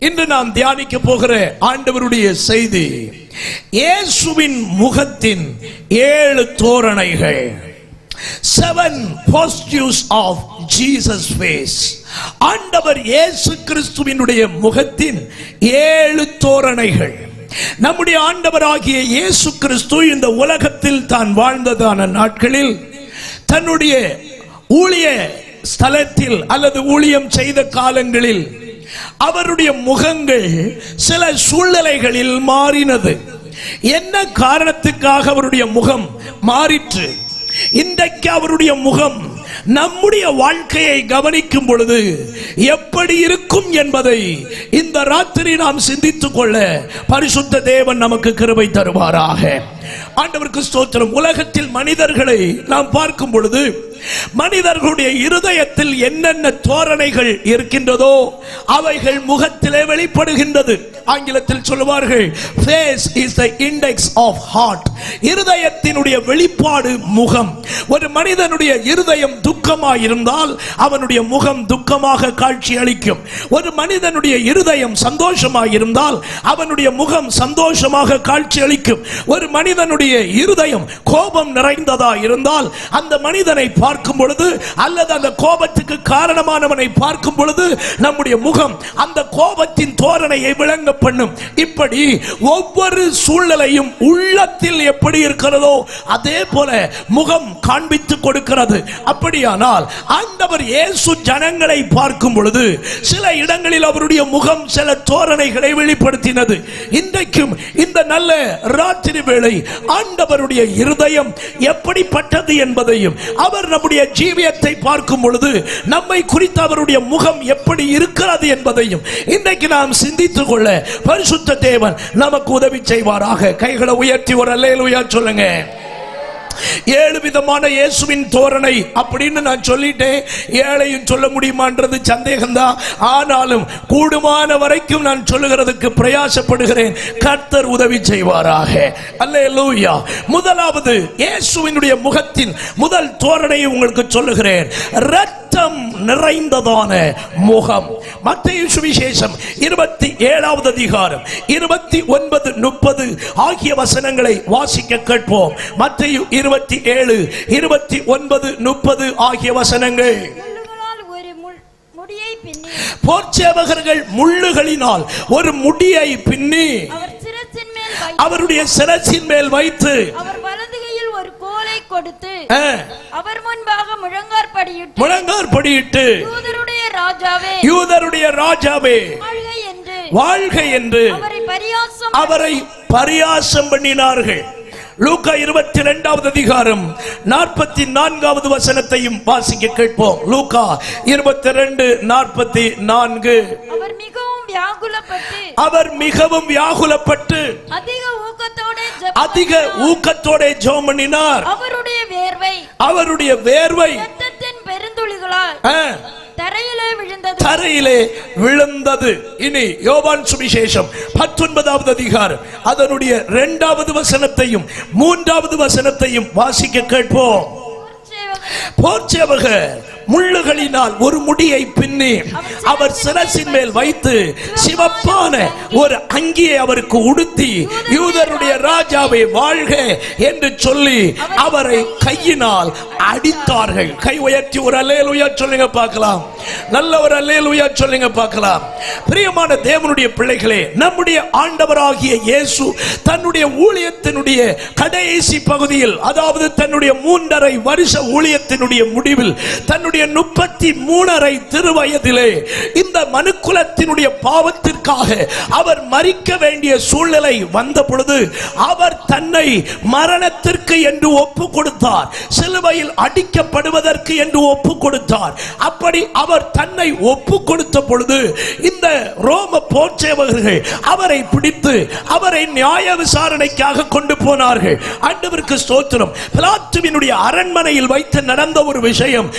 இன்று நாம் தியானிக்க போகிற ஆண்டவருடைய செய்தி இயேசுவின் முகத்தின் 7 தோரணைகள். 7 positives of Jesus face. ஆண்டவர் இயேசு கிறிஸ்துவினுடைய முகத்தின் 7 தோரணைகள். நம்முடைய ஆண்டவராகிய இயேசு கிறிஸ்து இந்த உலகத்தில் தான் வாழ்ந்ததான நாட்களில் தன்னுடைய ஊழிய ஸ்தலத்தில் அல்லது ஊழியம் செய்த காலங்களில் அவருடைய முகங்கள் சில சூழ்நிலைகளில் மாறினது. என்ன காரணத்துக்காக அவருடைய முகம் மாறிற்று? இன்றைக்கு அவருடைய முகம் நம்முடைய வாழ்க்கையை கவனிக்கும் பொழுது எப்படி இருக்கும் என்பதை இந்த ராத்திரி நாம் சிந்தித்துக் கொள்ள பரிசுத்த தேவன் நமக்கு கிருபை தருவாராக. ஆண்டவருக்கு ஸ்தோத்திரம். உலகத்தில் மனிதர்களை நாம் பார்க்கும் பொழுது மனிதர்களுடைய இருதயத்தில் என்னென்ன தோரணைகள் இருக்கின்றதோ அவைகள் முகத்திலே வெளிப்படுகின்றது. ஆங்கிலத்தில் சொல்லுவார்கள் face is the index of heart. இருதயத்தினுடைய வெளிப்பாடு முகம். ஒரு மனிதனுடைய இருதயம் துக்கமாக இருந்தால் அவனுடைய முகம் துக்கமாக காட்சி அளிக்கும். ஒரு மனிதனுடைய இருதயம் சந்தோஷமாக இருந்தால் அவனுடைய முகம் சந்தோஷமாக காட்சி அளிக்கும். ஒரு மனிதனுடைய இருதயம் கோபம் நிறைந்ததா இருந்தால் அந்த மனிதனை பார்க்கும் பொழுது அல்லது அந்த கோபத்துக்கு காரணமானவனை பார்க்கும் பொழுது நம்முடைய முகம் அந்த கோபத்தின் தோரணையை விளங்க பண்ணும். இப்படி ஒவ்வொரு சூழ்நிலையும் உள்ளத்தில் எப்படி இருக்கிறதோ அதே போல முகம் காண்பித்துக் கொடுக்கிறது. அப்படியானால் ஆண்டவர் இயேசு ஜனங்களை பார்க்கும் பொழுது சில இடங்களில் அவருடைய முகம் சில தோரணைகளை வெளிப்படுத்தினது. இன்றைக்கும் இந்த நல்ல ராத்திரி வேளை ஆண்டவருடைய இருதயம் எப்படிப்பட்டது என்பதையும் அவர் நம்முடைய ஜீவியத்தை பார்க்கும் பொழுது நம்மை குறித்து அவருடைய முகம் எப்படி இருக்கிறது என்பதையும் இன்றைக்கு நாம் சிந்தித்துக் கொள்ள பரிசுத்த தேவன் நமக்கு உதவி செய்வாராக. கைகளை உயர்த்தி ஒரு அல்லேலூயா சொல்லுங்க. 7 விதமான இயேசுவின் தோரணை அப்படின்னு நான் சொல்லிட்டேன். 7ஐயும் சொல்ல முடியுமான்றது சந்தேகம்தான். ஆனாலும் கூடுமான வரைக்கும் நான் சொல்லுகிறதுக்கு பிரயாசப்படுகிறேன். கர்த்தர் உதவி செய்வாராக. அல்லேலூயா. முதலாவது இயேசுவினுடைய முகத்தின் முதல் தோரணையை உங்களுக்கு சொல்லுகிறேன். இரத்தம் நிறைந்ததான முகம். மத்தேயு சுவிசேஷம் 27வது அதிகாரம் 29, 30 ஆகிய வசனங்களை வாசிக்க கேட்போம். மத்தேயு 27, 29, 30 ஆகிய வசனங்கள். போர்ச்சேவகர்கள் முள்ளுகளினால் ஒரு முடியை பின்னி அவருடைய சிரசின் மேல் வைத்து அவர் வலது கையில் ஒரு கோலை கொடுத்து அவர் முன்பாக முழங்கார்படியிட்டு யூதருடைய ராஜாவே வாழ்க என்று அவரை பரியாசம் பண்ணினார்கள். லூக்கா 22வது அதிகாரம் 44வது வசனத்தையும் வாசிக்க கேட்போம். லூக்கா 22:44. அவர் மிகவும் வியாகுலப்பட்டு அதிக ஊக்கத்தோட ஜெபம் பண்ணினார். அவருடைய வேர்வை பெருந்துளிகளால் தரையிலே விழுந்தது. இனி யோவான் சுவிசேஷம் 19வது அதிகாரம் அதனுடைய 2வது வசனத்தையும் 3வது வசனத்தையும் வாசிக்க கேட்போம். போர்ச்சேவகர் முள்ளுகளினால் ஒரு முடியை பின்னி அவர் சிரசின் மேல் வைத்து சிவப்பான ஒரு அங்கியை அவருக்கு உடுத்தி யூதருடைய ராஜாவை வாழ்க என்று சொல்லி அவரை கையினால் அடித்தார்கள். கை உயர்த்தி ஒரு அல்லேலூயா சொல்லுங்க பார்க்கலாம். நல்ல ஒரு அல்லேலூயா சொல்லுங்க பார்க்கலாம். பிரியமான தேவனுடைய பிள்ளைகளே, நம்முடைய ஆண்டவராகிய இயேசு தன்னுடைய ஊழியத்தினுடைய கடைசி பகுதியில், அதாவது தன்னுடைய 3.5 வருஷ ஊழியத்தினுடைய முடிவில், தன்னுடைய 33 திருவயதிலே இந்த மனுக்குலத்தினுடைய பாவத்திற்காக அவர் மரிக்க வேண்டிய சூழ்நிலை வந்த பொழுது அவர் தன்னை மரணத்திற்கு என்று ஒப்பு கொடுத்தார். சிலுவையில் அடிக்கப்படுவதற்கு என்று ஒப்பு கொடுத்தார். அப்படி அவர் தன்னை ஒப்பு கொடுத்த பொழுது இந்த ரோம போர்ச்சேவகர்கள் அவரை பிடித்து அவரை நியாய விசாரணைக்காக கொண்டு போனார்கள். ஆண்டவருக்கு ஸ்தோத்திரம். பிலாத்துவினுடைய அரண்மனையில் வைத்து நடந்த ஒரு விஷயம்.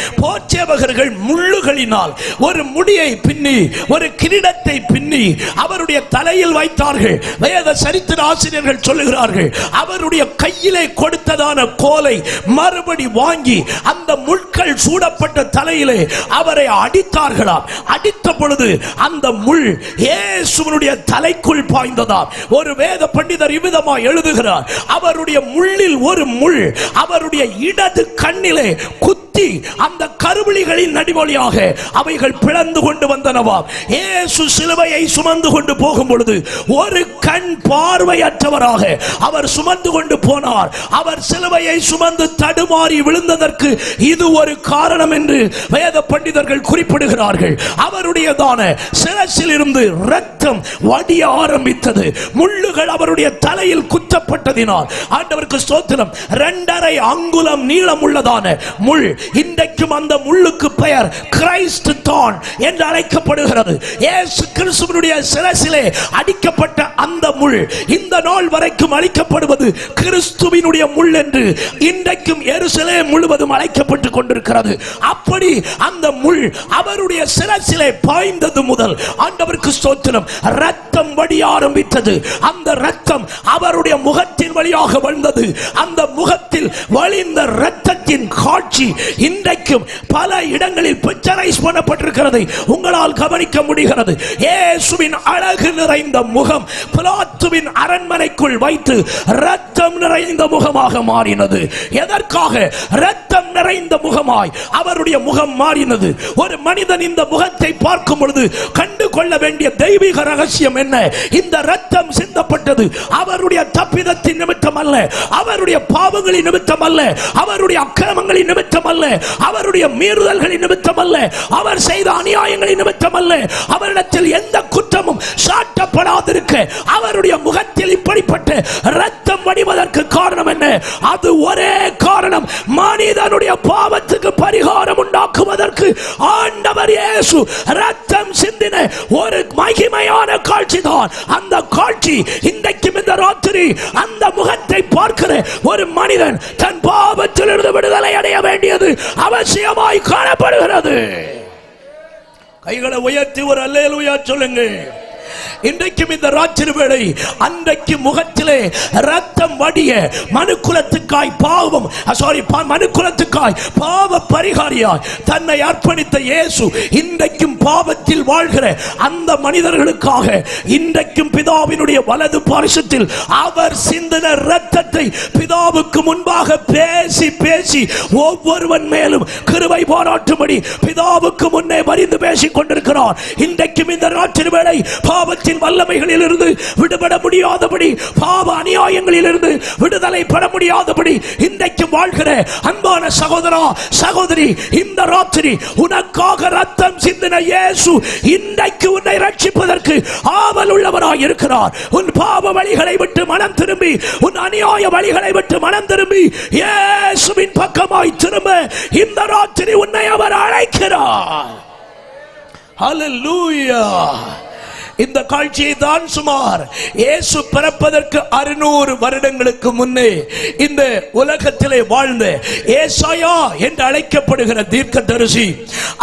பரிசேவகர்கள் முள்ளுகளினால் ஒரு முடியை பின்னி ஒரு கிரீடத்தை பின்னி அவருடைய தலையில் வைத்தார்கள். வேத சரித்திர ஆசிரியர்கள் சொல்லுகிறார்கள், அவருடைய கையிலே கொடுத்ததான கோலை மறுபடி வாங்கி அந்த முட்கள் சூடப்பட்ட தலையிலே அவரை அடித்தார்களாம். அடித்த பொழுது அந்த முள் இயேசுவினுடைய தலைக்குள் பாய்ந்ததாம். ஒரு வேத பண்டிதர் இவ்விதமாக எழுதுகிறார், அவருடைய முள்ளில் ஒரு முள் அவருடைய இடது கண்ணிலே குத்தி அந்த கருவிழிகளின் நடுவழியாக அவைகள் பிளந்து கொண்டு வந்தனவாம். இயேசு சிலுவையை சுமந்து கொண்டு போகும் பொழுது ஒரு கண் பார்வையற்றவராக அவர் சுமந்து கொண்டு போனார். அவர் சிலுவையை சுமந்து தடுமாறி விழுந்ததற்கு இது ஒரு காரணம் என்று வேத பண்டிதர்கள் குறிப்பிடுகிறார்கள். அவருடையதான சிரசில் இருந்து இரத்தம் வடிய ஆரம்பித்தது. முள்ளுகள் அவருடைய தலையில் குத்தப்பட்டதினால் ஆண்டவருக்கு ஸ்தோத்திரம். 2.5 அங்குலம் நீளம் உள்ளதான முள், இன்றைக்கும் அந்த முள்ளுக்கு பெயர் கிரைஸ்ட் தான் என்று அழைக்கப்படுகிறது. இயேசு கிறிஸ்துவினுடைய சிரசிலே அடிக்கப்பட்ட அந்த முள் இந்த நாள் வரைக்கும் அழைக்கப்படுவது கிறிஸ்துவினுடைய முள் என்று இன்றைக்கும் எருசலேம் முழுவதும் அழைக்கப்பட்டு கொண்டிருக்கிறது. அப்படி அந்த முள் அவருடைய சிரசிலே பாய்ந்தது முதல் ஆண்டவருக்கு ஸ்தோத்திரம் இரத்தம் வடிய ஆரம்பித்தது. அந்த இரத்தம் அவருடைய முகத்தின் வழியாக வந்தது. அந்த முகத்தில் வழிந்த இரத்தத்தின் காட்சி இன்றைக்கும் பல இடங்களில் பிக்சரைஸ் பண்ணப்பட்டிருக்கிறது. உங்களால் கவனிக்க முடிகிறது. இயேசுவின் அழகு நிறைந்த முகம் பிலாத்துவின் அரண்மனைக்குள் வைத்து இரத்தம் நிறைந்த முகமாக மாறினது. எதற்காக இரத்தம் நிறைந்த முகமாய் அவருடைய முகம் மாறினது? ஒரு மனிதன் இந்த முகத்தை பார்க்கும் பொழுது கண்டு கொள்ள வேண்டிய தெய்வீக ரகசியம் என்ன? இந்த இரத்தம் சிந்தப்பட்டது அவருடைய தப்பிதத்தின் நிமித்தம் அல்ல, அவருடைய பாவங்களின் நிமித்தம் அல்ல, அவருடைய அக்கிரமங்களின் நிமித்தம் அல்ல, அவருடைய மீறுதல்களின் நிமித்தம் அல்ல, அவர் செய்த அநியாயங்களின் நிமித்தம் அல்ல. அவரிடத்தில் எந்த குற்றமும் சாட்டப்படாதிருக்க அவருடைய முகத்தில் இப்படிப்பட்ட இரத்தம் வடிவதற்கு காரணம் என்ன? அது ஒரே காரணம், மனிதனுடைய பாவத்துக்கு பரிகாரம் உண்டாக்குவதற்கு ஆண்டவர் இயேசு இரத்தம் சிந்தின ஒரு மகிமையான காட்சி தான் அந்த காட்சி. இன்றைக்கும் இந்த ராத்திரி அந்த முகத்தை பார்க்கிற ஒரு மனிதன் தன் பாவத்திலிருந்து விடுதலை அடைய வேண்டியது அவசியமாய் காணப்படுகிறது. கைகளை உயர்த்தி ஒரு அல்லேலூயா சொல்லுங்க. இன்றைக்கும் இந்த ராத்திரி வேளை அன்றைக்கு முகத்திலே ரத்தம் வடிய மனுக்குலத்துக்காய் மனுக்குலத்துக்காய் பாவ பரிகாரியாய் தன்னை அர்ப்பணித்த இயேசு இன்றைக்கும் பாவத்தில் வாழ்கிற அந்த மனிதர்களுக்காக இன்றைக்கும் பிதாவினுடைய வலது பாரிசத்தில் அவர் சிந்தின இரத்தத்தை பிதாவுக்கு முன்பாக பேசி பேசி ஒவ்வொருவன் மேலும் கிருபை பாராட்டும்படி பிதாவுக்கு முன்னே வரிந்து பேசிக் கொண்டிருக்கிறார். இன்றைக்கும் இந்த ராத்திரி வேளை பாவத்தின் வல்லமைகளில் இருந்து விடுபட முடியாதபடி, பாவ அநியாயங்களில் இருந்து விடுதலை பெற முடியாதபடி இன்றைக்கு வாழ்கிற அன்பான சகோதரா சகோதரி, இந்த ராத்திரி உனக்காக ரத்தம் சிந்தின இயேசு இன்றைக்கு உன்னை ரட்சிப்பதற்கு ஆவல் உள்ளவராய் இருக்கிறார். உன் பாவ வழிகளை விட்டு மனம் திரும்பி, உன் அநியாய வழிகளை விட்டு மனம் திரும்பி இயேசுவின் பக்கமாய் திரும்ப இந்த ராத்திரி உன்னை அவர் அழைக்கிறார். ஹல்லேலூயா. இந்த காட்சியை தான் சுமார் இயேசு பிறப்பதற்கு 600 வருடங்களுக்கு முன்னே இந்த உலகத்திலே வாழ்ந்த ஏசாயா என்று அழைக்கப்படுகிற தீர்க்கதரிசி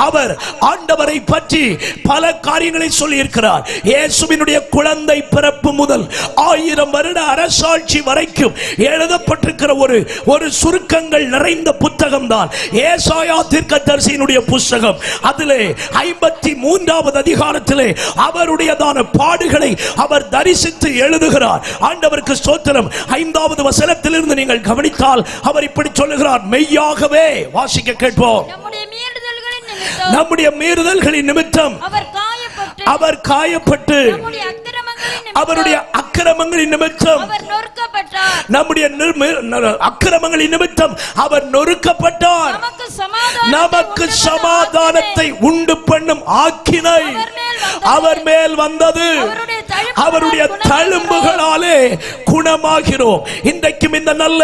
அவர் ஆண்டவரை பற்றி பல காரியங்களை சொல்லி இருக்கிறார். இயேசுவினுடைய குழந்தை பிறப்பு முதல் 1000 வருட அரசாட்சி வரைக்கும் எழுதப்பட்டிருக்கிற ஒரு சுருக்கங்கள் நிறைந்த புத்தகம் தான் ஏசாயா தீர்க்கதரிசியினுடைய புத்தகம். அதிலே 53வது அதிகாரத்திலே அவருடைய பாடுகளை அவர் தரிசித்து எழுதுகிறார். ஆண்டவருக்கு ஸ்தோத்திரம். 5வது வசனத்திலிருந்து நீங்கள் கவனித்தால் அவர் இப்படி சொல்லுகிறார், மெய்யாகவே வாசிக்க கேட்போம். நம்முடைய மீறுதல்களின் நிமித்தம் அவர் காயப்பட்டு, அவருடைய அக்கிரமங்களின் நிமித்தம் நம்முடைய அக்கிரமங்களின் நிமித்தம் அவர் நொறுக்கப்பட்டார். நமக்கு சமாதானத்தை உண்டு பண்ணும் ஆக்கினை அவர் மேல் வந்தது. அவருடைய தழும்புகளாலே குணமாகிறோம். இன்றைக்கும் இந்த நல்ல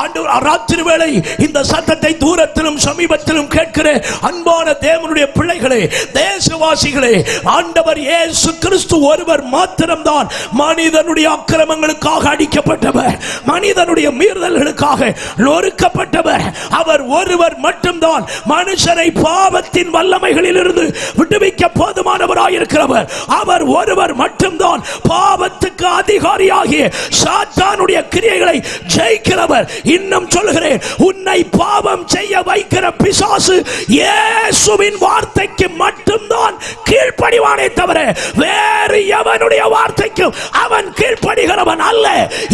ஆண்டவர் ராத்திரி வேளை இந்த சத்தத்தை தூரத்திலும் சமீபத்திலும் கேட்கிற அன்பான தேவனுடைய பிள்ளைகளே, தேசவாசிகளே, ஆண்டவர் இயேசு கிறிஸ்து ஒருவர் மாத்திரம்தான் மனிதனுடைய அக்கிரமங்களுக்காக அடிக்கப்பட்டவர், மனிதனுடைய மீறுதல்களுக்காக நொறுக்கப்பட்டவர். அவர் ஒருவர் மட்டும்தான் மனுஷனை பாவத்தின் வல்லமைகளில் இருந்து விடுவிக்க போதுமானவராய் இருக்கிறவர். அவர் ஒருவர் மட்டும்தான் பாவத்துக்கு அதிகாரியாகிய சாத்தானுடைய கிரியைகளை ஜெயிக்கிறவர். இன்னும் சொல்கிறேன், உன்னை பாவம் செய்ய வைக்கிற பிசாசு இயேசுவின் வார்த்தைக்கு மட்டும்தான் கீழ்ப்படிவானே தவிர வேறு எவனுடைய வார்த்தைக்கும் அவன் கீழ்ப்படுகிறவன் அல்ல.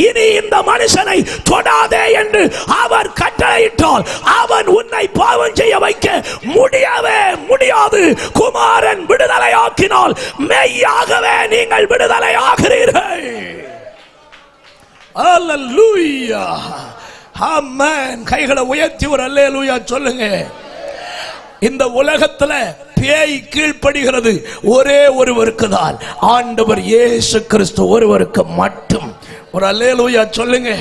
இனி இந்த மனுஷனை தொடாதே என்று அவர் கட்டளையிட்டால் அவன் உன்னை பாவம் செய்ய வைக்க முடியவே முடியாது. குமாரன் விடுதலையாக்கினால் மெய்யாகவே நீங்கள் விடுதலை ஆகிறீர்கள். அல்லேலூயா, ஆமென். கைகளை உயர்த்தி ஒரு அல்லேலூயா சொல்லுங்க. இந்த உலகத்துல பேய் கீழ்ப்படுகிறது ஒரே ஒருவருக்கு தான், ஆண்டவர் இயேசு கிறிஸ்து ஒருவருக்கு மட்டும். ஒரு அல்லேலூயா சொல்லுங்க.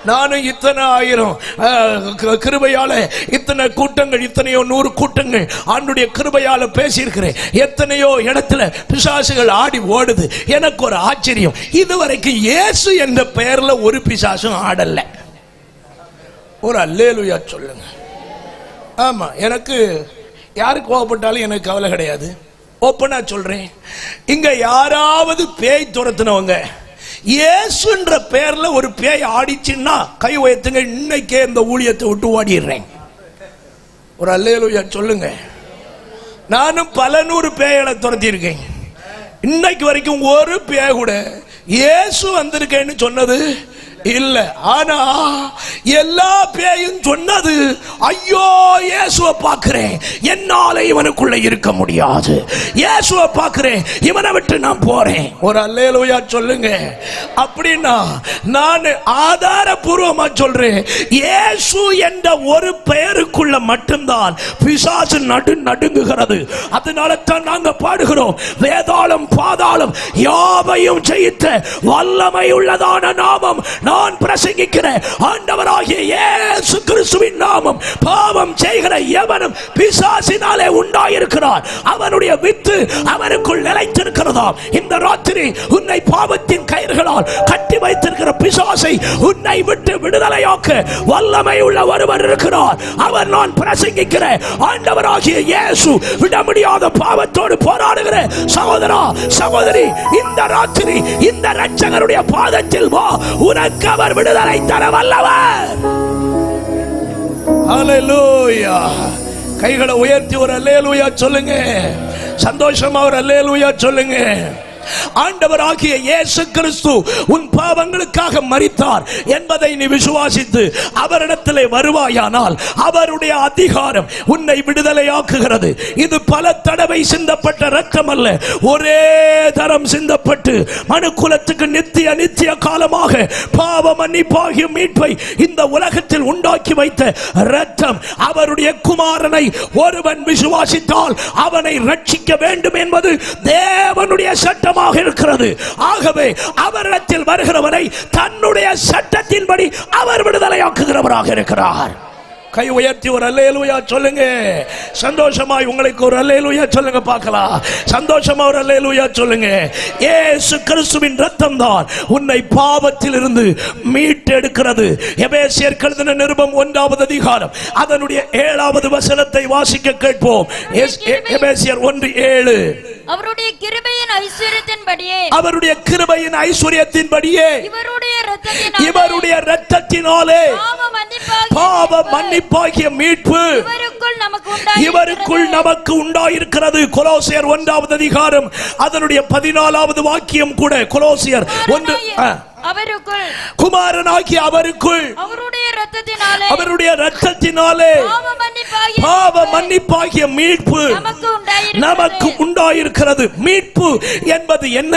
நானும் இத்தனை ஆயிரம் கிருபையால இத்தனை கூட்டங்கள், இத்தனையோ 100 கூட்டங்கள் ஆண்டுடைய கிருபையால பேசியிருக்கிறேன். எத்தனையோ இடத்துல பிசாசுகள் ஆடி ஓடுது. எனக்கு ஒரு ஆச்சரியம், இதுவரைக்கும் இயேசு என்ற பெயர்ல ஒரு பிசாசும் ஆடல. ஒரு அல்லேலூயா சொல்லுங்க. ஆமா, எனக்கு யாரு கோவப்பட்டாலும் எனக்கு கவலை கிடையாது. ஓப்பனா சொல்றேன், இங்க யாராவது பேய் துரத்துனவங்க இயேசுன்ற பேர்ல ஒரு பேய் ஆடிச்சுன்னா கை உயர்த்துங்க. இன்னைக்கே இந்த ஊழியத்தை விட்டு ஓடிடுறேன். ஒரு அல்லேலூயா சொல்லுங்க. நானும் பல 100 பேய்களை துரத்தி இருக்கேன். இன்னைக்கு வரைக்கும் ஒரு பேய் கூட இயேசு வந்திருக்கேன்னு சொன்னது இல்ல. ஆனா எல்லா பேயும் சொன்னது, ஐயோ இயேசுவை பார்க்கிறேன், என்னால இவனுக்குள்ள இருக்க முடியாது, இயேசுவை பார்க்கிறேன், இவனை விட்டு நான் போறேன். ஒரு அல்லேலூயா சொல்லுங்க. அப்படின்னா நான் ஆதாரபூர்வமா சொல்றேன், இயேசு என்ற ஒரு பெயருக்குள்ள மட்டும்தான் பிசாசு நடுங்குகிறது. அதனால தான் நாங்க பாடுகிறோம், வேதாளம் பாதாளம் யாவையும் ஜெயித்த வல்லமை உள்ளதான நாமம் நான் பிரசங்கிக்கிற ஆண்டவராகிய இயேசு கிறிஸ்துவின் நாமம். பாவம் செய்கிற எவனும் பிசாசினாலே உண்டாயிருக்கிறார், அவனுடைய வித்து அவனுக்குள் நிலைத்திருக்கிறதா. இந்த ராத்திரி உன்னை பாவத்தின் கயிர்களால் கட்டி வைத்திருக்கிற பிசாசை உன்னை விட்டு விடுதலையாக்க வல்லமை உள்ள ஒருவர் இருக்கிறார். அவர் நான் பிரசங்கிக்கிற ஆண்டவராகிய இயேசு. விட முடியாத பாவத்தோடு போராடுகிற சகோதரா சகோதரி, இந்த ராத்திரி இந்த இரட்சகருடைய பாதத்தில் வா, உனக்கு அவர் விடுதலை தர வல்லவர். ஹல்லேலூயா. கைகளை உயர்த்தி ஒரு அல்லேலூயா சொல்லுங்க. சந்தோஷமா ஒரு அல்லேலூயா சொல்லுங்க. ஆண்டவராகிய இயேசு கிறிஸ்து உன் பாவங்களுக்காக மரித்தார் என்பதை நீ விசுவாசித்து அவரிடத்திலே வருவாயானால் அவருடைய அதிகாரம் உன்னை விடுதலையாக்குகிறது. இது பல தடவை சிந்தப்பட்ட இரத்தம் அல்ல, ஒரே தரம் சிந்தப்பட்டு மனுக்குலத்துக்கு நித்திய காலமாக பாவ மன்னிப்பாகிய மீட்பை இந்த உலகத்தில் உண்டாக்கி வைத்த இரத்தம். அவருடைய குமாரனை ஒருவன் விசுவாசித்தால் அவனை ரட்சிக்க வேண்டும் என்பது தேவனுடைய சட்டமாக இருக்கிறது. ஆகவே அவரிடத்தில் வருகிறவரை தன்னுடைய சட்டத்தின்படி அவர் விடுதலையாக்குகிறவராக இருக்கிறார். கை உயர்த்தி ஒரு அல்லேலூயா சொல்லுங்க. சந்தோஷமாய் உங்களுக்கு ஒரு அல்லேலூயா சொல்லுங்க பார்க்கலாம். சந்தோஷமா ஒரு அல்லேலூயா சொல்லுங்க. இயேசு கிறிஸ்துவின் இரத்தம் தான் உன்னை பாவத்தில் இருந்து மீட்டெடுக்கிறது. எபேசியர் எழுதின நிருபம் 1வது அதிகாரம் அதனுடைய 7வது வசனத்தை வாசிக்க கேட்போம். எபேசியர் 1:7. அவருடைய கிருபையின் ஐஸ்வரியத்தின்படியே இவருடைய இரத்தத்தினாலே பாவ மன்னிப்பாகிய மீட்பு இவருக்குள் நமக்கு உண்டாயிருக்கிறது. கொலோசியர் 1வது அதிகாரம் அதனுடைய 14வது வாக்கியம் கூட. கொலோசியர் 1 அவருக்குள் குமாரனாகிய அவருக்குள் அவருடைய இரத்தத்தினாலே பாவ மன்னிப்பாகிய மீட்பு நமக்கு உண்டாயிருக்கிறது. மீட்பு என்பது என்ன?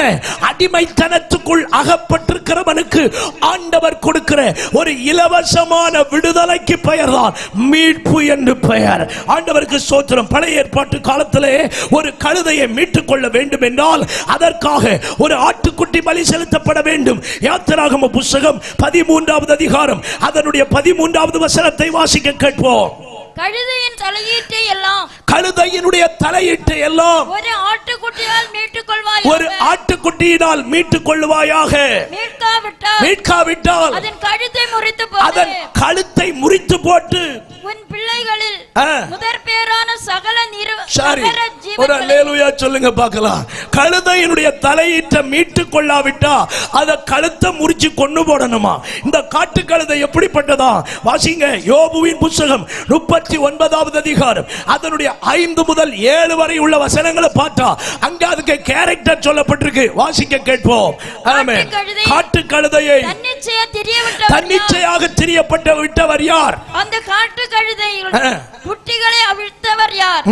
அடிமைத்தனத்துக்குள் அகப்பட்டிருக்கிறவனுக்கு ஆண்டவர் கொடுக்கிற ஒரு இலவசமான விடுதலைக்கு பெயர்தான் மீட்பு என்று பெயர். ஆண்டவருக்கு ஸ்தோத்திரம். பழைய ஏற்பாட்டு காலத்திலே ஒரு கழுதையை மீட்டுக் கொள்ள வேண்டும் என்றால் அதற்காக ஒரு ஆட்டுக்குட்டி பலி செலுத்தப்பட வேண்டும். யாத்திராகம புத்தகம் 13வது அதிகாரம் அதனுடைய 13வது வசனத்தை வாசிக்க கேட்போம். கழுதையின் தலையீட்டை எல்லாம் கழுதையினுடைய தலையீட்டை எல்லாம் ஒரு ஆட்டுக்குட்டியால் மீட்டுக் கொள்வாயாக. ஒரு ஆட்டுக்குட்டியினால் மீட்டுக் கொள்வாயாக. மீட்காவிட்டால் அதன் கழுத்தை முறித்து போட்டு அதன் கழுத்தை முறித்து போட்டு உன் பிள்ளைகளில் முதற் பேரான சகல ஒரு அல்லேலூயா சொல்லுங்க பார்க்கலாம். கழுதையினுடைய தலையீட்டை மீட்டுக் கொள்ளாவிட்டா அத கழுத்தை முறிச்சு கொண்டு போடணுமா? இந்த காட்டு கழுதை எப்படிப்பட்டதா? வாசிங்க யோபுவின் புத்தகம் 39வது அதிகாரம் அதனுடைய 5 முதல் 7 வரை உள்ள வசனங்களை பார்த்தா அங்க அதுக்கு கேரக்டர் சொல்லப்பட்டிருக்கு. வாசிக்க கேட்போம். ஆமென். காட்டு கழுதையை தன்னிச்சையாக திரியப்பட்ட விட்டவர் யார்? அந்த காட்டு கழுதை குட்டிகளை அவிழ்த்தவர் யார்?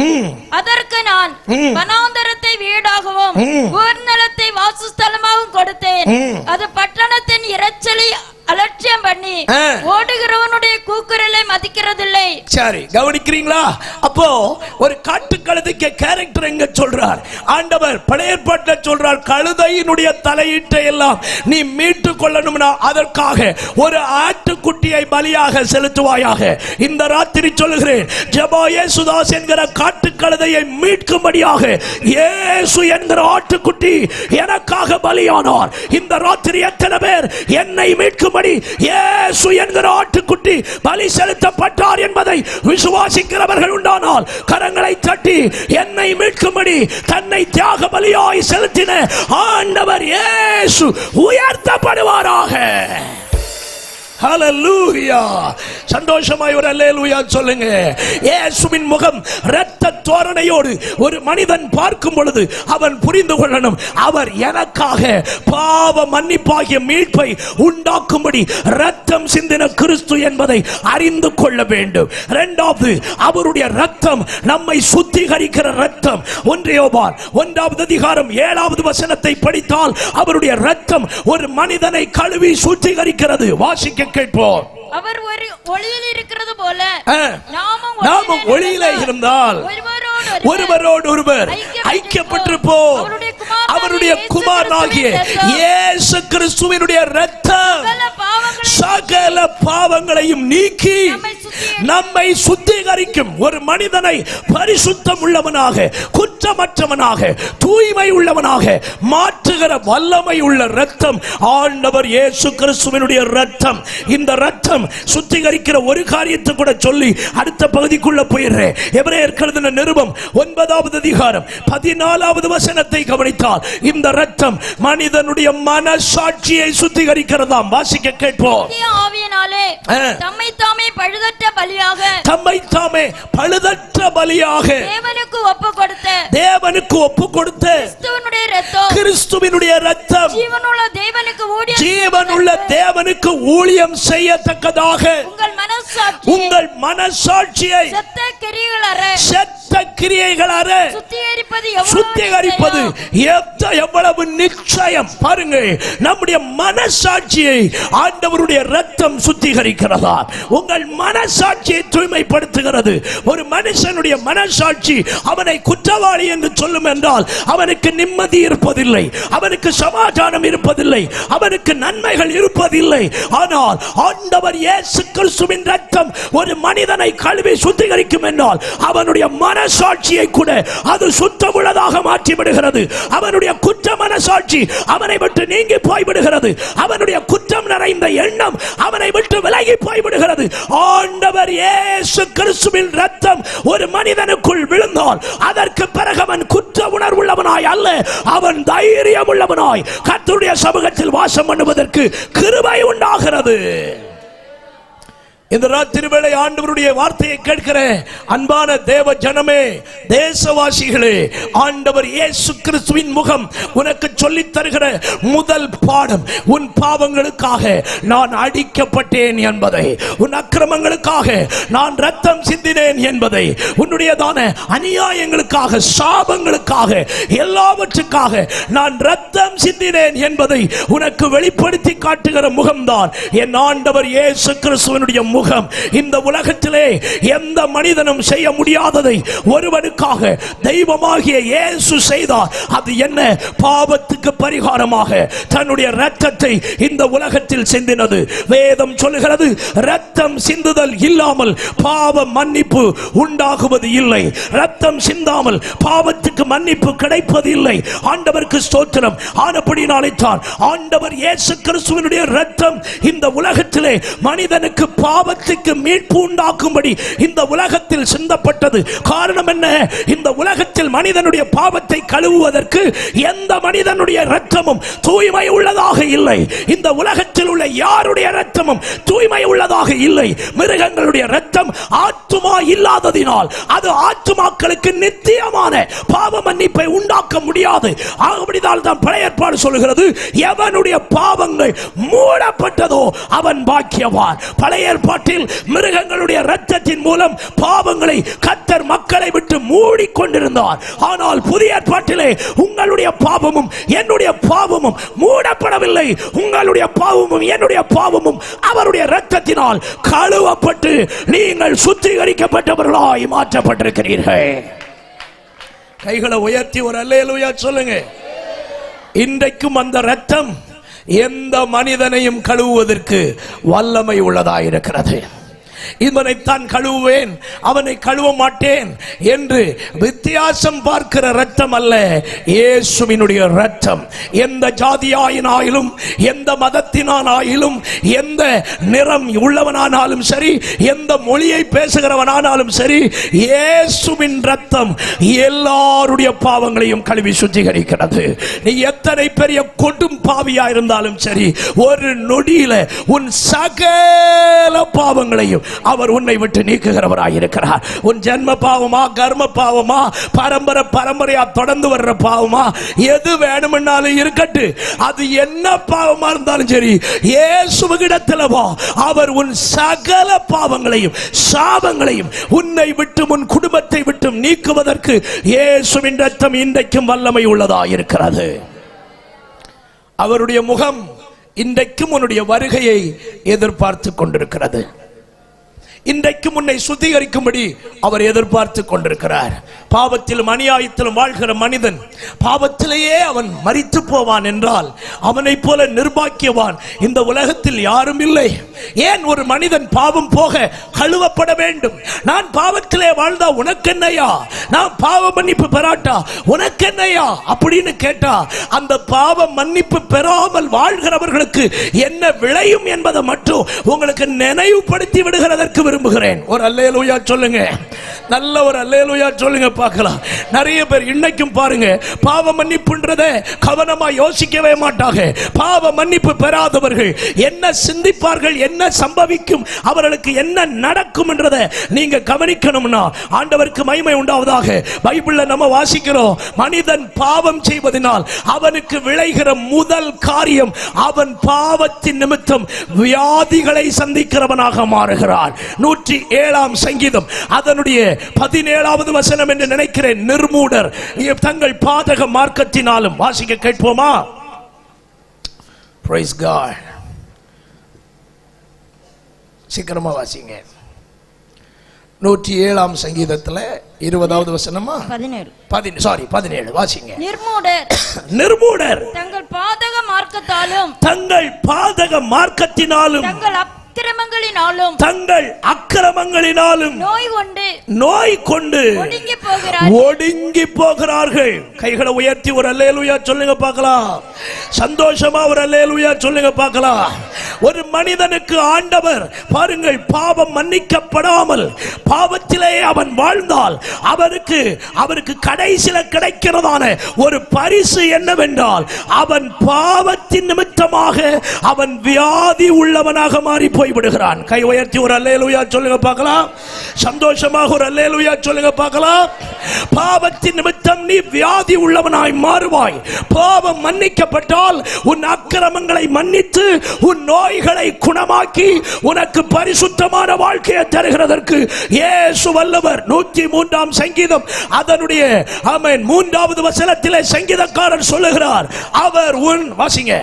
அதற்கு நான் வனாந்தரத்தை வீடாகவும் ஊர்நிலத்தை வாசஸ்தலமாகவும் கொடுத்தேன். அது பட்டணத்தின் இரைச்சலை அலட்சியம் பண்ணி ஓடுகிறவனுடைய கூக்குரலை மதிக்கிறதில்லை. சரி, கவனிக்கிறீங்களா? அப்போ ஒரு காட்டு கழுதைக்கு கேரக்டர் எங்க சொல்றார் ஆண்டவர்? பழைய ஏற்பாட்டில் சொல்றார் கழுதையினுடைய தலையீட்டை எல்லாம் நீ மீட்டு கொள்ளணும்னா அதற்காக ஒரு ஆட்டுக்குட்டியை பலியாக செலுத்துவாயாக. இந்த ராத்திரி சொல்லுகிறேன், ஜெபா இயேசுதாஸ் என்கிற காட்டு கழுதையை மீட்கும்படியாக இயேசு என்கிற ஆட்டுக்குட்டி எனக்காக பலியானார். இந்த ராத்திரி எத்தனை பேர் என்னை மீட்கும் இயேசு என்கிற ஆட்டுக்குட்டி பலி செலுத்தப்பட்டார் என்பதை விசுவாசிக்கிறவர்கள் உண்டானால் கரங்களை தட்டி என்னை மீட்கும்படி தன்னை தியாக பலியாய் செலுத்தின ஆண்டவர் இயேசு உயர்த்தப்படுவாராக. ஹல்லேலூயா. சந்தோஷமாய் ஒரு அல்லேலூயா சொல்லுங்க. இயேசுவின் முகம் இரத்த தோரணையோடு ஒரு மனிதன் பார்க்கும் பொழுது அவன் புரிந்து கொள்ளணும், அவர் எனக்காக பாவ மன்னிப்பாகிய மீட்பை உண்டாக்கும்படி இரத்தம் சிந்தின கிறிஸ்து என்பதை அறிந்து கொள்ள வேண்டும். இரண்டாவது, அவருடைய இரத்தம் நம்மை சுத்திகரிக்கிற இரத்தம். 1 யோவான் 1வது அதிகாரம் 7வது வசனத்தை படித்தால் அவருடைய இரத்தம் ஒரு மனிதனை கழுவி சுத்திகரிக்கிறது. வாசிக்க கேட்போம். அவர் ஒரு ஒளியில் இருக்கிறது போல நாமும் ஒளியிலே இருந்தால் ஒருவரோடு ஒருவர் ஐக்கியப்பட்டிருப்போம். அவருடைய குமாரனாகிய இயேசு கிறிஸ்துவினுடைய இரத்தம் சகல பாவங்களையும் நீக்கி நம்மை சுத்திகரிக்கும். ஒரு மனிதனை பரிசுத்தம் உள்ளவனாக, குற்றமற்றவனாக, தூய்மை உள்ளவனாக மாற்றுகிற வல்லமை உள்ள இரத்தம் ஆண்டவர் இயேசு கிறிஸ்துவினுடைய இரத்தம். இந்த இரத்தம் சுத்திகரிக்கிற ஒரு காரியத்தை கூட சொல்லி அடுத்த பகுதிக்குள்ள போயிடுறேன். எபிரேயர் எழுதின நிருபம் 9வது அதிகாரம் 14வது வசனத்தை கவனித்தால் இந்த இரத்தம் மனிதனுடைய மனசாட்சியை சுத்திகரிக்கிறதாம். வாசிக்க கேட்போம். ஆவியினாலே தம்மை தாமே பழுதற்ற பழுதற்ற பலியாக தேவனுக்கு ஒப்பு கொடுத்த கிறிஸ்துவினுடைய இரத்தம் ஜீவனுள்ள தேவனுக்கு ஊழியம் செய்யத்தக்கதாக உங்கள் மனசாட்சியை செத்த கிரியைகளற சுத்திகரிப்பது எவ்வளவு நிச்சயம் பாருங்கள். நம்முடைய மனசாட்சியை ஆண்டவருடைய இரத்தம் சுத்திகரிக்கிறதா? உங்கள் மனசாட்சியை தூய்மைப்படுத்துகிறது. ஒரு மனுஷனுடைய மனசாட்சி அவனை குற்றவாளி என்று சொல்லும் என்றால் அவனுக்கு நிம்மதி இருப்பதில்லை, அவனுக்கு சமாதானம் இருப்பதில்லை, அவனுக்கு நன்மைகள் இருப்பதில்லை. ஆனால் ஆண்டவர் இயேசு கிறிஸ்துவின் இரத்தம் ஒரு மனிதனை கழுவி சுத்திகரிக்கும் என்றால் அவனுடைய மனசாட்சியை கூட அது சுத்தமுள்ளதாக மாற்றி விடுகிறது. அவனுடைய குற்ற மனசாட்சி அவனை விட்டு நீங்கி போய்விடுகிறது. அவனுடைய குற்றம் நிறைந்த எண்ணம் அவனை விட்டு விலகி போய்விடுகிறது. ஆண்டவர் இயேசு கிறிஸ்துவின் இரத்தம் ஒரு மனிதனுக்குள் விழுந்தால் அதற்கு பிறகு அவன் குற்ற உணர்வுள்ளவனாய் அல்ல, அவன் தைரியம் உள்ளவனாய் கர்த்தருடைய சமூகத்தில் வாசம் பண்ணுவதற்கு கிருபை உண்டாகிறது. இந்த ராத்திரி வேளை ஆண்டவருடைய வார்த்தையை கேட்கிற அன்பான தேவ ஜனமே, தேசவாசிகளே, ஆண்டவர் இயேசு கிறிஸ்துவின் முகம் உனக்கு சொல்லித் தருகிற முதல் பாடம், உன் பாவங்களுக்காக நான் அடிக்கப்பட்டேன் என்பதை, உன் அக்கிரமங்களுக்காக நான் ரத்தம் சிந்தினேன் என்பதை, உன்னுடையதான அநியாயங்களுக்காக, சாபங்களுக்காக, எல்லாவற்றுக்காக நான் ரத்தம் சிந்தினேன் என்பதை உனக்கு வெளிப்படுத்தி காட்டுகிற முகம்தான் என் ஆண்டவர் இயேசு கிறிஸ்துவினுடைய முகம். இந்த உலகத்திலே எந்த மனிதனும் செய்ய முடியாததை ஒருவனுக்காக தெய்வமாகிய இயேசு செய்தார். அது என்ன? பாவத்துக்கு பரிகாரமாக தன்னுடைய இரத்தத்தை இந்த உலகத்தில் சிந்தினது. வேதம் சொல்லுகிறது, இரத்தம் சிந்துதல் இல்லாமல் பாவ மன்னிப்பு உண்டாகுவது இல்லை. இரத்தம் சிந்தாமல் பாவத்துக்கு மன்னிப்பு கிடைப்பது இல்லை. ஆண்டவருக்கு ஸ்தோத்திரம். ஆனபடினால்தான் ஆண்டவர் இயேசு கிறிஸ்துவினுடைய இரத்தம் இந்த உலகத்திலே மனிதனுக்கு பாவத்துக்கு மீட்பு உண்டாக்கும்படி இந்த உலகத்தில் சிந்தப்பட்டது. காரணம் என்ன? இந்த உலகத்தில் மனிதனுடைய பாவத்தை கழுவுவதற்கு எந்த மனிதனுடைய இரத்தமும் தூய்மை உள்ளதாக இல்லை. இந்த உலகத்தில் உள்ள யாருடைய இரத்தமும் தூய்மை உள்ளதாக இல்லை. மிருகங்களுடைய இரத்தம் ஆத்துமா இல்லாததினால் அது ஆத்துமாக்களுக்கு நித்தியமான பாவ மன்னிப்பை உண்டாக்க முடியாது. ஆகபடியால் தான் பழைய ஏற்பாடு சொல்கிறது, எவனுடைய பாவங்கள் மூடப்பட்டதோ அவன் பாக்கியவான். பழைய ஏற்பாட்டில் மிருகங்களுடைய இரத்தத்தின் மூலம் பாவங்களை கர்த்தர் மக்களை விட்டு மூடிக்கொண்டிருந்தார். ஆனால் புதிய ஏற்பாட்டிலே உங்களுடைய பாவமும் என்னுடைய பாவமும் மூடப்படவில்லை. உங்களுடைய பாவமும் என்னுடைய பாவமும் அவருடைய இரத்தத்தினால் கழுவப்பட்டு நீங்கள் சுத்திகரிக்கப்பட்டவர்களாய் மாற்றப்பட்டிருக்கிறீர்கள். கைகளை உயர்த்தி ஒரு அல்லேலூயா சொல்லுங்க. இன்றைக்கும் அந்த இரத்தம் எந்த மனிதனையும் கழுவுவதற்கு வல்லமை உள்ளதாயிருக்கிறது. இவனைத்தான் கழுவுவேன், அவனை கழுவ மாட்டேன் என்று வித்தியாசம் பார்க்கிற இரத்தம் அல்ல இயேசுவினுடைய இரத்தம். எந்த ஜாதியாயினாலும், எந்த மதத்தினானாலும், எந்த நிறம் உள்ளவனானாலும் சரி, எந்த மொழியை பேசுகிறவனானாலும் சரி, இயேசுவின் இரத்தம் எல்லாருடைய பாவங்களையும் கழுவி சுத்திகரிக்கிறது. நீ எத்தனை பெரிய கொடும் பாவியா இருந்தாலும் சரி, ஒரு நொடியில உன் சகல பாவங்களையும் அவர் உன்னை விட்டு நீக்குகிறவராயிருக்கிறார். உன் ஜென்ம பாவமா, கர்ம பாவமா, பரம்பரையா தொடர்ந்து வர்ற பாவமா, எது வேணும்னாலும் இருக்கட்டு, அது என்ன பாவமா இருந்தாலும் சரி, இயேசுவிடத்தில் வா. அவர் உன் சகல பாவங்களையும் சாபங்களையும் உன்னை விட்டு உன் குடும்பத்தை விட்டு நீக்குவதற்கு இயேசுவின் இரத்தம் இன்றைக்கும் வல்லமை உள்ளதாயிருக்கிறது. அவருடைய முகம் இன்றைக்கும் உன்னுடைய வருகையை எதிர்பார்த்து கொண்டிருக்கிறது. இன்றைக்கும் உன்னை சுத்திகரிக்கும்படி அவர் எதிர்பார்த்து கொண்டிருக்கிறார். பாவத்திலும் அநியாயத்திலும் வாழ்கிற மனிதன் பாவத்திலேயே அவன் மரித்து போவான் என்றால் அவனை போல நிர்பாக்கியவான் இந்த உலகத்தில் யாரும் இல்லை. ஏன் ஒரு மனிதன் பாவம் போக கழுவப்பட வேண்டும்? நான் பாவத்திலே வாழ்ந்தா உனக்கென்னையா? நான் பாவ மன்னிப்பு பெறாட்டா உனக்கென்னையா அப்படின்னு கேட்டா, அந்த பாவ மன்னிப்பு பெறாமல் வாழ்கிறவர்களுக்கு என்ன விளையும் என்பதை மட்டும் உங்களுக்கு நினைவுபடுத்தி விடுகிறதற்கு விரும்புகிறேன். ஒரு அல்லேலூயா சொல்லுங்க. நல்ல ஒரு அல்லேலூயா சொல்லுங்க பார்க்கலாம். நிறைய பேர் இன்னைக்கும் பாருங்க, பாவ மன்னிப்புன்றதை கவனமா யோசிக்கவே மாட்டாங்க. பாவ மன்னிப்பு பெறாதவர்கள் என்ன சிந்திப்பார்கள், என்ன சம்பவிக்கும், அவர்களுக்கு என்ன நடக்கும் என்றதை நீங்க கவனிக்கணும்னா ஆண்டவருக்கு மகிமை உண்டாவதாக. பைபிள்ல நம்ம வாசிக்கிறோம், மனிதன் பாவம் செய்வதனால் அவனுக்கு விளைகிற முதல் காரியம், அவன் பாவத்தின் நிமித்தம் வியாதிகளை சந்திக்கிறவனாக மாறுகிறான். 107ஆம் சங்கீதம் அதனுடைய 17வது வசனம் என்று நினைக்கிறேன். நிர்மூடர் தங்கள் பாதக மார்க்கத்தினாலும். வாசிக்க கேட்போமா? Praise God. சீக்கிரமா வாசிங்க. 107ஆம் சங்கீதத்துல 20வது வசனமா? 17 வாசிங்க. நிர்மூடர் தங்கள் பாதக மார்க்கத்தினாலும் தங்கள் அக்கிரமங்களினாலும் நோய் கொண்டு ஒடுங்கி போகிறார்கள். கைகளை உயர்த்தி ஒரு அல்லேலூயா சொல்லுங்க பார்க்கலாம். சந்தோஷமா ஒரு அல்லேலூயா சொல்லுங்க பார்க்கலாம். ஒரு மனிதனுக்கு ஆண்டவர் பாருங்கள், பாவம் மன்னிக்கப்படாமல் பாவத்திலே அவன் வாழ்ந்தால் அவருக்கு கடைசியில கிடைக்கிறதான ஒரு பரிசு என்னவென்றால், அவன் பாவத்தின் நிமித்தமாக அவன் வியாதி உள்ளவனாக மாறி போய்விடுகிறான். கை உயர்த்தி ஒரு அல்லேலூயா சொல்லுங்க பார்க்கலாம். சந்தோஷமாக ஒரு அல்லேலூயா சொல்லுங்க பார்க்கலாம். பாவத்தின் நிமித்தம் நீ வியாதி உள்ளவனாய் மாறுவாய். பாவம் மன்னிக்கப்பட்டால் உன் அக்கிரமங்களை மன்னித்து உன் நோய்களை குணமாக்கி உனக்கு பரிசுத்தமான வாழ்க்கையை தருகிறதற்கு இயேசு வல்லவர். 103ஆம் சங்கீதம் அதனுடைய ஆமென் 3வது வசனத்திலே சங்கீதக்காரர் சொல்லுகிறார், அவர் உன் வாசிங்க,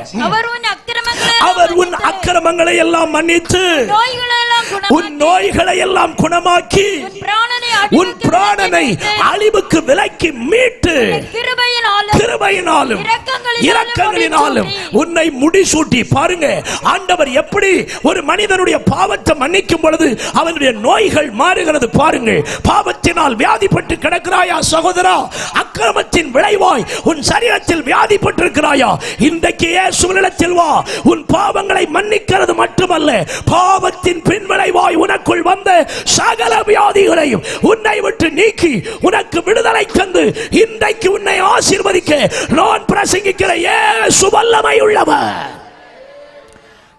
அவர் உன் அக்கிரமங்களை எல்லாம் மன்னித்து உன் நோய்களை எல்லாம் குணமாக்கி உன் பிராணனை அழிவுக்கு விலக்கி மீட்டு கிருபையினாலும் இரக்கங்களினாலும் உன்னை முடிசூட்டி. பாருங்க, ஆண்டவர் எப்படி ஒரு மனிதனுடைய பாவத்தை மன்னிக்கும் பொழுது அவனுடைய நோய்கள் மாறுகிறது. பாருங்க, பாவத்தினால் வியாதிப்பட்டு கிடக்கிறாயா சகோதரா? அக்கிரமத்தின் விளைவாய் உன் சரீரத்தில் வியாதிப்பட்டிருக்கிறாயா? இன்றைக்கு இயேசுவினிடத்தில் வா. உன் பாவங்களை மன்னிக்கிறது மட்டுமல்ல, பாவத்தின் பின் விளைவாய் உனக்குள் வந்த சகல வியாதிகளையும் உன்னை விட்டு நீக்கி உனக்கு விடுதலை தந்து இன்றைக்கு உன்னை ஆசீர்வதிக்க நான் பிரசங்கிக்கிற இயேசு வல்லமை உள்ளவர்.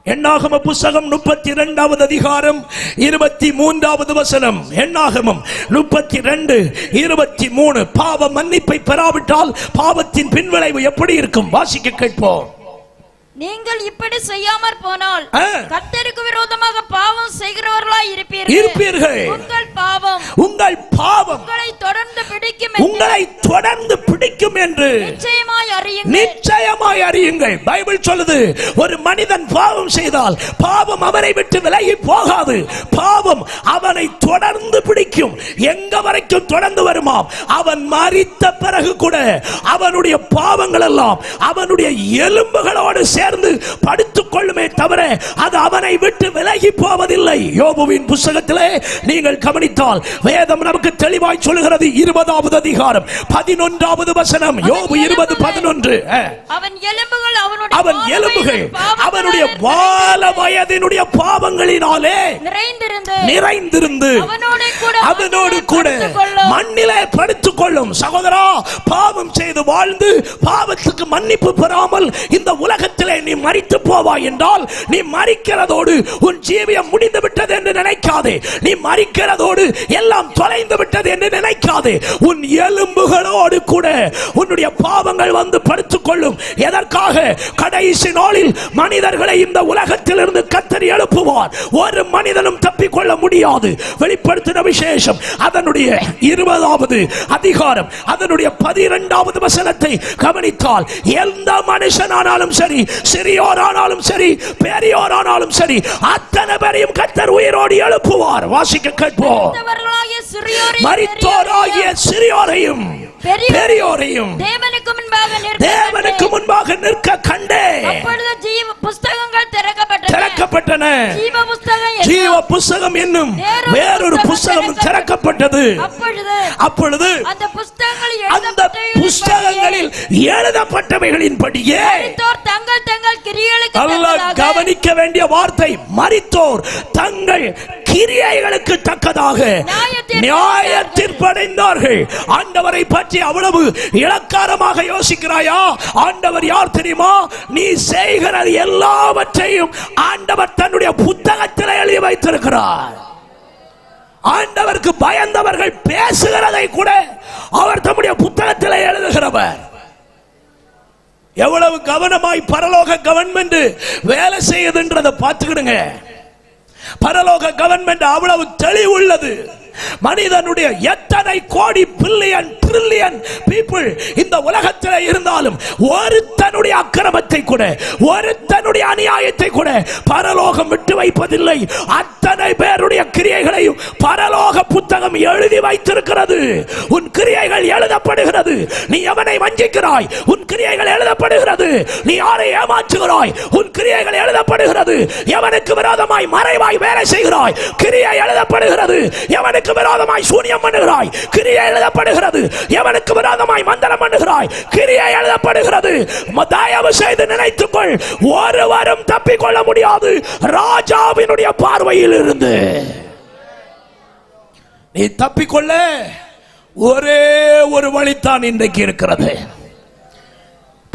என்னாகம புத்தகம் 32வது அதிகாரம் 23வது வசனம். என்னாகமம் 32:23. பாவ மன்னிப்பை பெறாவிட்டால் பாவத்தின் பின்விளைவு எப்படி இருக்கும்? வாசிக்க கேட்போம். நீங்கள் இப்படி செய்யாமற் போனால் கர்த்தருக்கு விரோதமாக பாவம் செய்கிறவர்களாய் இருப்பீர்கள். உங்கள் பாவம் உங்களை தொடர்ந்து பிடிக்கும் என்று நிச்சயமாய் அறியுங்கள். பைபிள் சொல்லுது, ஒரு மனிதன் பாவம் செய்தால் பாவம் அவனை விட்டு விலகி போகாது. பாவம் அவனை தொடர்ந்து பிடிக்கும். எங்க வரைக்கும் தொடர்ந்து வருமாம்? அவன் மரித்த பிறகு கூட அவனுடைய பாவங்கள் எல்லாம் அவனுடைய எலும்புகளோடு சேர்ந்து படுத்துக் கொள்ளுமே தவிர அது அவனை விட்டு விலகி போவதில்லை. யோபுவின் புத்தகத்திலே நீங்கள் கவனித்தால் வேதம் நமக்கு தெளிவாய் சொல்கிறது. 20வது அதிகாரம் 11வது வசனம். யோபு 20:11. அவன் எலும்புகள் அவனுடைய வால வயதினுடைய பாவங்களினாலே நிறைந்திருந்து அவனோடு கூட மண்ணிலே படுத்துக் கொள்ளும். சகோதரா, பாவம் செய்து வாழ்ந்து பாவத்துக்கு மன்னிப்பு பெறாமல் இந்த உலகத்திலே நீ மரித்து போவாய் என்றால், நீ மரிக்கிறதோடு உன் ஜீவியம் முடிந்து விட்டது என்று நினைக்காதே. நீ மரிக்கிறதோடு எல்லாம் தொலைந்து விட்டது என்று நினைக்காதே. உன் எலும்புகளோடு கூட உன்னுடைய பாவங்கள் வந்து படுத்துக் கொள்ளும். எதற்காக? கடைசி நாளில் மனிதர்களை இந்த உலகத்தில் இருந்து கர்த்தர் எழுப்புவார். ஒரு மனிதனும் தப்பிக்கொள்ள முடியாது. வெளிப்படுத்தின விசேஷம் அதனுடைய 20வது அதிகாரம் அதனுடைய 12வது வசனத்தை கவனித்தால், எந்த மனுஷனானாலும் சரி, சிறியோரானாலும் சரி, பெரியோரானாலும் சரி, அத்தனை பேரையும் கர்த்தர் உயிரோடு எழுப்புவார். வாசிக்க கேட்போம். மரித்தோராகிய சிறியோரையும் பெரியோரையும் தேவனுக்கு முன்பாக நிற்க கண்டே. புஸ்தகங்கள் திறக்கப்பட்டன. ஜீவ புஸ்தகம் என்னும் வேறொரு புஸ்தகம் திறக்கப்பட்டது. அப்பொழுது அந்த புஸ்தகங்களில் எழுதப்பட்டவைகளின்படியே கவனிக்க வேண்டிய வார்த்தை, மரித்தோர் தங்கள் கிரியைகளுக்கு தக்கதாக நியாயத்தீர்ப்படைந்தார்கள். ஆண்டவரை பற்றி அவ்வளவு இலக்காரமாக யோசிக்கிறாயா? ஆண்டவர் யார் தெரியுமா? நீ செய்கிற எல்லாவற்றையும் ஆண்டவர் தன்னுடைய புத்தகத்தில் எழுதி வைத்திருக்கிறார். ஆண்டவருக்கு பயந்தவர்கள் பேசுகிறதை கூட அவர் தம்முடைய புத்தகத்தில் எழுதுகிறவர். எவ்வளவு கவனமாய் பரலோக கவர்மெண்ட் வேலை செய்யுதுன்றதை பார்த்துக்கிடுங்க. பரலோக கவர்மெண்ட் அவ்வளவு தெளிவுள்ளது. மனிதனுடைய எத்தனை கோடி பில்லியன் ட்ரில்லியன் பீப்புள் இந்த உலகத்தில் இருந்தாலும் ஒருத்தனுடைய அக்கிரமத்தை கூட, ஒருத்தனுடைய அநியாயத்தை கூட பரலோகம் விட்டு வைப்பதில்லை. அத்தனை பேருடைய கிரியைகளையும் பரலோக புத்தகம் எழுதி வைத்திருக்கிறது. உன் கிரியைகள் எழுதப்படுகிறது. நீ எவனை வஞ்சிக்கிறாய், உன் கிரியைகள் எழுதப்படுகிறது. நீ யாரை ஏமாற்றுகிறாய், உன் கிரியைகள் எழுதப்படுகிறது. எவனுக்கு விரோதமாய் மறைவாய் வேலை செய்கிறாய், கிரியை எழுதப்படுகிறது. எவனுக்கு விரோதமாய் சூனியம் பண்ணுகிறாய், கிரியை எழுதப்படுகிறது. எவனுக்கு விரோதமாய் மந்திரம் பண்ணுகிறாய், கிரியை எழுதப்படுகிறது. தயவு செய்து நினைத்துக்கொள், ஒருவரும் தப்பிக்கொள்ள முடியாது ராஜாவினுடைய பார்வையில் இருந்து. நீ தப்பிக்கொள்ள ஒரே ஒரு வழிதான் இன்றைக்கு இருக்கிறது.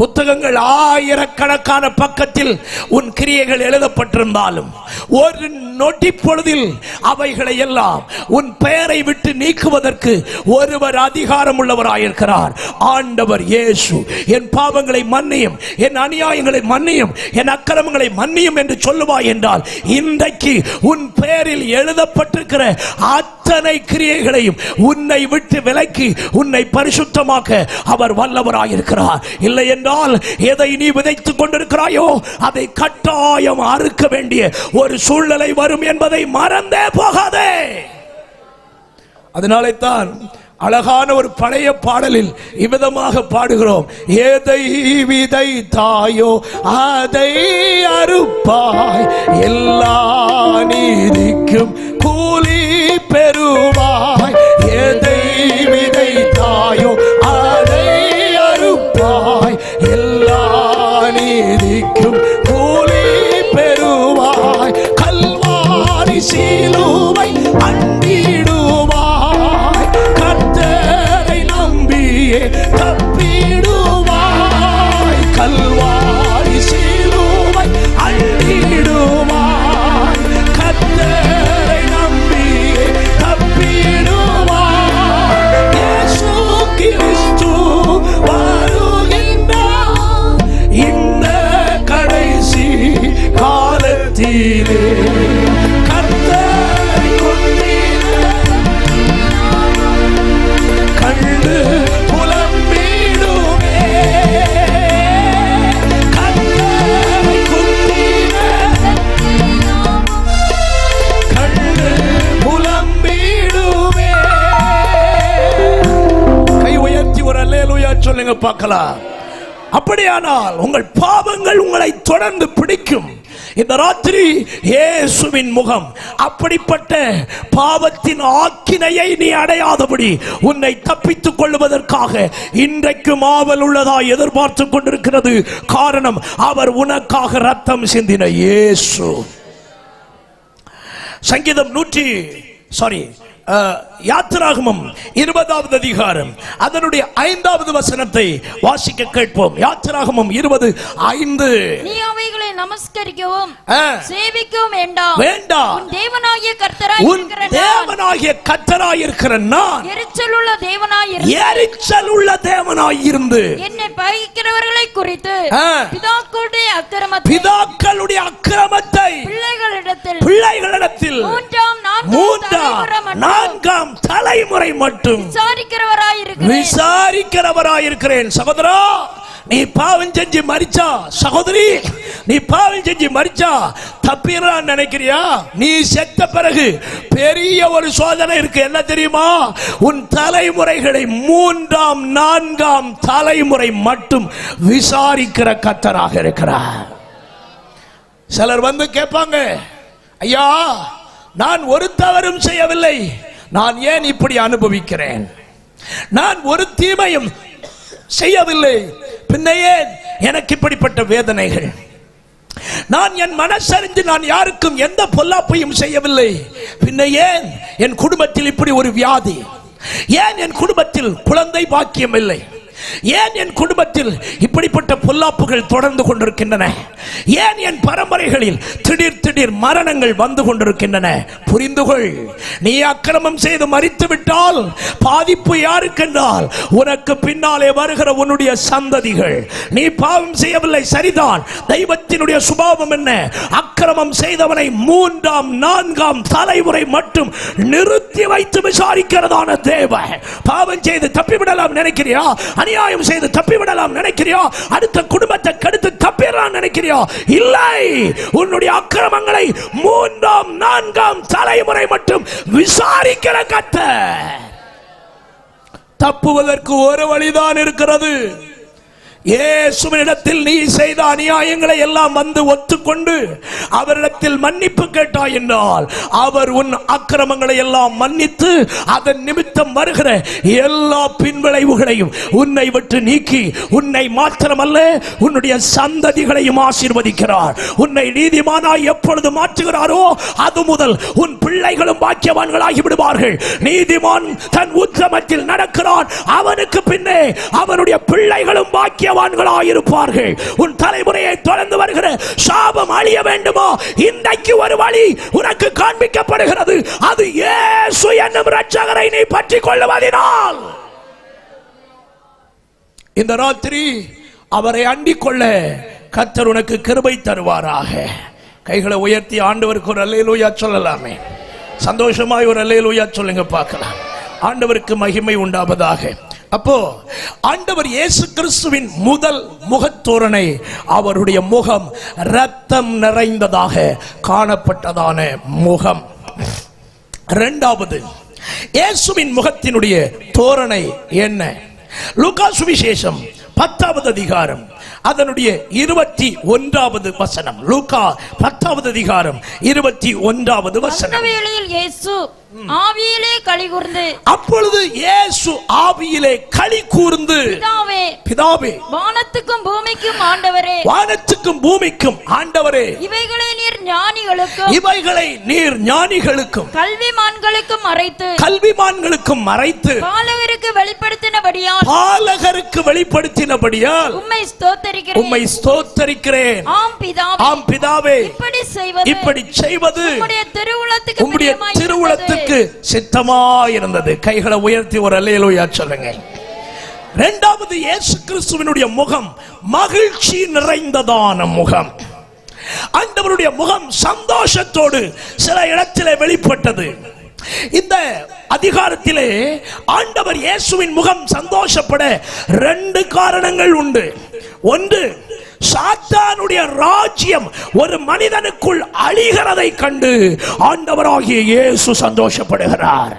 புத்தகங்கள் ஆயிரக்கணக்கான பக்கத்தில் உன் கிரியைகள் எழுதப்பட்டிருந்தாலும் ஒரு நொடி பொழுதில் அவைகளை எல்லாம் உன் பெயரை விட்டு நீக்குவதற்கு ஒருவர் அதிகாரம் உள்ளவராயிருக்கிறார், ஆண்டவர் இயேசு. என் பாவங்களை மன்னியும், என் அநியாயங்களை மன்னியும், என் அக்கிரமங்களை மன்னியும் என்று சொல்லுவாய் என்றால் இன்றைக்கு உன் பெயரில் எழுதப்பட்டிருக்கிற அத்தனை கிரியைகளையும் உன்னை விட்டு விலக்கி உன்னை பரிசுத்தமாக்க அவர் வல்லவராயிருக்கிறார். இல்லை என்றால் எதை நீ விதைத்துக் கொண்டிருக்கிறாயோ அதை கட்டாயம் அறுக்க வேண்டிய ஒரு சூழ்நிலை வரும் என்பதை மறந்தே போகாதே. அதனாலே தான் அழகான ஒரு பழைய பாடலில் இவ்விதமாக பாடுகிறோம். எதை விதைத்தாயோ அதை அறுப்பாய், எல்லா நீதிக்கும் கூலி பெறுவாய். எதை விதைத்தாயோ அதை அறுப்பாய், எல்லா நீதிக்கும் கூலி பெறுவாய். கல்வாரி சிலுவை அண்டிடுவாய், கர்த்தரை நம்பியே தப்பிடுவாய். கல்வாரி சிலுவை அண்டிடுவாய், கர்த்தரை நம்பியே தப்பிடுவாய். இயேசு கிறிஸ்து வருகின்றார் இந்த கடைசி காலத்திலே. கர்த்தரை கண்டு புலம்பிடுமே, கர்த்தரை கண்டு புலம்பிடுமே. கை உயர்த்தி ஒரு அல்லேலூயா சொல்லுங்க பார்க்கலாம். அப்படியானால் உங்கள் பாவங்கள் உங்களை தொடர்ந்து பிடிக்கும். இந்த ராத்திரி இயேசுவின் முகம் அப்படிப்பட்ட பாவத்தின் ஆக்கினையை நீ அடையாதபடி உன்னை தப்பித்துக் கொள்வதற்காக இன்றைக்கும் ஆவல் உள்ளதாய் எதிர்பார்த்து கொண்டிருக்கிறது. காரணம், அவர் உனக்காக ரத்தம் சிந்தின இயேசு. சங்கீதம் யாத்திராகமம் 20வது அதிகாரம் அதனுடைய 5வது வசனத்தை வாசிக்க கேட்போம். யாத்திராகமம் 20:5. நீ அவைகளை நமஸ்கரிக்கவும் சேவிக்கவும் வேண்டாம். உன் தேவனாகிய கர்த்தராய் இருக்கிற நான் எரிச்சலுள்ள தேவனாய் இருந்து என்னை பகைக்கிறவர்களை குறித்து பிதாக்களுடைய அக்கிரமத்தை பிள்ளைகளிடத்தில் 4ஆம் தலைமுறை மட்டும் விசாரிக்கிறவராயிருக்கிறேன். சகோதரா, நீ பாவம் செஞ்சு மரிச்சா, சகோதரி நீ பாவம் செஞ்சு மரிச்சா தப்பிடலாம் நினைக்கிறியா? நீ செத்த பிறகு பெரிய ஒரு சோதனை இருக்கு. என்ன தெரியுமா? உன் தலைமுறைகளை 3ஆம் 4ஆம் தலைமுறை மட்டும் விசாரிக்கிற கர்த்தராக இருக்கிறார். சிலர் வந்து கேட்பாங்க, ஐயா நான் ஒரு தவறும் செய்யவில்லை, நான் ஏன் இப்படி அனுபவிக்கிறேன்? நான் ஒரு தீமையும் செய்யவில்லை, பின்ன ஏன் எனக்கு இப்படிப்பட்ட வேதனைகள்? நான் என் மனசறிந்து நான் யாருக்கும் எந்த பொல்லாப்பையும் செய்யவில்லை, பின்ன ஏன் என் குடும்பத்தில் இப்படி ஒரு வியாதி? ஏன் என் குடும்பத்தில் குழந்தை பாக்கியம் இல்லை? ஏன் என் குடும்பத்தில் இப்படிப்பட்ட பொல்லாப்புகள் தொடர்ந்து கொண்டிருக்கின்றன? ஏன் என் பரம்பரைகளில் திடீர் மரணங்கள் வந்து கொண்டிருக்கின்றன? புரிந்துகொள், நீ அக்கிரமம் செய்து மரித்து விட்டால் பாதிப்பு யாருக்கென்றால் உனக்கு பின்னாலே வருகிற உன்னுடைய சந்ததிகள். நீ பாவம் செய்யவில்லை, சரிதான். தெய்வத்தினுடைய சுபாவம் என்ன? அக்கிரமம் செய்தவனை 3ஆம் 4ஆம் தலைமுறை மட்டும் நிறுத்தி வைத்து விசாரிக்கிறதான தேவன். பாவம் செய்து தப்பிவிடலாம் நினைக்கிறியா? அநியாயம் செய்து தப்பிவிடலாம் நினைக்கிறியா? அடுத்த குடும்பத்தை கெடுத்து தப்பிடலாம் நினைக்கிறியா? இல்லை, உன்னுடைய அக்கிரமங்களை 3ஆம் 4ஆம் தலைமுறை மட்டும் விசாரிக்கிற கர்த்தர். தப்புவதற்கு ஒரு வழிதான் இருக்கிறது. இயேசுவினிடத்தில் நீ செய்த அநியாயங்களை எல்லாம் வந்து ஒத்துக்கொண்டு அவரிடத்தில் மன்னிப்பு கேட்டாய் என்றால் அவர் உன் அக்கிரமங்களை எல்லாம் மன்னித்து அதன் நிமித்தம் வருகிற எல்லா பின்விளைவுகளையும் உன்னை விட்டு நீக்கி உன்னை மாத்திரமல்ல உன்னுடைய சந்ததிகளையும் ஆசீர்வதிக்கிறார். உன்னை நீதிமானாய் எப்பொழுது மாற்றுகிறாரோ அது முதல் உன் பிள்ளைகளும் பாக்கியவான்களாகி விடுவார்கள். நீதிமான் தன் உத்தமத்தில் நடக்கிறான், அவனுக்கு பின்னே அவனுடைய பிள்ளைகளும் பாக்கியவான் பாக்கியவான்களாயிருப்பார்கள். உன் தலைமுறையை தொடர்ந்து வருகிற சாபம் அழிய வேண்டுமோ? இன்றைக்கு ஒரு வழி உனக்கு காண்பிக்கப்படுகிறது. அது இயேசு என்னும் இரட்சகரை நீ பற்றிக் கொள்ளுவதினால். இந்த ராத்திரி அவரை அண்டிக் கொள்ள கர்த்தர் உனக்கு கிருபை தருவாராக. கைகளை உயர்த்தி ஆண்டவருக்கு ஒரு அல்லேலூயா சொல்லலாமே. சந்தோஷமாய் ஒரு அல்லேலூயா சொல்லுங்க பார்க்கலாம். ஆண்டவருக்கு மகிமை உண்டாவதாக. அப்போ ஆண்டவர் இயேசு கிறிஸ்துவின் முதல் முகத்தோரணை அவருடைய முகம் இரத்தம் நிறைந்ததாக காணப்பட்டதான முகம். இரண்டாவது இயேசுவின் முகத்தினுடைய தோரணை என்ன? லூக்கா சுவிசேஷம் 10வது அதிகாரம் அதனுடைய 21வது வசனம். லூக்கா 10வது அதிகாரம் 21வது வசனம். இயேசு ஆவியிலே களி கூர்ந்து, அப்பொழுது இயேசு ஆவியிலே களி கூர்ந்து, பிதாவே, பிதாவே, வானத்துக்கும் பூமிக்கும் ஆண்டவரே, வானத்துக்கும் பூமிக்கும் ஆண்டவரே, இவைகளை நீர் ஞானிகளுக்கும், இவைகளை நீர் ஞானிகளுக்கும், கல்விமான்களுக்கும் மறைத்து, கல்விமான்களுக்கும் மறைத்து, பாலகருக்கு வெளிப்படுத்தினபடியால், பாலகருக்கு வெளிப்படுத்தினபடியால் உம்மை ஸ்தோத்தரிக்கிறேன், உம்மை ஸ்தோத்தரிக்கிறேன். ஆம் பிதாவே, ஆம் பிதாவே, இப்படி செய்வது உம்முடைய திருவுளத்துக்கு சித்தமாயிருந்தது. கைகளை உயர்த்தி ஒரு அல்லேலூயா சொல்லுங்க. இரண்டாவது இயேசு கிறிஸ்துவினுடைய முகம் மகிழ்ச்சி நிறைந்ததான முகம். ஆண்டவருடைய முகம் சந்தோஷத்தோடு சில இடத்திலே வெளிப்பட்டது. இந்த அதிகாரத்திலே ஆண்டவர் இயேசுவின் முகம் சந்தோஷப்பட 2 காரணங்கள் உண்டு. ஒன்று, சாத்தானுடைய ராஜ்யம் ஒரு மனிதனுக்குள் அழிகிறதை கண்டு ஆண்டவராகிய இயேசு சந்தோஷப்படுகிறார்.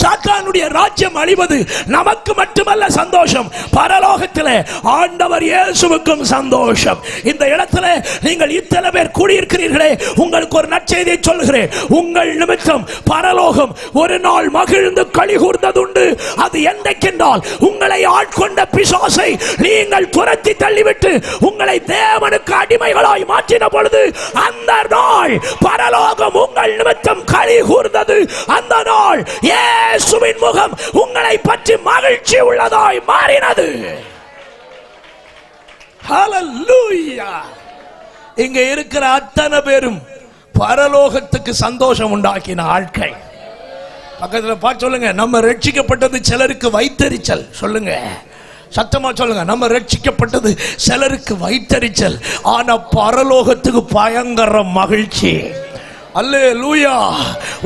சாத்தானுடைய ராஜ்யம் அழிவது நமக்கு மட்டுமல்ல சந்தோஷம், பரலோகத்திலே ஆண்டவர் இயேசுவுக்கும் சந்தோஷம். இந்த இடத்துல நீங்கள் இத்தனை பேர் கூடியிருக்கிறீர்களே, உங்களுக்கு ஒரு நற்செய்தியை சொல்கிறேன். உங்கள் நிமித்தம் பரலோகம் ஒரு நாள் மகிழ்ந்து களி கூர்ந்ததுண்டு. அது என்றைக்கென்றால் உங்களை ஆட்கொண்ட பிசாசை நீங்கள் துரத்தி தள்ளிவிட்டு உங்களை தேவனுக்கு அடிமைகளாய் மாற்றின பொழுது அந்த நாள் பரலோகம் உங்கள் நிமித்தம் களி கூர்ந்தது. அந்த நாள் இயேசுவின் முகம் உங்களை பற்றி மகிழ்ச்சி உள்ளதாய் மாறினது. ஹல்லேலூயா. இங்க இருக்கிற அத்தனை பேரும் பரலோகத்துக்கு சந்தோஷம் உண்டாக்கின ஆட்கள். பக்கத்துல பார்த்து சொல்லுங்க, நம்ம ரட்சிக்கப்பட்டது சிலருக்கு வைத்தறிச்சல். சொல்லுங்க, சத்தமா சொல்லுங்க, நம்ம ரட்சிக்கப்பட்டது சிலருக்கு வைத்தறிச்சல், ஆனா பரலோகத்துக்கு பயங்கர மகிழ்ச்சி. அல்லேலூயா.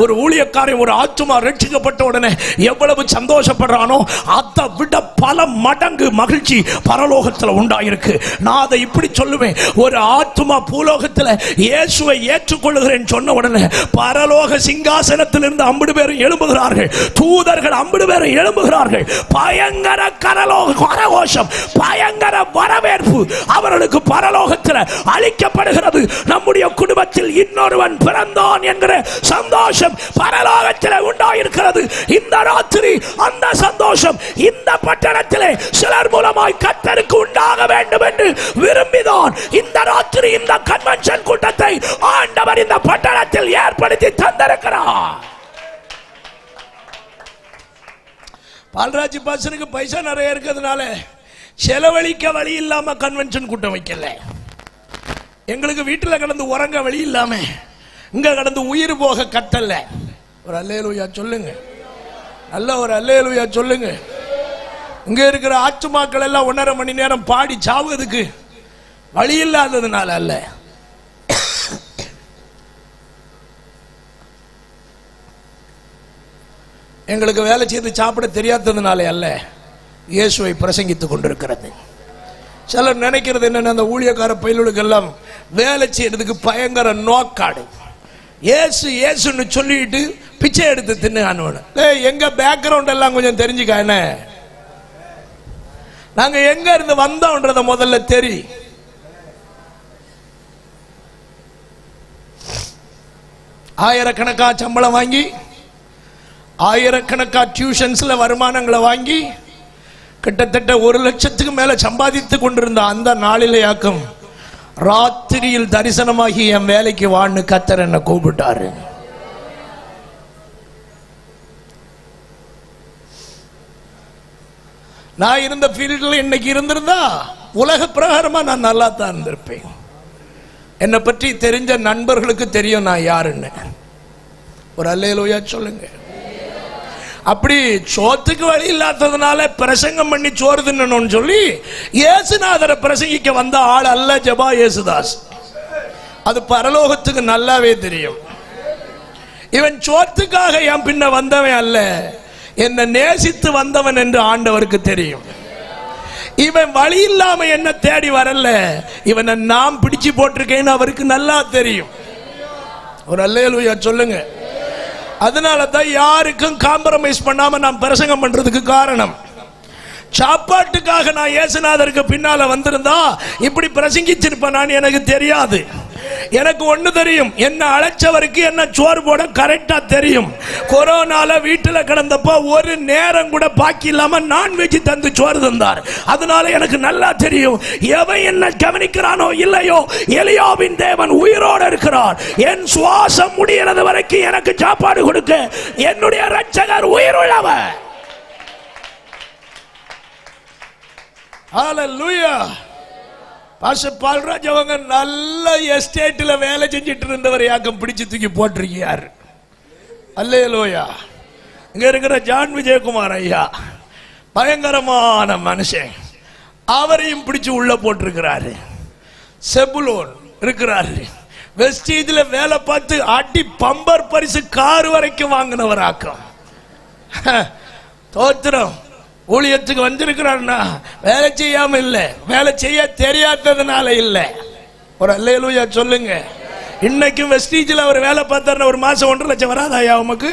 ஒரு ஊழியக்காரன் ஒரு ஆத்துமா ரட்சிக்கப்பட்ட உடனே எவ்வளவு சந்தோஷப்படுறானோ அதை விட பல மடங்கு மகிழ்ச்சி பரலோகத்தில் உண்டாயிருக்கு. நான் அதை இப்படி சொல்லுவேன், ஒரு ஆத்துமா பூலோகத்தில் இயேசுவை ஏற்றுக்கொள்ளுகிறேன் சொன்ன உடனே பரலோக சிங்காசனத்தில் இருந்து 50 பேரும் எழும்புகிறார்கள், தூதர்கள் 50 பேரும் எழும்புகிறார்கள். பயங்கர கரகோஷம், பயங்கர வரவேற்பு அவர்களுக்கு பரலோகத்தில் அளிக்கப்படுகிறது. நம்முடைய குடும்பத்தில் இன்னொருவன் பிறந்தான் என்கிற சந்தோஷம் பரலோகத்தில் உண்டாயிருக்கிறது. இந்த ராத்திரி அந்த சந்தோஷம் இந்த பட்டணத்திலே சிலர் மூலமாய் கர்த்தருக்கு உண்டாக வேண்டும் என்று விரும்பிதான் இந்த ராத்திரி இந்த கன்வென்ஷன் கூட்டத்தை ஆண்டவர் இந்த பட்டணத்தில் ஏற்படுத்தி தந்திருக்கிறார். பால்ராஜ் பாசனுக்கு பைசா நிறைய இருக்கிறதுனால செலவழிக்க வழி இல்லாம கன்வென்ஷன் கூட்டம் வைக்கல. எங்களுக்கு வீட்டில் கடந்து உறங்க வழி இல்லாம இங்க கடந்து உயிர் போக கட்டல. ஒரு அல்லேலூயா சொல்லுங்க, நல்ல ஒரு அல்லேலூயா சொல்லுங்க. இங்க இருக்கிற ஆத்துமாக்கள் எல்லாம் 1.5 மணி நேரம் பாடி சாவதுக்கு வழி இல்லாததுனால அல்ல, எங்களுக்கு வேலை செய்து சாப்பிட தெரியாததுனாலே அல்ல, இயேசுவை பிரசங்கித்துக் கொண்டிருக்கிறது. சிலர் நினைக்கிறது என்னன்னா, அந்த ஊழியக்கார பயிலுக்கெல்லாம் வேலை செய்யறதுக்கு பயங்கர நோக்காடு. ஏசு ஏசுன்னு சொல்லிட்டு பிச்சை எடுத்து தின்னு. எங்க பேக்ரவுண்ட் எல்லாம் கொஞ்சம் தெரிஞ்சுக்க, என்ன நாங்க எங்க இருந்து வந்தோம்ன்றத முதல்ல தெரி. ஆயிரக்கணக்கா சம்பளம் வாங்கி, ஆயிரக்கணக்கா டியூஷன்ஸ்ல வருமானங்களை வாங்கி, கிட்டத்தட்ட 1 லட்சத்துக்கு மேல சம்பாதித்து கொண்டிருந்த அந்த நாளிலேயாக்கும் ராத்திரியில் தரிசனமாகி என் வேலைக்கு வான்னு கர்த்தர் என்ன கூப்பிட்டாரு. நான் இருந்த ஃபீல்டில் இன்னைக்கு இருந்திருந்தா உலக பிரகாரமா நான் நல்லா தான் இருந்திருப்பேன். என்னை பற்றி தெரிஞ்ச நண்பர்களுக்கு தெரியும் நான் யாருன்னு. ஒரு அல்லேலூயா சொல்லுங்க. அப்படி சோத்துக்கு வழி இல்லாததுனால பிரசங்கம் பண்ணி சோறு தின்னணும்னு சொல்லி இயேசுநாதரை பிரசங்கிக்க வந்த ஆள் அல்ல ஜபா இயேசுதாஸ். அது பரலோகத்துக்கு நல்லாவே தெரியும். இவன் சோத்துக்காக என் பின்ன வந்தவன் அல்ல, என்னை நேசித்து வந்தவன் என்று ஆண்டவருக்கு தெரியும். இவன் வழி இல்லாம என்ன தேடி வரல, இவனை நாம் பிடிச்சு போட்டிருக்கேன்னு அவருக்கு நல்லா தெரியும். ஒரு அல்லேலூயா சொல்லுங்க. அதனால தான் யாருக்கும் காம்ப்ரமைஸ் பண்ணாம நான் பிரசங்கம் பண்றதுக்கு காரணம். சாப்பாட்டுக்காக நான் இயேசுநாதருக்கு பின்னால வந்திருந்தா இப்படி பிரசங்கிச்சிருப்பேன் நான், எனக்கு தெரியாது. எனக்கு ஒண்ணு தெரியும், என்ன அழைச்சவருக்கு என்ன சோறு போட கரெக்டா தெரியும். கொரோனால வீட்டுல கிடந்தப்ப ஒரு நேரம் கூட பாக்கி இல்லாம நான்வெஜ் தந்து சோறு தந்தார். அதனால எனக்கு நல்லா தெரியும், எவன் என்ன கவனிக்கிறானோ இல்லையோ எலியாவின் தேவன் உயிரோடு இருக்கிறார். என் சுவாசம் முடிகிறது வரைக்கும் எனக்கு சாப்பாடு கொடுக்க என்னுடைய இரட்சகர் உயிருள்ளவர். ஹல்லேலூயா. பாஸ்டர் பால்ராஜ் அவங்க நல்ல எஸ்டேட்ல வேலை செஞ்சிட்டு இருந்தவர் யாக்கம் பிடிச்சு தூக்கி போட்டிருக்கார். அல்லேலூயா. இங்க இருக்கிற ஜான் விஜயகுமார் ஐயா பயங்கரமான மனுஷன், அவரையும் பிடிச்சு உள்ள போட்டிருக்கிறாரு. செபுலோன் இருக்கிறாரு, வெஸ்டீஜ்ல வேலை பார்த்து அடி பம்பர் பரிசு கார் வரைக்கும் வாங்கினவர் ஆக்கம். தோத்திரம். ஊழியத்துக்கு வந்திருக்கிறார்னா வேலை செய்யாம இல்ல, வேலை செய்ய தெரியாததுனால இல்ல. ஒரு அல்லேலூயா சொல்லுங்க. இன்னைக்கும் வெஸ்டீஜ்ல அவர் வேலை பார்த்தாருன்னா ஒரு மாசம் 1.5 லட்சம் வராதா ஐயா? உமக்கு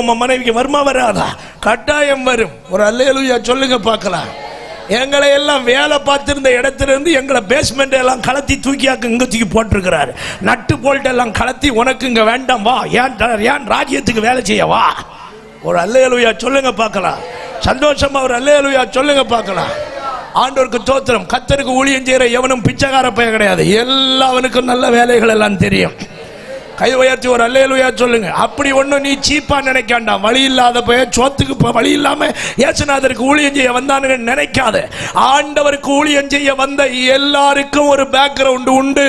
உங்க மனைவிக்கு வருமா வராதா? கட்டாயம் வரும். ஒரு அல்லேலூயா சொல்லுங்க பார்க்கலாம். எங்களை எல்லாம் வேலை பார்த்திருந்த இடத்துல இருந்து எங்களை பேஸ்மெண்ட் எல்லாம் கலத்தி தூக்கியாக்கு இங்க தூக்கி போட்டிருக்கிறாரு. நட்டு போல்ட் எல்லாம் கலத்தி உனக்கு இங்க வேண்டாம் வா, ஏன் ராஜ்யத்துக்கு வேலை செய்ய வா. ஒரு அல்லேலூயா சொல்லுங்க பார்க்கலாம். சந்தோஷமா ஒரு அல்லேலூயா சொல்லுங்க பார்க்கலாம். ஆண்டவருக்கு தோத்திரம். கர்த்தருக்கு ஊழியம் செய்யற எவனும் பிச்சைக்கார பையன் கிடையாது. எல்லாவனுக்கும் நல்ல வேலைகள் எல்லாம் தெரியும். கை உயர்த்தி ஒரு அல்லேலூயா சொல்லுங்க. அப்படி ஒன்னும் நீ சீப்பா நினைக்காண்டா. வழி இல்லாத பையன் சோத்துக்கு வழி இல்லாம இயேசுநாதருக்கு ஊழியம் செய்ய வந்தான்னு நினைக்காத. ஆண்டவருக்கு ஊழியம் செய்ய வந்த எல்லாருக்கும் ஒரு பேக்ரவுண்ட் உண்டு.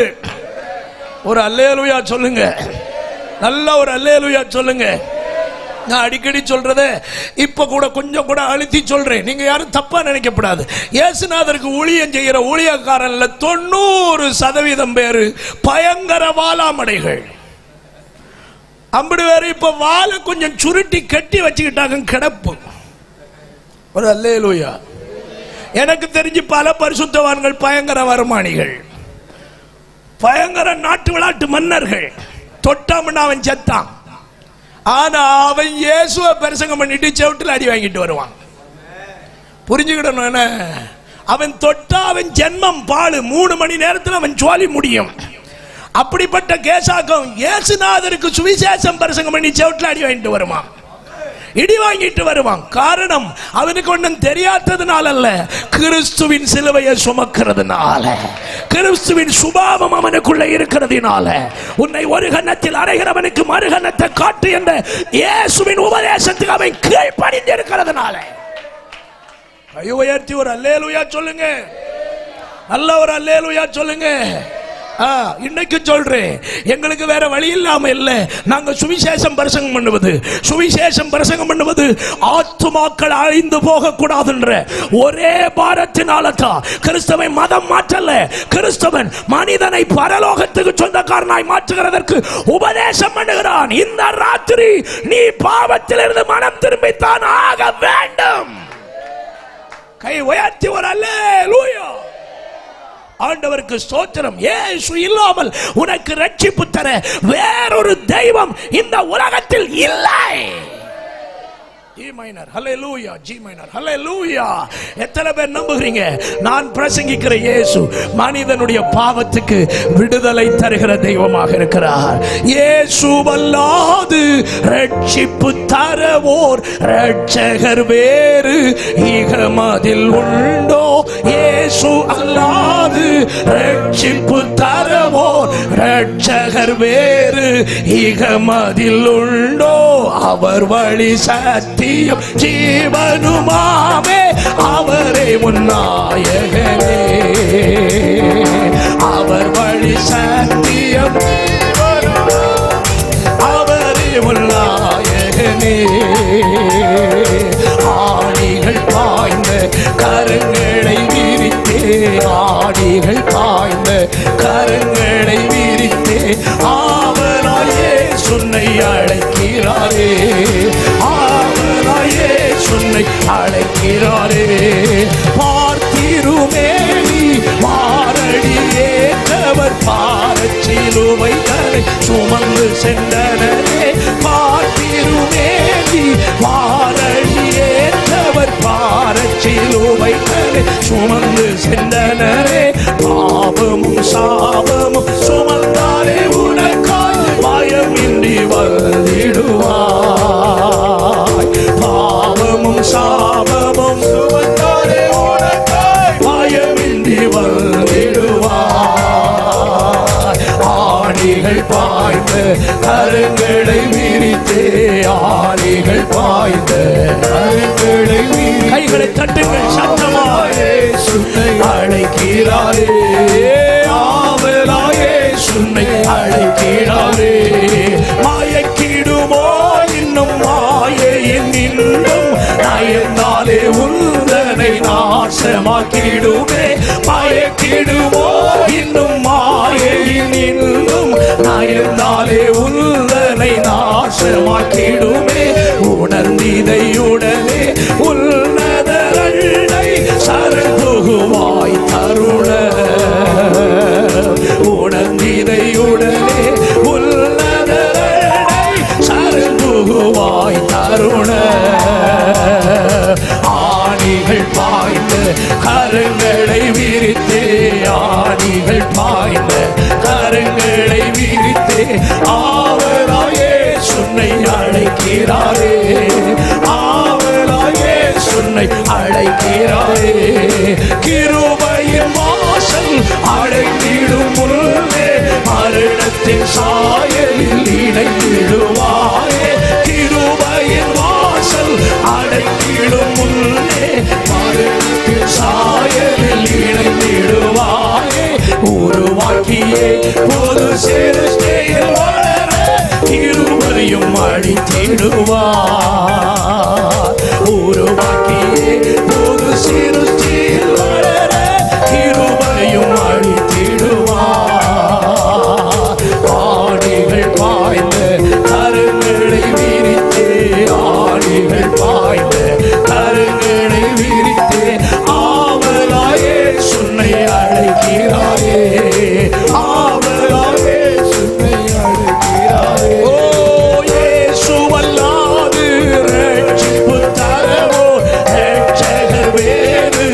ஒரு அல்லேலூயா சொல்லுங்க. நல்ல ஒரு அல்லேலூயா சொல்லுங்க. நான் அடிக்கடி சொல்றத இப்ப கூட கொஞ்சம் கூட அழுத்தி சொல்றேன், நீங்க யாரும் தப்பா நினைக்கப்படாது. இயேசுநாதருக்கு ஊழியம் செய்கிற ஊழியக்காரன்ல 90% பேரு பயங்கர வாலாமடைகள். 50 பேரு இப்ப வாழை கொஞ்சம் சுருட்டி கட்டி வச்சுக்கிட்டாங்க கிடப்பு. ஒரு அல்லேலூயா. எனக்கு தெரிஞ்சு பல பரிசுத்தவான்கள் பயங்கர வருமானிகள், பயங்கர நாட்டு விளையாட்டு மன்னர்கள். தொட்டாமன்னா அவன் செத்தான். ஆனா அவன் இயேசுவை பிரசங்கம் பண்ணிட்டு செவுட்டில் அடி வாங்கிட்டு வருவான். புரிஞ்சுக்கிடணும். என்ன அவன் தொட்டா அவன் ஜென்மம் பாழு. 3 மணி நேரத்தில் அவன் சோலி முடியும். அப்படிப்பட்ட கேசாக்கம் இயேசுநாதருக்கு சுவிசேஷம் பிரசங்கம் பண்ணி செவுட்டில் அடி வாங்கிட்டு வருவான், இடி வாங்கிட்டு வருவான். காரணம் அவனுக்கு ஒன்றும் தெரியாததுனால அல்ல, கிறிஸ்துவின் சிலுவையை சுமக்கிறதுனால, கிறிஸ்துவின் சுபாவம் அவனுக்குள்ள இருக்கிறதுனால. உன்னை ஒரு கன்னத்தில் அறைகிறவனுக்கு மறுகன்னத்தை காட்டு என்ற இயேசுவின் உபதேசத்துக்கு அவன் கீழ்ப்படிந்து இருக்கிறதுனால. கை உயர்த்தி ஒரு அல்லேலூயா சொல்லுங்க. நல்ல ஒரு அல்லேலூயா சொல்லுங்க. இன்னைக்கு சொல்றேன், எங்களுக்கு வேற வழி இல்லாம இல்ல. நாங்க சுவிசேஷம் பிரசங்கம் பண்ணுவது, சுவிசேஷம் பிரசங்கம் பண்ணுவது ஆத்துமாக்கள் அழிந்து போக கூடாதுன்ற ஒரே பாரத்தினால தான் கிறிஸ்தவை மதம் மாற்றல. கிறிஸ்தவன் மனிதனை பரலோகத்துக்கு சொந்தக்காரனாய் மாற்றுகிறதற்கு உபதேசம் பண்ணுகிறான். இந்த ராத்திரி நீ பாவத்திலிருந்து மனம் திரும்பித்தான் ஆக வேண்டும். கை உயர்த்தி ஒரு அல்லேலூயா. ஆண்டவருக்கு ஸ்தோத்திரம். இயேசு இல்லாமல் உனக்கு ரட்சிப்பு தர வேறொரு தெய்வம் இந்த உலகத்தில் இல்லை. G minor, hallelujah, G minor, hallelujah. எத்தனை பேர் நம்புகிறீங்க? நான் பிரசங்கிக்கிற இயேசு மனிதனுடைய பாவத்துக்கு விடுதலை தருகிற தெய்வமாக இருக்கிறார். இயேசு அல்லாது ரட்சிப்பு தரவோர் இரட்சகர் வேறு இகமதில் உண்டோ? இயேசு அல்லாது ரட்சிப்பு தரவோர் ரட்சகர் வேறு இகமதில் உண்டோ? அவர் வழி சத்தியம் ஜீவனுமாமே, அவரே முன்னாயகனே. அவர் வழி சத்தியம் அவரே முன்னாயகனே. ஆணிகள் பாய்ந்த கரங்களை விரித்தே, ஆணிகள் பாய்ந்த கரங்களை விரித்தே, ஆவலாயே சுன்னை அழைக்கிறாரே, ஆவலாயே சுன்னை அழைக்கிறாரே. பார்த்திருமேனி மாரடியே அவர் பாரச்சிலுவை தலை சுமந்து சென்றனரே. பார்த்திருமேனி மாரடியே அவர் பாரச்சிலுவை தலை சுமந்து சென்றனரே. பாவமும் சாபமும் சுமந்தாரே உனக்காய் பயமின்றி வந்திடுவாய். பாவமும் சாபமும் சுமந்தாரே உனக்காய் பயமின்றி வந்திடுவாய். ஆணிகள் பாய்ந்த கரங்களை விரித்தே, ஆணிகள் பாய்ந்த கரங்களை விரித்தே. கைகளை தட்டுங்கள் சத்தமாயே சுன்னை அழைக்கிறாரே, ஆவலாயே சுன்னை அழைக்கிறாரே. மாயக்கிடுமோ இன்னும் மாயையின் இன்னும் நயந்தாலே உந்தனை நாசமாக்கிடுமே. மாயக்கிடுமோ இன்னும் மாயையின் இன்னும் நயந்தாலே உந்தனை நாசமாக்கிடுமே. உணர்ந்திதையுடனே உன்னதரண்டை சரந்துகுவாய் தருண. உணர்ந்திதையுடனே உன்னதரண்டை சரந்துகுவாய் தருண. ஆணிகள் பாய்ந்த கரங்களை விரித்தே, ஆணிகள் பாய்ந்த கரங்களை விரித்தே, ஆவலாயே சுன்னை அழைக்கிறாரே, ஆவலாயே சுன்னை அழைக்கிறாரே. கிருபையின் வாசல் அழைத்திடும் முன்னே மரணத்தின் சாயலில் இணைத்திடுவாயே. கிருபையின் வாசல் அழைத்திடும் முன்னே மரணத்தின் சாயலில் இணைத்திடுவாயே. உருவாக்கியே பொது சிருஷ்டியில் வளர கிருபையும் அழித்திடுவார். உருவாக்கியே பொது சிருஷ்டியில் வளர கிருபையும் அழித்திடுவார். ஆணிகள் பாய்ந்த கரங்களை விரித்தே, ஆணிகள் பாய்ந்த கரங்களை விரித்தே, ஆவலாயே சுன்னை அழைக்கிறாரே, ஆவலாயே சுன்னை அழைக்கிறாரே. ஓ இயேசுவல்லாது ரட்சிப்பு தரவோ ரட்சகர் வேறு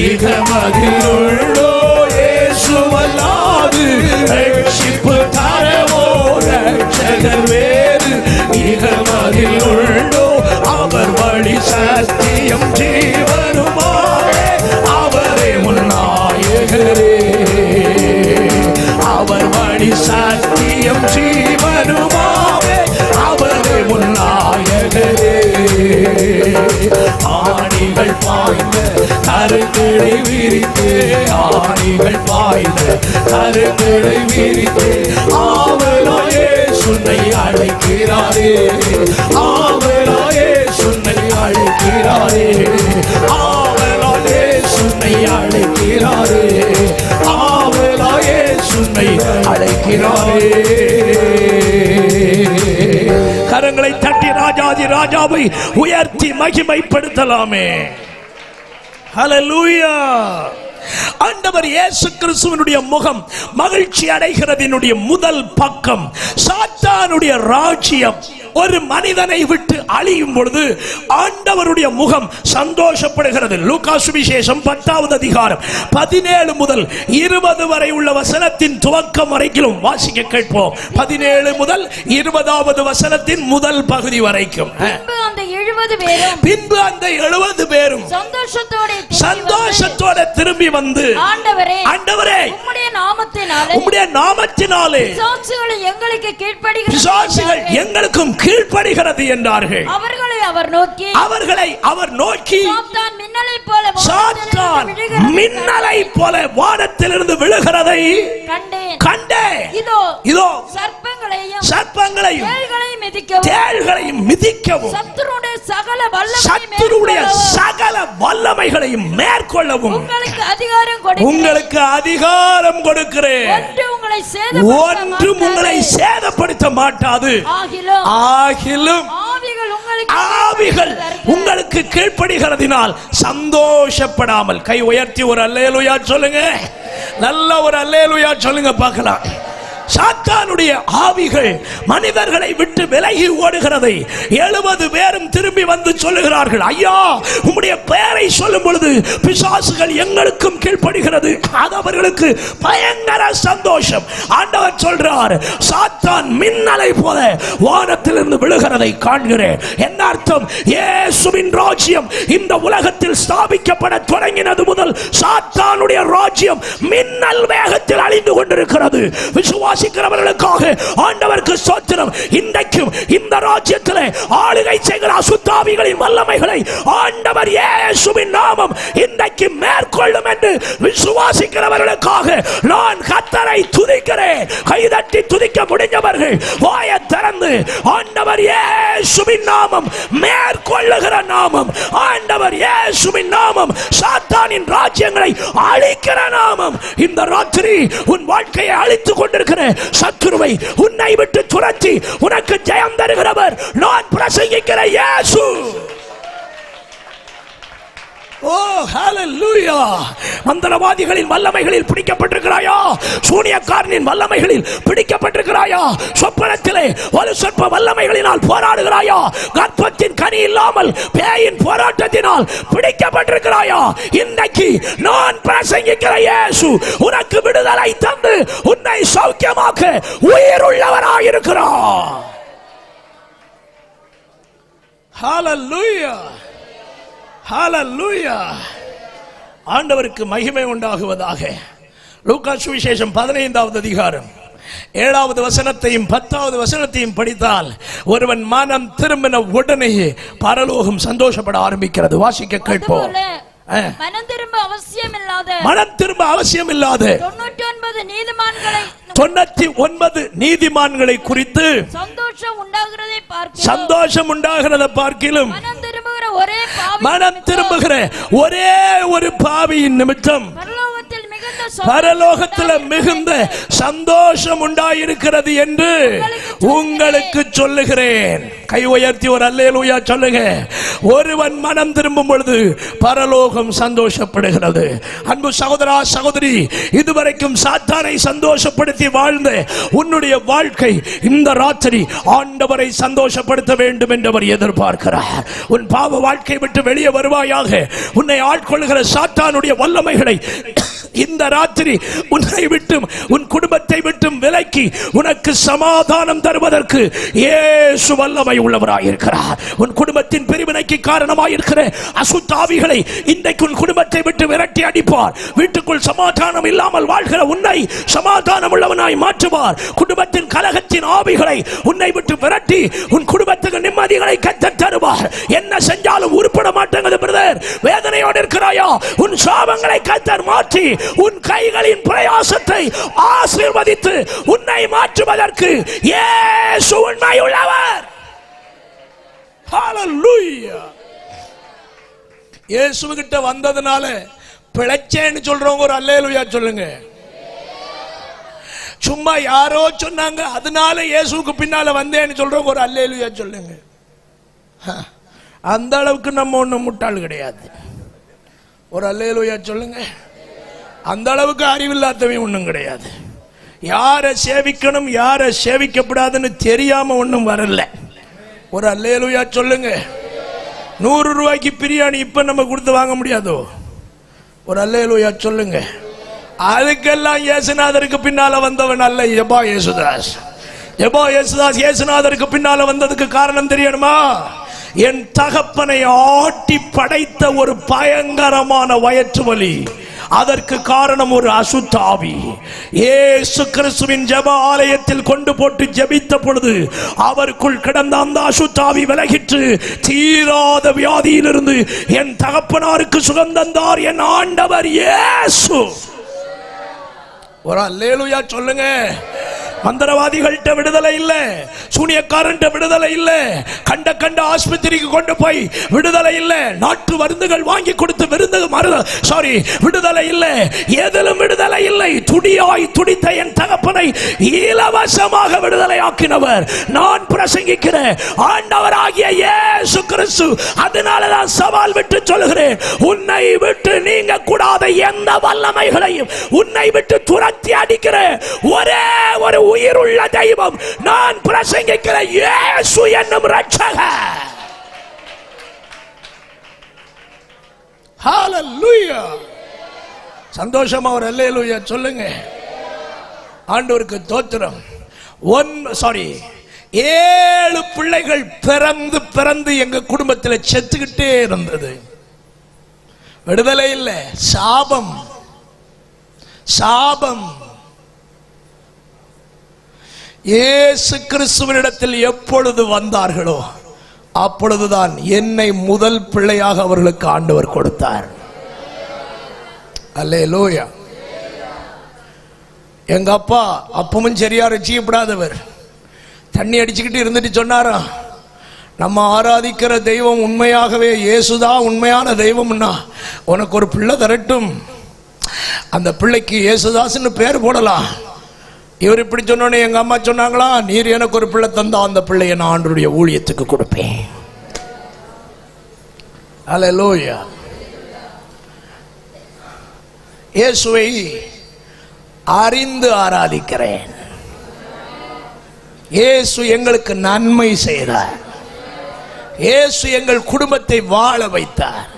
இகமதிலுள்ளோ. இயேசுவல்லாது ரட்சிப்பு தரவோ ரட்சகர் வேறு இகமதிலுள்ளோ. அவர் வழி சத்தியம் ஜீவனுமாயே, அவரே முன்னாயகரே. அவர் வழி சத்தியம் ஜீவனுமாவே, அவரே முன்னாயகரே. ஆணிகள் பாய்ந்த கரங்களை விரித்தே, ஆணிகள் பாய்ந்த கரங்களை விரித்தே, ஆவலாயே சுன்னை அழைக்கிறாரே, ஆவலாயே சுன்னை அழைக்கிறாரே, ஆவலாயே சுன்னை அழைக்கிறாரே, ஆவலாயே சுன்னை அழைக்கிறாரே. கரங்களை தட்டி ராஜாதி ராஜாவை உயர்த்தி மகிமைப்படுத்தலாமே. ஹல்லேலூயா. ஆண்டவர் இயேசு கிறிஸ்துவினுடைய முகம் மகிழ்ச்சி அடைகிறதினுடைய முதல் பக்கம். சாத்தானுடைய ராஜ்யம் ஒரு மனிதனை விட்டு அழியும் பொழுது ஆண்டவருடைய முகம் சந்தோஷப்படுகிறது. லூக்கா சுவிசேஷம் 10வது அதிகாரம் 17 முதல் 20 வரை உள்ள வசனத்தின் துவக்கம் வரைக்கும் வாசிக்க கேட்போம். 17 முதல் 20வது வசனத்தின் முதல் பகுதி வரைக்கும். அந்த 70 பேரும் பின்பு அந்த 70 பேரும் சந்தோஷத்தோட திரும்பி வந்து, ஆண்டவரே உம்முடைய நாமத்தினாலே பிசாசுகள் எங்களுக்கும் கீழ்ப்படுகிறது என்றார்கள். அவர்களை அவர் நோக்கி சாத்தான் மின்னலை போல வானத்திலிருந்து விழுகிறதை கண்டேன். இதோ சர்ப்பங்களையும் தேள்களையும் மிதிக்கவும் சத்துருடைய சகல வல்லமைகளையும் மேற்கொள்ளவும் உங்களுக்கு அதிகாரம் கொடுக்கிறேன். ஒன்றும் உங்களை சேதப்படுத்த மாட்டாது. ஆகிலும் ஆவிகள் உங்களுக்கு கீழ்ப்படுகிறதினால் சந்தோஷப்படாமல். கை உயர்த்தி ஒரு அல்லேலூயா சொல்லுங்க. நல்ல ஒரு அல்லேலூயா சொல்லுங்க பார்க்கலாம். சாத்தானுடைய ஆவிகள் மனிதர்களை விட்டு விலகி ஓடுகிறதை 70 பேரும் திரும்பி வந்து சொல்லுகிறார்கள். ஐயா, உம்முடைய பெயரை சொல்லும் பொழுது பிசாசுகள் எங்களுக்கும் கீழ்ப்படுகிறது. அது அவர்களுக்கு பயங்கர சந்தோஷம். ஆண்டவர் சொல்றார், சாத்தான் மின்னலை போல வானத்திலிருந்து விழுகிறதை காண்கிறேன். என்ன அர்த்தம்? இயேசுவின் ராஜ்யம் இந்த உலகத்தில் ஸ்தாபிக்கப்பட தொடங்கினது முதல் சாத்தானுடைய ராஜ்யம் மின்னல் வேகத்தில் அழிந்து கொண்டிருக்கிறது. விசுவாசிக்கிறவர்களுக்காக ஆண்டவருக்கு ஸ்தோத்திரம். இன்றைக்கும் இந்த ராஜ்யத்தில் ஆளுகை செய்கிற அசுத்தாவிகளின் வல்லமைகளை ஆண்டவர் இயேசுவின் நாமம் இன்றைக்கு மேற்கொள்ளும் என்று விசுவாசிக்கிறவர்களுக்காக நான் கர்த்தரை துதிக்கிறேன். கைதட்டி துதிக்க முடிஞ்சவர்கள் வாயை திறந்து, ஆண்டவர் இயேசுவின் நாமம் மேற்கொள்ளுகிற நாமம், ஆண்டவர் இயேசுவின் நாமம் சாத்தானின் ராஜ்யங்களை அழிக்கிற நாமம். இந்த ராத்திரி உன் வாழ்க்கையை அழித்துக் கொண்டிருக்கிற சத்துருவை உன்னை விட்டு துரத்தி உனக்கு ஜெயம் தருகிறவர் நான் பிரசங்கிக்கிற இயேசு. ஓ ஹalleluya. மந்திரவாதிகளின் வல்லமைகளில் பிடிக்கப்பட்டிருக்கிறாயா? சூனியக்காரனின் வல்லமைகளில் பிடிக்கப்பட்டிருக்கிறாயா? சொப்பனத்திலே ஒரு சொற்ப வல்லமைகளினால் போராடுகிறாயா? கர்ப்பத்தின் கனி இல்லாமல் பேயின் போராட்டத்தினால் பிடிக்கப்பட்டிருக்கிறாயா? இன்றைக்கு நான் பிரசங்கிக்கிற இயேசு உனக்கு விடுதலை தந்து உன்னை சௌக்கியமாக்க உயிருள்ளவராய் இருக்கிறார். ஹalleluya. ஹalleluya. ஆண்டவருக்கு மகிமை உண்டாகுவதாக. லூக்கா சுவிசேஷம் 15வது அதிகாரம் 7வது வசனத்தையும் 10வது வசனத்தையும் படித்தால் ஒருவன் மனம் திரும்பின உடனே பரலோகம் சந்தோஷப்பட ஆரம்பிக்கிறது. வாசிக்க கேட்போம். மனம் திரும்ப அவசியம் இல்லாத 99 நீதிமான்களை குறித்து சந்தோஷம் உண்டாகிறதை பார்க்கிலும் மனம் திரும்புகிற ஒரே ஒரு பாவியின் நிமித்தம் பரலோகத்தில் மிகுந்த சந்தோஷம் உண்டாயிருக்கிறது என்று உங்களுக்கு சொல்லுகிறேன். கை உயர்த்தி ஒரு அல்லேலூயா சொல்லுங்க. ஒருவன் மனம் திரும்பும் பொழுது பரலோகம் சந்தோஷப்படுகிறது. அன்பு சகோதரா சகோதரி, இதுவரைக்கும் சாத்தானை சந்தோஷப்படுத்தி வாழ்ந்த உன்னுடைய வாழ்க்கை இந்த ராத்திரி ஆண்டவரை சந்தோஷப்படுத்த வேண்டும் என்று அவர் எதிர்பார்க்கிறார். உன் பாவ வாழ்க்கை விட்டு வெளியே வருவாயாக. உன்னை ஆட்கொள்ளுகிற சாத்தானுடைய வல்லமைகளை இந்த ராத்திரி உன்னை விட்டும் உன் குடும்பத்தை விட்டும் விலக்கி உனக்கு சமாதானம் தருவதற்கு இயேசு வல்லமை உள்ளவராயிருக்கிறார். உன் குடும்பத்தின் பிரிவினைக்கு காரணமாயிருக்கிற அசுத்தாவிகளை இன்றைக்கு உன் குடும்பத்தை விட்டு விரட்டி அடிப்பார். வீட்டுக்குள் சமாதானம் இல்லாமல் வாழ்கிற உன்னை சமாதானம் உள்ளவனாய் மாற்றுவார். குடும்பத்தின் கலகத்தின் ஆவிகளை உன்னை விட்டு விரட்டி உன் குடும்பத்துக்கு நிம்மதிகளை கற்றுத் தருவார். என்ன செஞ்சாலும் உருப்பட மாட்டேங்குது பிரதர், வேதனையோடு இருக்கிறாயா? உன் சாபங்களை கர்த்தர் மாற்றி உன் கைகளின் பிரயாசத்தை ஆசீர்வதித்து உன்னை மாற்றுவதற்கு இயேசு உண்மையுள்ளவர். ஹalleluya. இயேசுகிட்ட வந்ததனால பிழைச்சேன்னு சொல்றவங்க ஒரு அல்லேலூயா சொல்லுங்க. சும்மா யாரோ சொன்னாங்க அதனால இயேசுக்கு பின்னால வந்தேன்னு சொல்றவங்க ஒரு அல்லேலூயா சொல்லுங்க. அந்த அளவுக்கு நம்ம ஒண்ணும் முட்டாள் கிடையாது. ஒரு அல்லேலூயா சொல்லுங்க. அந்த அளவுக்கு அறிவில்லாதவன் ஒன்றும் கிடையாது. யாரை சேவிக்கணும் யாரை சேவிக்கப்படாதுன்னு தெரியாம ஒன்றும் வரல. ஒரு அல்லேலூயா சொல்லுங்க. 100 ரூபாய்க்கு பிரியாணி இப்ப நம்ம கொடுத்து வாங்க முடியாதோ? ஒரு அல்லேலூயா சொல்லுங்க. அதுக்கெல்லாம் இயேசுநாதருக்கு பின்னால வந்தவன் அல்ல ஜெபா இயேசுதாஸ். ஜெபா இயேசுதாஸ் இயேசுநாதருக்கு பின்னால வந்ததுக்கு காரணம் தெரியணுமா? என் தகப்பனை ஆட்டி படைத்த ஒரு பயங்கரமான வயிற்று வலி. அதற்கு காரணம் ஒரு அசுத்த ஆவி. இயேசு கிறிஸ்துவின் ஜெப ஆலயத்தில் கொண்டு போட்டு ஜெபித்த பொழுது அவருக்குள் கிடந்த அந்த அசுத்த ஆவி விலகிற்று. தீராத வியாதியிலிருந்து என் தகப்பனாருக்கு சுகம் தந்தார் என் ஆண்டவர் இயேசு. ஒரு அல்லேலூயா சொல்லுங்க. மந்திரவாதிகள்கிட்ட விடுதலை இல்ல, சூனியக்காரன்ட்ட விடுதலை இல்ல, கண்ட ஆஸ்பத்திரிக்கு கொண்டு போய் விடுதலை இல்ல, நாட்டு மருந்துகள் வாங்கி கொடுத்து விடுதலை இல்ல, எதிலும் விடுதலை இல்லை. துடியாய் துடித்த என் தகப்பனை இலவசமாக விடுதலை ஆக்கினவர் நான் பிரசங்கிக்கிற ஆண்டவராகிய இயேசு கிறிஸ்து. அதனாலதான் சவால் விட்டு சொல்லுகிறேன், உன்னை விட்டு நீங்க கூடாத எந்த வல்லமைகளையும் உன்னை விட்டு துரத்தி அடிக்கிற ஒரே ஒரு உயிருள்ள தெய்வம் நான் பிரசங்கிக்கிற இயேசு என்னும் இரட்சகர். ஹalleluya. சந்தோஷமா ஒரு அல்லேலூயா சொல்லுங்க. ஆண்டவருக்கு ஸ்தோத்திரம். 7 பிள்ளைகள் பிறந்து எங்க குடும்பத்தில் செத்துக்கிட்டே இருந்தது. விடுதலை இல்லை. சாபம். இயேசு கிறிஸ்துவினிடத்தில் எப்பொழுது வந்தார்களோ அப்பொழுதுதான் என்னை முதல் பிள்ளையாக அவர்களுக்கு ஆண்டவர் கொடுத்தார். அல்லேலூயா. எங்க அப்பா அப்பவும் சரியா ரட்சிக்கப்படாதவர் தண்ணி அடிச்சுக்கிட்டு இருந்துட்டு சொன்னாரா, நம்ம ஆராதிக்கிற தெய்வம் உண்மையாகவே இயேசுதான் உண்மையான தெய்வம்னா உனக்கு ஒரு பிள்ளை தரட்டும், அந்த பிள்ளைக்கு இயேசுதாஸ்னு பேர் போடலாம். இவர் இப்படி சொன்னோன்னே எங்க அம்மா சொன்னாங்களா, நீர் எனக்கு ஒரு பிள்ளை தந்தா அந்த பிள்ளையை நான் ஆண்டவருடைய ஊழியத்துக்கு கொடுப்பேன். அல்லேலூயா. இயேசுவை அறிந்து ஆராதிக்கிறேன். இயேசு எங்களுக்கு நன்மை செய்தார். இயேசு எங்கள் குடும்பத்தை வாழ வைத்தார்.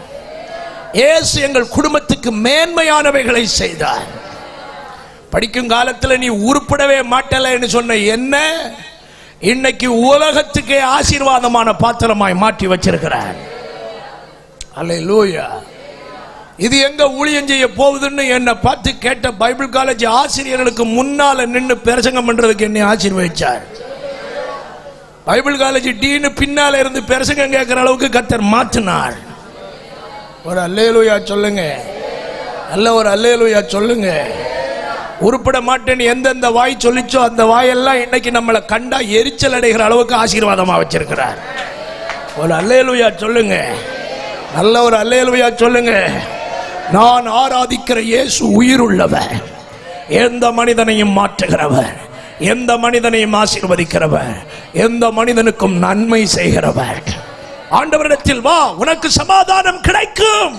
இயேசு எங்கள் குடும்பத்துக்கு மேன்மையானவைகளை செய்தார். படிக்கும் காலத்தில் நீ உருப்படவே மாட்டலன்னு சொன்ன என்ன இன்னைக்கு உலகத்துக்கே ஆசீர்வாதமான பாத்திரமாய் மாற்றி வச்சிருக்கிறார். அல்லேலூயா. இது எங்க ஊழியம் செய்ய போகுதுன்னு என்னை பார்த்து கேட்ட பைபிள் காலேஜ் ஆசிரியர்களுக்கு முன்னால நின்று பிரசங்கம் பண்றதுக்கு என்னை ஆசீர்வதிச்சார். பைபிள் காலேஜ் டீனு பின்னால இருந்து பிரசங்கம் கேட்கிற அளவுக்கு கர்த்தர் மாற்றினார். ஒரு அல்லேலூயா சொல்லுங்க. நல்ல ஒரு அல்லேலூயா சொல்லுங்க. உருப்பட மாட்டேன்னு எந்தெந்த வாய் சொல்லிச்சோ அந்த வாயெல்லாம் இன்னைக்கு நம்மளை கண்டா எரிச்சல் அடைகிற அளவுக்கு ஆசீர்வாதமா வச்சிருக்கிறார். ஒரு அல்லேலூயா சொல்லுங்க. நல்ல ஒரு அல்லேலூயா சொல்லுங்க. நான் ஆராதிக்கிற இயேசு உயிருள்ளவர், எந்த மனிதனையும் மாற்றுகிறவர், எந்த மனிதனையும் ஆசீர்வதிக்கிறவர், எந்த மனிதனுக்கும் நன்மை செய்கிறவர். ஆண்டவரிடத்தில் வா, உனக்கு சமாதானம் கிடைக்கும்.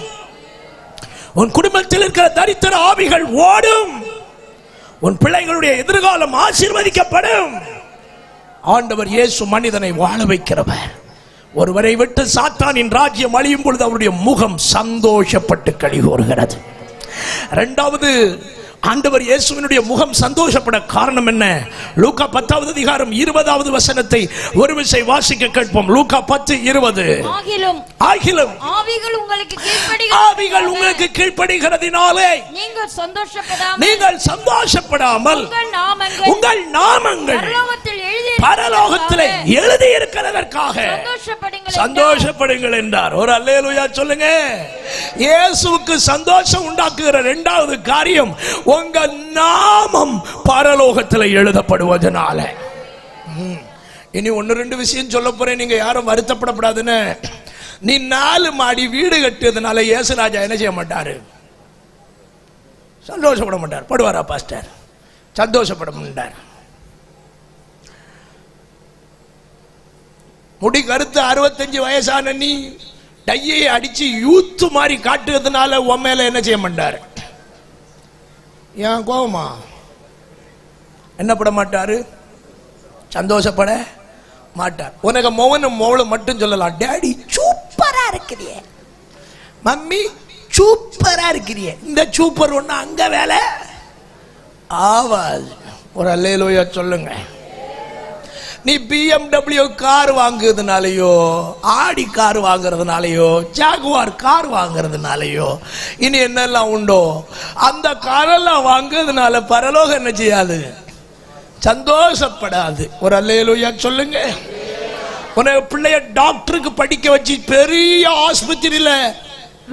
உன் குடும்பத்தில் இருக்கிற தரித்திர ஆவிகள் ஓடும். உன் பிள்ளைகளுடைய எதிர்காலம் ஆசீர்வதிக்கப்படும். ஆண்டவர் இயேசு மனிதனை வாழ வைக்கிறவர். ஒருவரை விட்டு சாத்தானின் ராஜ்யம் அழியும் பொழுது அவருடைய முகம் சந்தோஷப்பட்டு களி கூறுகிறது. இரண்டாவது, ஆண்டவர் இயேசுவினுடைய முகம் சந்தோஷப்பட காரணம் என்ன? லூக்கா 10வது அதிகாரம் 20வது வசனத்தை ஒரு விசை வாசிக்க கேட்போம். லூக்கா 10:20. ஆகிலும் ஆவிகள் உங்களுக்கு கீழ்ப்படிகிறதினாலே நீங்கள் சந்தோஷப்படாமல் உங்கள் நாமங்கள் பரலோகத்தில் எழுதி இருக்கிறதற்காக சந்தோஷப்படுங்கள் என்றார். ஒரு அல்லேலூயா சொல்லுங்க. இயேசுவுக்கு சந்தோஷம் உண்டாக்குகிற இரண்டாவது காரியம் உங்க நாமம் பரலோகத்தில் எழுதப்படுவதனால. இனி 1-2 விஷயம் சொல்ல போறேன், நீங்க யாரும் வருத்தப்படப்படாதுன்னு. நீ 4 மாடி வீடு கட்டியதுனால இயேசுராஜா என்ன செய்ய மாட்டாரு? சந்தோஷப்பட மாட்டார். படுவாரா பாஸ்டர்? சந்தோஷப்பட மாட்டார். முடி கருத்து 65 வயசான நீ டையை அடிச்சு யூத்து மாதிரி காட்டுறதுனால உன் மேல என்ன செய்ய மாட்டாரு? ஏன் கோபமா? என்னப்பட மாட்டாரு? சந்தோஷப்பட மாட்டார். உனக்கு மோகனும் மோளும் மட்டும் சொல்லலாம், டேடி சூப்பரா இருக்கிறிய, மம்மி சூப்பரா இருக்கிறிய. இந்த சூப்பர் ஒண்ணு அங்க வேலை ஆவாது. ஒரு அல்லேலூயா சொல்லுங்க. நீ BMW கார் வாங்குறதுனாலயோ, ஆடி கார் வாங்குறதுனாலயோ, ஜாகுவார் கார் வாங்குறதுனாலயோ, இனி என்னெல்லாம் உண்டோ அந்த காரெல்லாம் வாங்குறதுனால பரலோகம் என்ன செய்யாது? சந்தோஷப்படாது. ஒரு அல்லேலூயா சொல்லுங்க. உனக்கு பிள்ளைய டாக்டருக்கு படிக்க வச்சு பெரிய ஆஸ்பத்திரியில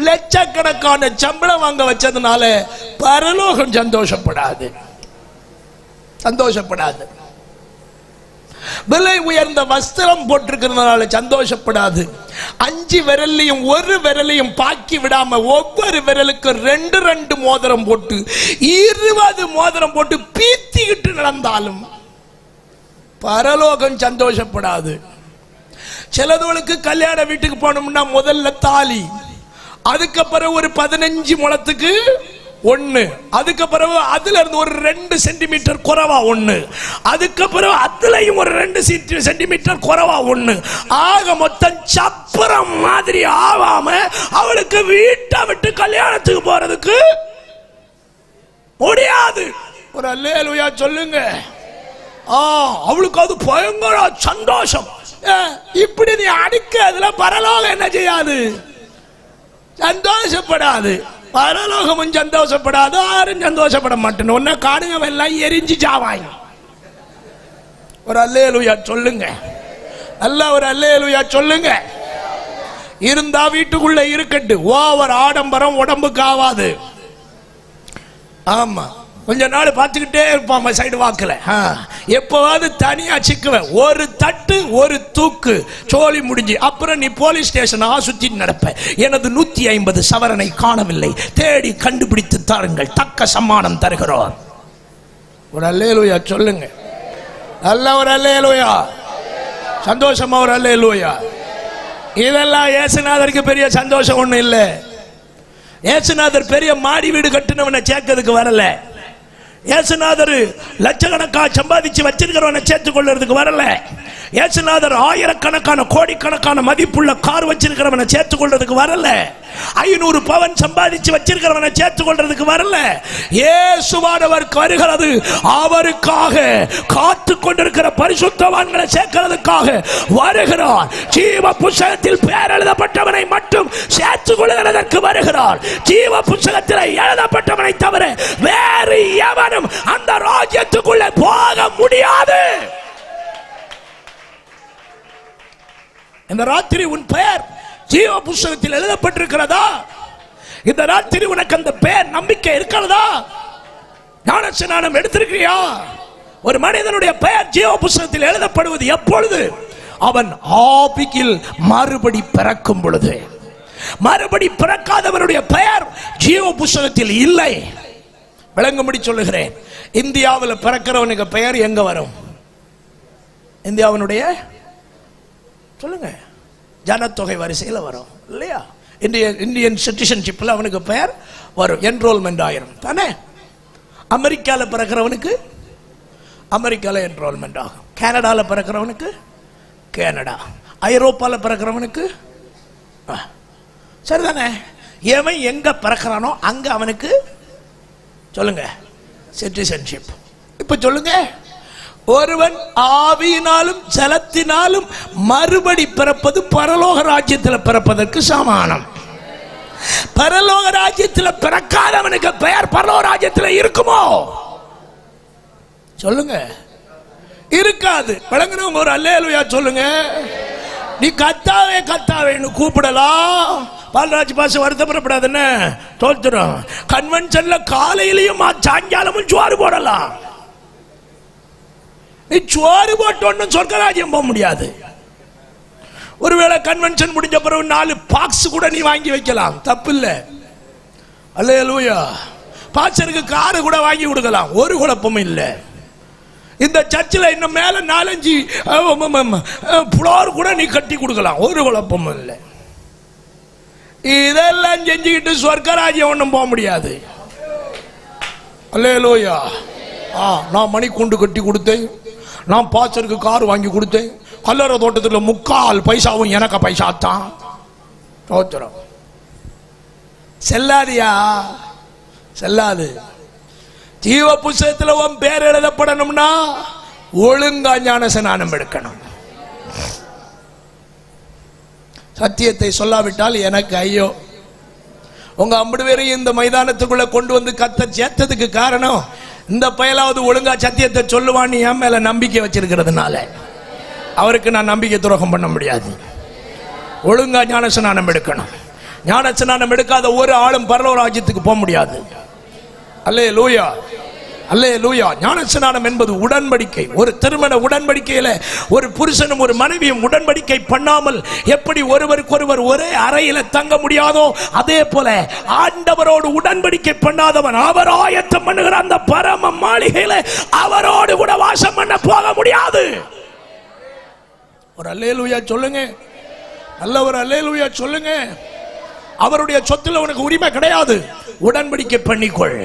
லட்சக்கணக்கான சம்பளம் வாங்க வச்சதுனால பரலோகம் சந்தோஷப்படாது. சந்தோஷப்படாது. விலை உயர்ந்த வஸ்திரம் போட்டிருக்கிறதுனால சந்தோஷப்படாது. 5 விரலையும் ஒரு விரலையும் பாக்கி விடாம ஒவ்வொரு விரலுக்கும் 2 மோதிரம் போட்டு 20 மோதிரம் போட்டு பீத்திக்கிட்டு நடந்தாலும் பரலோகம் சந்தோஷப்படாது. சிலதோளுக்கு கல்யாண வீட்டுக்கு போனோம்னா முதல்ல தாலி, அதுக்கு பிறகு ஒரு 15 முழத்துக்கு 1, அதுக்கு பிறகு அதுல இருந்து ஒரு 2 சென்டிமீட்டர் குறைவா 1, அதுக்கு பிறகு அதுலயும் ஒரு 2 சென்டிமீட்டர் குறைவா 1, ஆக மொத்தம் சப்பரம் மாதிரி ஆவாம அவளுக்கு வீட்டை விட்டு கல்யாணத்துக்கு போறதுக்கு முடியாது. ஒரு அல்லேலூயா சொல்லுங்க. அவளுக்கு அது பயங்கர சந்தோஷம். இப்படி நீ அடிக்க அதுல பரலோகம் என்ன செய்யாது? சந்தோஷப்படாது. பரலோகமும் சந்தோஷப்படாது, யாரும் சந்தோஷப்பட மாட்டேன். ஒன்ன காடுங்க எல்லாம் எரிஞ்சு சாவாங்க. ஒரு அல்லேலூயா சொல்லுங்க. நல்ல ஒரு அல்லேலூயா சொல்லுங்க. இருந்தா வீட்டுக்குள்ள இருக்கட்டு. ஓவர் ஆடம்பரம் உடம்புக்கு ஆகாது. ஆமா, கொஞ்ச நாள் பார்த்துக்கிட்டே இருப்பான் சைடு வாக்குல. எப்பவாவது தனியா சிக்குவேன். ஒரு தட்டு ஒரு தூக்கு சோழி முடிஞ்சு. அப்புறம் நீ போலீஸ் ஸ்டேஷன் சுத்தி நடப்ப. எனது 150 சவரனை காணவில்லை, தேடி கண்டுபிடித்து தாருங்கள், தக்க சம்மானம் தருகிறோம். ஒரு அல்லேலூயா சொல்லுங்க. நல்ல ஒரு அல்லேலூயா. சந்தோஷமா ஒரு அல்லேலூயா. இதெல்லாம் இயேசுநாதருக்கு பெரிய சந்தோஷம் ஒண்ணு இல்லை. இயேசுநாதர் பெரிய மாடி வீடு கட்டினவனை சேர்க்கிறதுக்கு வரல. இயேசுநாதர் லட்சக்கணக்காக சம்பாதிச்சு வச்சிருக்கிறவனை சேர்த்துக் கொள்றதுக்கு வரல. இயேசுநாதர் ஆயிரக்கணக்கான கோடிக்கணக்கான மதிப்புள்ள கார் வச்சிருக்கிறவனை சேர்த்துக் கொள்றதுக்கு வரல. 500 பவன் சம்பாதிச்சு வச்சிருக்கிறவனை சேர்த்துக் கொள்றதுக்கு வரல. இயேசுவானவர் வருகிறது அவருக்காக காத்து கொண்டிருக்கிற பரிசுத்தவான்களை சேர்க்கிறதுக்காக வருகிறார். ஜீவ புத்தகத்தில் பெயர் எழுதப்பட்டவனை மட்டும் சேர்த்துக் கொள்வதற்கு வருகிறார். ஜீவ புத்தகத்தில் எழுதப்பட்டவனை தவிர வேறு எவனும் அந்த ராஜ்யத்துக்குள்ளே போக முடியாது. இந்த ராத்திரி உன் பெயர் ஜீவ புத்தகத்தில் எழுதப்பட்டிருக்கிறதா? இந்த ராத்திரி உனக்கு அந்த பெயர் நம்பிக்கை இருக்கிறதா? ஞானஸ்நானம் எடுத்திருக்கிறியா? ஒரு மனிதனுடைய பெயர் ஜீவ புத்தகத்தில் எழுதப்படுவது எப்பொழுது? அவன் ஆவியில் மறுபடி பிறக்கும் பொழுது. மறுபடி பிறக்காதவனுடைய பெயர் ஜீவ புத்தகத்தில் இல்லை. விளங்கும்படி சொல்லுகிறேன். இந்தியாவில் பிறக்கிறவனுக்கு பெயர் எங்க வரும்? இந்தியாவினுடைய சொல்லுங்க ஜனத்தொகை வரிசையில் வரும் இல்லையா? இந்தியன் சிட்டிசன்ஷிப்ல அவனுக்கு பெயர் வரும், என்ரோல்மெண்ட் ஆயிரும் தானே. அமெரிக்காவில் பிறக்கிறவனுக்கு அமெரிக்காவில் என்ரோல்மெண்ட் ஆகும். கனடாவில் பிறக்கிறவனுக்கு கனடா, ஐரோப்பாவில் பிறக்கிறவனுக்கு சரிதானே. எவன் எங்க பிறக்கிறானோ அங்க அவனுக்கு சொல்லுங்க சிட்டிசன்ஷிப். இப்ப சொல்லுங்க, ஒருவன் ஆவியினாலும் ஜலத்தினாலும் மறுபடி பிறப்பது பரலோக ராஜ்யத்தில் பிறப்பதற்கு சமானம். பரலோக ராஜ்யத்தில் பிறக்காதவனுக்கு பெயர் பரலோக ராஜ்யத்தில் இருக்குமோ? சொல்லுங்க, இருக்காது. வழங்கினவங்க ஒரு அல்லேலூயா சொல்லுங்க. நீ கத்தாவே கத்தாவேன்னு கூப்பிடலாம். பால்ராஜ் பாச வருத்தப்படப்படாதுன்னு தோத்துரும். கன்வென்ஷன்ல காலையிலையும் சாயங்காலமும் சோறு போடலாம். நீ சோறு போட்டு சொர்க்கராஜ்யம் போக முடியாது. ஒருவேளை கன்வென்ஷன் முடிஞ்ச பிறகு 4 பாக்ஸ் கூட நீ வாங்கி வைக்கலாம், தப்பு இல்லை. அல்லேலூயா. பாஸ்டருக்கு காரு கூட வாங்கி கொடுக்கலாம், ஒரு குழப்பமும் இல்லை. இந்த சர்ச்சில் இன்னும் மேல 4-5 ஃப்ளோர் கூட நீ கட்டி கொடுக்கலாம், ஒரு குழப்பமும் இல்லை. இதெல்லாம் செஞ்சுக்கிட்டு சொர்க்கராஜ்யம் ஒன்றும் போக முடியாது. அல்லேலூயா. நான் மணிக்கூண்டு கட்டி கொடுத்தேன், நான் பாஸ்டருக்கு கார் வாங்கி கொடுத்தேன், கல்லறை தோட்டத்தில் 3/4 பைசாவும் எனக்கு பைசா தான். தோத்திரம் செல்லாதியா, செல்லாது. ஜீவ புத்தகத்தில் உன் பேர் எழுதப்படணும்னா ஒழுங்கா ஞான ஸ்நானம் எடுக்கணும். சத்தியத்தை சொல்லாவிட்டால் எனக்கு ஐயோ. உங்க 50 பேரையும் இந்த மைதானத்துக்குள்ள கொண்டு வந்து கத்த சேர்த்ததுக்கு காரணம் இந்த பயலாவது ஒழுங்கா சத்தியத்தை சொல்லுவான்னு என் மேல நம்பிக்கை வச்சிருக்கிறதுனால. அவருக்கு நான் நம்பிக்கை துரோகம் பண்ண முடியாது. ஒழுங்கா ஞான ஸ்நானம் எடுக்கணும். ஞான ஸ்நானம் எடுக்காத ஒரு ஆளும் பரலோக ராஜ்யத்துக்கு போக முடியாது. அல்லேலூயா, அல்லேலூயா. ஞான ஸ்நானம் என்பது உடன்படிக்கை. ஒரு திருமண உடன்படிக்கையில ஒரு புருஷனும் ஒரு மனைவியும் உடன்படிக்கை பண்ணாமல் எப்படி ஒருவருக்கொருவர் ஒரே அறையில தங்க முடியாதோ அதே போல ஆண்டவரோடு உடன்படிக்கை பண்ணாதவன் அவர் ஆயத்தம் பண்ணுகிற அந்த பரம மாளிகையில அவரோடு கூட வாசம் பண்ண போக முடியாது. ஒரு அல்லேலூயா சொல்லுங்க. நல்ல ஒரு அல்லேலூயா சொல்லுங்க. அவருடைய சொத்துல உனக்கு உரிமை கிடையாது. உடன்படிக்கை பண்ணிக்கொள்.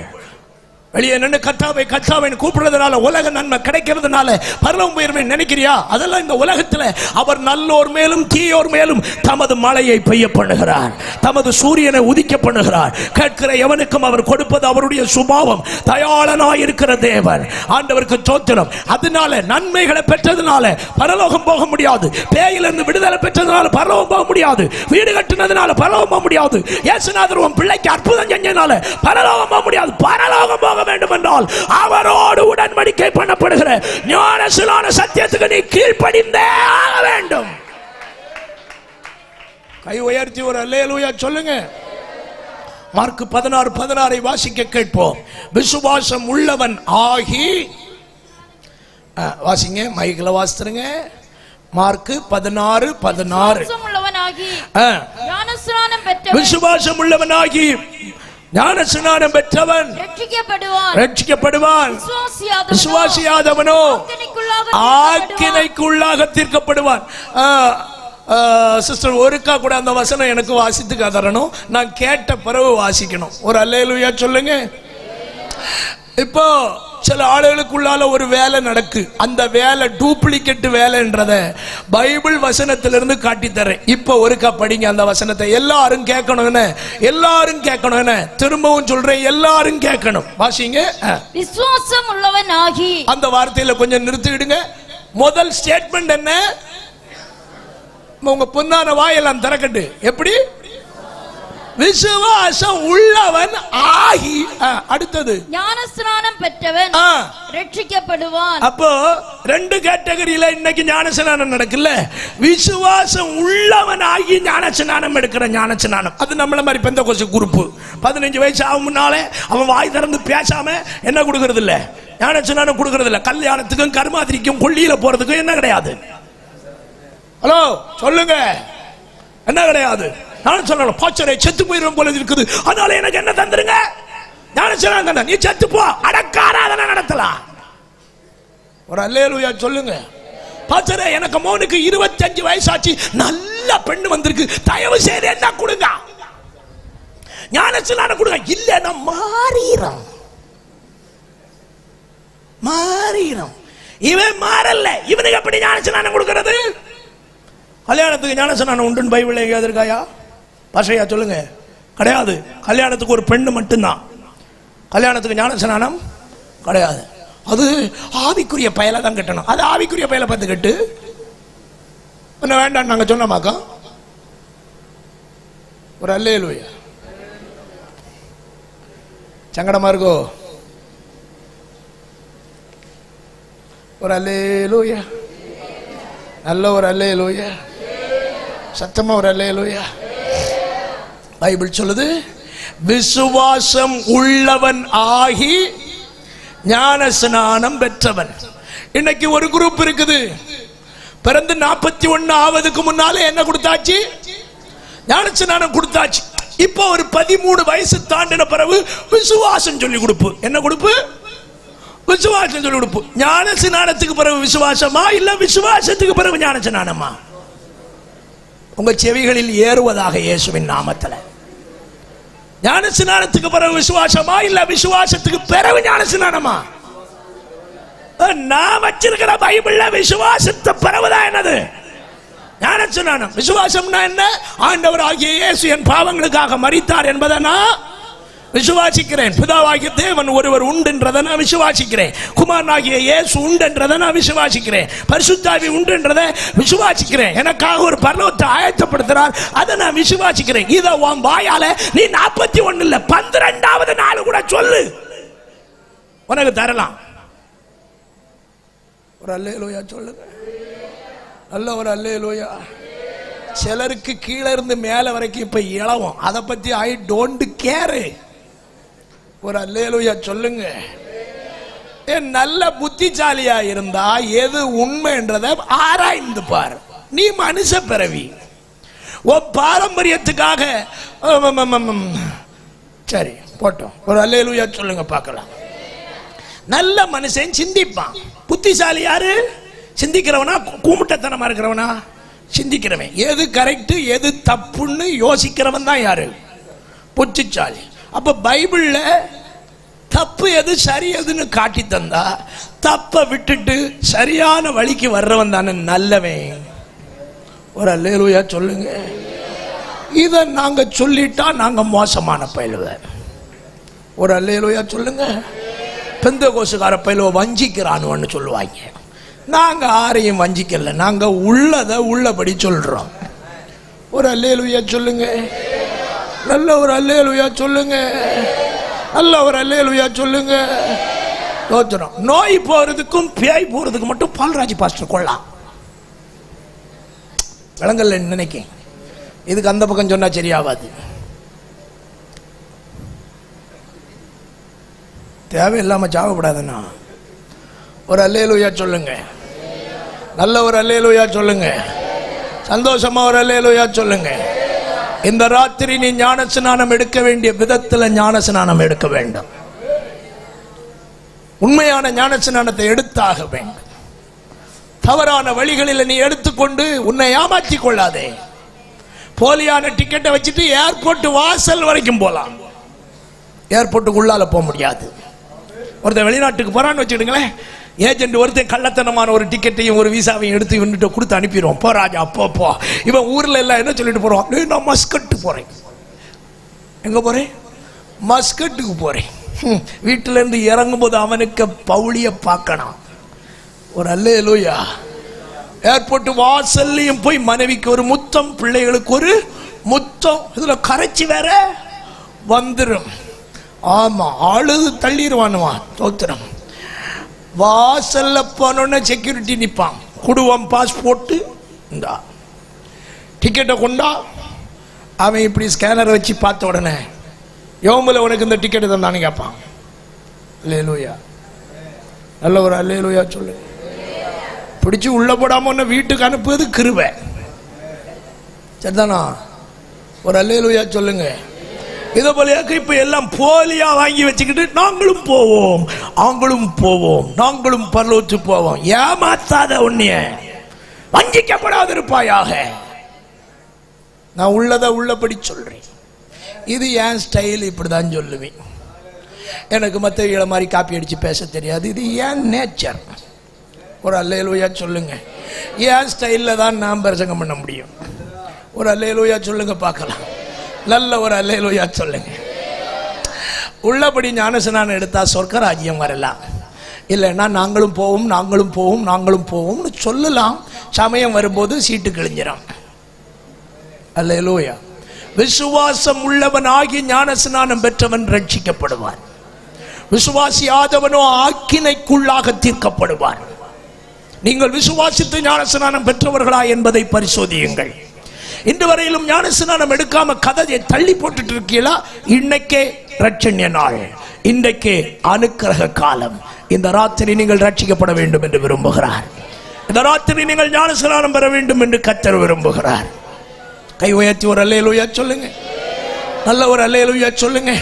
வெளியே நின்று கர்த்தாவை கர்த்தாவை கூப்பிடுறதுனால உலக நன்மை கிடைக்கிறதுனால பரலோகம் போயிருவேன் நினைக்கிறியா? அதெல்லாம் இந்த உலகத்தில் அவர் நல்லோர் மேலும் தீயோர் மேலும் தமது மழையை பெய்ய பண்ணுகிறார், தமது சூரியனை உதிக்க பண்ணுகிறார். கேட்கிற எவனுக்கும் அவர் கொடுப்பது அவருடைய சுபாவம். தயாளனாய் இருக்கிற தேவன். ஆண்டவருக்கு ஸ்தோத்திரம். அதனால நன்மைகளை பெற்றதுனால பரலோகம் போக முடியாது. பேயிலிருந்து விடுதலை பெற்றதுனால பரலோகம் போக முடியாது. வீடு கட்டினதுனால பரலோகம் போக முடியாது. இயேசுநாதர் உன் பிள்ளைக்கு அற்புதம் செஞ்சதுனால பரலோகம் போக முடியாது. பரலோகம் போக வேண்டும் என்றால் அவரோடு உடன்படிக்கை பண்ணப்படுகிற ஞான ஸ்நான சத்தியத்துக்கு நீ கீழ்ப்படிந்தே ஆக வேண்டும். கை உயர்த்தி ஒரு அல்லேலூயா சொல்லுங்க. மார்க் 16:16 வாசிக்க கேட்போம். விசுவாசம் உள்ளவன் ஆகி, வாசிங்க, மைக்கில் வாசித்துருங்க. மார்க் 16:16 விசுவாசம் உள்ளவனாகி ஞான ஸ்நானம் பெற்றவன் ரட்சிக்கப்படுவான். விசுவாசியாதவனோ ஆக்கினைக்குள்ளாக தீர்க்கப்படுவான். சிஸ்டர் ஒருக்கா கூட அந்த வசனம் எனக்கு வாசித்து தரணும். நான் கேட்ட பிறகு வாசிக்கணும். ஒரு அல்லேலூயா சொல்லுங்க. இப்போ சில ஆளுகளுக்குள்ளால ஒரு வேலை நடக்கு. அந்த வேலை டூப்ளிகேட் வேலைன்றத பைபிள் வசனத்திலிருந்து காட்டித்தரேன். இப்போ ஒருக்கா படிங்க அந்த வசனத்தை. எல்லாரும் கேட்கணும், எல்லாரும் கேட்கணும். திரும்பவும் சொல்றேன், எல்லாரும் கேட்கணும். வாசிங்க. விசுவாசம் உள்ளவனாகி. அந்த வார்த்தையில கொஞ்சம் நிறுத்திடுங்க. முதல் ஸ்டேட்மெண்ட் என்ன? உங்க பொன்னான வாயெல்லாம் திறக்கட்டு. எப்படி? விசுவாசம் உள்ளவன் ஆகி. அடுத்தது ஞானஸ்நானம் பெற்றவன் ரட்சிக்கப்படுவான். அப்போ ரெண்டு கேட்டகரியில இன்னைக்கு ஞானஸ்நானம் நடக்குல்ல. விசுவாசம் உள்ளவன் ஆகி ஞானஸ்நானம் எடுக்கிற ஞானஸ்நானம் அது நம்மள மாதிரி பெந்தகோஸ்து குரூப். 15 வயசு ஆகும் முன்னாலே அவன் வாய் திறந்து பேசாம என்ன கொடுக்கறது இல்ல, ஞானஸ்நானம் கொடுக்கறது இல்ல. கல்யாணத்துக்கும் கர்மாதிரிக்கும் கொள்ளியில போறதுக்கும் என்ன கிடையாது. ஹலோ சொல்லுங்க, என்ன கிடையாது. நான் சொல்லணும், பாச்சரை செத்து போயிடும் போல இருக்குது, அதனால எனக்கு என்ன தந்துருங்க. ஞானஸ்நானம் நீ செத்து போ, அடக்காராதனை நடத்தலாம். ஒரு அல்லேலூயா சொல்லுங்க. பாச்சரை எனக்கு மோனுக்கு 25 வயசாச்சு, நல்ல பெண்ணு வந்திருக்கு, தயவு செய்து என்ன கொடுங்க, ஞானஸ்நானம் கொடுங்க. இல்ல மாறிடும் மாறிடும். இவன் மாறல, இவனுக்கு எப்படி ஞானஸ்நானம் கொடுக்கிறது? கல்யாணத்துக்கு ஞானஸ்நானம் உண்டுன்னு பைபிள் எங்கேயாவது இருக்காயா? பாஷையா சொல்லுங்க. கிடையாது. கல்யாணத்துக்கு ஒரு பெண்ணு மட்டும்தான். கல்யாணத்துக்கு ஞானஸ்நானம் கிடையாது. அது ஆவிக்குரிய பயலை தான் கட்டணும். அது ஆவிக்குரிய பயலை பார்த்து கட்டு. என்ன வேண்டாம் நாங்க சொன்னோமாக்கா? ஒரு அல்லேலூயா. சங்கடமா இருக்கோ? ஒரு அல்லேலூயா. நல்ல ஒரு அல்லேலூயா. சத்தமா ஒரு அல்லேலூயா. பைபிள் சொல்லுது, விசுவாசம் உள்ளவன் ஆகி ஞானஸ்நானம் பெற்றவன். இன்னைக்கு ஒரு குரூப் இருக்குது, பிறந்து 41 ஆவதுக்கு முன்னாலே என்ன கொடுத்தாச்சு? ஞானஸ்நானம் கொடுத்தாச்சு. இப்போ ஒரு 13 வயசு தாண்டின பிறகு விசுவாசம் சொல்லி கொடுப்பு. என்ன கொடுப்பு? விசுவாசம் சொல்லி கொடுப்பு. ஞானஸ்நானத்துக்கு பிறகு விசுவாசமா இல்ல விசுவாசத்துக்கு பிறகு ஞானஸ்நானமா? உங்க செவிகளில் ஏறுவதாக இயேசுவின் நாமத்தில். ஞானஸ்நானத்துக்கு பிறகு விசுவாசமா இல்ல விசுவாசத்துக்கு பிறகு ஞானஸ்நானமா? நான் வச்சிருக்கிற பைபிள்ல விசுவாசத்தை பிறகுதான் என்னது? ஞானஸ்நானம். விசுவாசம்னா என்ன? ஆண்டவர் ஆகிய இயேசு என் பாவங்களுக்காக மரித்தார் என்பதை நான் விசுவாசிக்கிறேன். பிதாவாகிய தேவன் ஒருவர் உண்டுன்றதை நான் விசுவாசிக்கிறேன். குமாரனாகிய இயேசு உண்டுன்றதை நான் விசுவாசிக்கிறேன். பரிசுத்தாவி உண்டுன்றதை விசுவாசிக்கிறேன். எனக்காக ஒரு பரலோகத்தை ஆயத்தப்படுத்துறார், அதை நான் விசுவாசிக்கிறேன். இதை உன் வாயால நீ 41 இல்ல 12வது நாள் கூட சொல்லு, உனக்கு தரலாம். ஒரு அல்லேலூயா சொல்லுங்க, நல்ல ஒரு அல்லேலூயா. சிலருக்கு கீழே இருந்து மேல வரைக்கும் இப்ப இளவும், அதை பத்தி ஐ டோன்ட் கேர். ஒரு அல்லேலூயா சொல்லுங்க. நல்ல புத்திசாலியா இருந்தா எது உண்மைன்றதை ஆராய்ந்து பார். நீ மனுஷ பிறவி, உன் பாரம்பரியத்துக்காக சரி போட்டோம். ஒரு அல்லேலூயா சொல்லுங்க பார்க்கலாம். நல்ல மனுஷன் சிந்திப்பான். புத்திசாலி யாரு? சிந்திக்கிறவனா கூமுட்டத்தனமா இருக்கிறவனா? சிந்திக்கிறவன். எது கரெக்ட் எது தப்புன்னு யோசிக்கிறவன் தான் யாரு? புத்திசாலி. அப்ப பைபிள்ல தப்பு எது சரி எதுன்னு காட்டி தந்தா தப்ப விட்டுட்டு சரியான வழிக்கு வர்றவன் தானே நல்லவன். ஒரு அல்லேலூயா சொல்லுங்க. இத நாங்க சொல்லிட்டா நாங்க மோசமான பயிலுவ. ஒரு அல்லேலூயா சொல்லுங்க. பெந்தகோசுகார பயிலுவ வஞ்சிக்கிறான்னு சொல்லுவாங்க. நாங்க யாரையும் வஞ்சிக்கல, நாங்க உள்ளத உள்ளபடி சொல்றோம். ஒரு அல்லேலூயா சொல்லுங்க, நல்ல ஒரு அல்லேலூயா சொல்லுங்க, நல்ல ஒரு அல்லேலூயா சொல்லுங்க. தோத்துறோம். நோய் போறதுக்கும் பேய் போறதுக்கு மட்டும் பால்ராஜ் பாஸ்டர் கொள்ளலாம். விளங்கல நினைக்க, இதுக்கு அந்த பக்கம் சொன்னா சரியாவாது. தேவையில்லாம சாவப்படாதுன்னா ஒரு அல்லேலூயா சொல்லுங்க, நல்ல ஒரு அல்லேலூயா சொல்லுங்க, சந்தோஷமா ஒரு அல்லேலூயா சொல்லுங்க. இந்த ராத்திரி நீ ஞான ஸ்நானம் எடுக்க வேண்டிய விதத்துல ஞான ஸ்நானம் எடுக்க வேண்டும். உண்மையான ஞான ஸ்நானத்தை எடுத்தாக வேண்டும். தவறான வழிகளில் நீ எடுத்துக்கொண்டு உன்னை ஏமாற்றி கொள்ளாதே. போலியான டிக்கெட்டை வச்சுட்டு ஏர்போர்ட் வாசல் வரைக்கும் போலாம், ஏர்போர்ட்டுக்குள்ளால போக முடியாது. ஒருத்தன் வெளிநாட்டுக்கு போறான்னு வச்சுக்கிடுங்களேன், ஏஜென்ட் ஒருத்தன் கள்ளத்தனமான ஒரு டிக்கெட்டையும் ஒரு விசாவையும் எடுத்து இவன்கிட்ட கொடுத்து அனுப்பிடுவோம். போ ராஜா போ. இவன் ஊர்ல எல்லாம் என்ன சொல்லிட்டு போறான்? நான் மஸ்கட்டு போறேன். எங்க போறேன்? மஸ்கட்டுக்கு போறேன். வீட்டுல இருந்து இறங்கும் போது அவனுக்கு பவுளிய பார்க்கணும். ஒரு அல்லேலூயா. ஏர்போர்ட் வாசல்லையும் போய் மனைவிக்கு ஒரு முத்தம், பிள்ளைகளுக்கு ஒரு முத்தம், இதுல கரைச்சி வேற வந்துடும். ஆமா, அழுது தள்ளிடுவானுவா. தோத்திரம். வாசல்ல போனோன்னு செக்யூரிட்டி நிற்பான். குடுவம் பாஸ்போர்ட் இந்தா, டிக்கெட்டை கொண்டா. அவன் இப்படி ஸ்கேனரை வச்சு பார்த்த உடனே யோமுல உனக்கு இந்த டிக்கெட்டு தந்தானு கேட்பான். அல்லேலூயா, நல்ல ஒரு அல்லேலூயா சொல்லு. பிடிச்சு உள்ள போடாம ஒன்னு வீட்டுக்கு அனுப்புவது கிருபை. சரிதானா? ஒரு அல்லேலூயா சொல்லுங்க. இதை போலியாக்க இப்ப எல்லாம் போலியா வாங்கி வச்சுக்கிட்டு நாங்களும் போவோம், அவங்களும் போவோம், நாங்களும் பரலோத்து போவோம். ஏமாத்தாத உன்னைய வஞ்சிக்கப்படாது இருப்பாயாக. நான் உள்ளதை உள்ளபடி சொல்றேன். இது என் ஸ்டைல், இப்படிதான் சொல்லுவேன். எனக்கு மற்றவங்கள மாதிரி காப்பி அடிச்சு பேச தெரியாது. இது என் நேச்சர். ஒரு அல்லேலூயா சொல்லுங்க. என் ஸ்டைல்ல தான் நான் பிரசங்கம் பண்ண முடியும். ஒரு அல்லேலூயா சொல்லுங்க பார்க்கலாம். நல்ல ஒரு அல்லேலூயா சொல்லுங்க. உள்ளபடி ஞானஸ்நானம் எடுத்தா சொர்க்கராஜ்யம் வரலாம். இல்லைன்னா நாங்களும் போவோம், நாங்களும் போவோம், நாங்களும் போவோம்னு சொல்லலாம். சமயம் வரும்போது சீட்டு கிழிஞ்சிடும். அல்லேலூயா. விசுவாசம் உள்ளவன் ஆகி ஞானஸ்நானம் பெற்றவன் ரட்சிக்கப்படுவான். விசுவாசியாதவனோ ஆக்கினைக்குள்ளாக தீர்க்கப்படுவான். நீங்கள் விசுவாசித்து ஞானஸ்நானம் பெற்றவர்களா என்பதை பரிசோதியுங்கள். இன்று வரையிலும் ஞானஸ்நானம் எடுக்காம கதையை தள்ளி போட்டுட்டு இருக்கீங்களா? இன்னைக்கே ரட்சண்ய நாள், இன்றைக்கே அனுக்கிரக காலம். இந்த ராத்திரி நீங்கள் ரட்சிக்கப்பட வேண்டும் என்று விரும்புகிறார். இந்த ராத்திரி நீங்கள் ஞானஸ்நானம் பெற வேண்டும் என்று கர்த்தர் விரும்புகிறார். கை உயர்த்தி ஒரு அல்லேலூயா சொல்லுங்க, நல்ல ஒரு அல்லேலூயா சொல்லுங்க.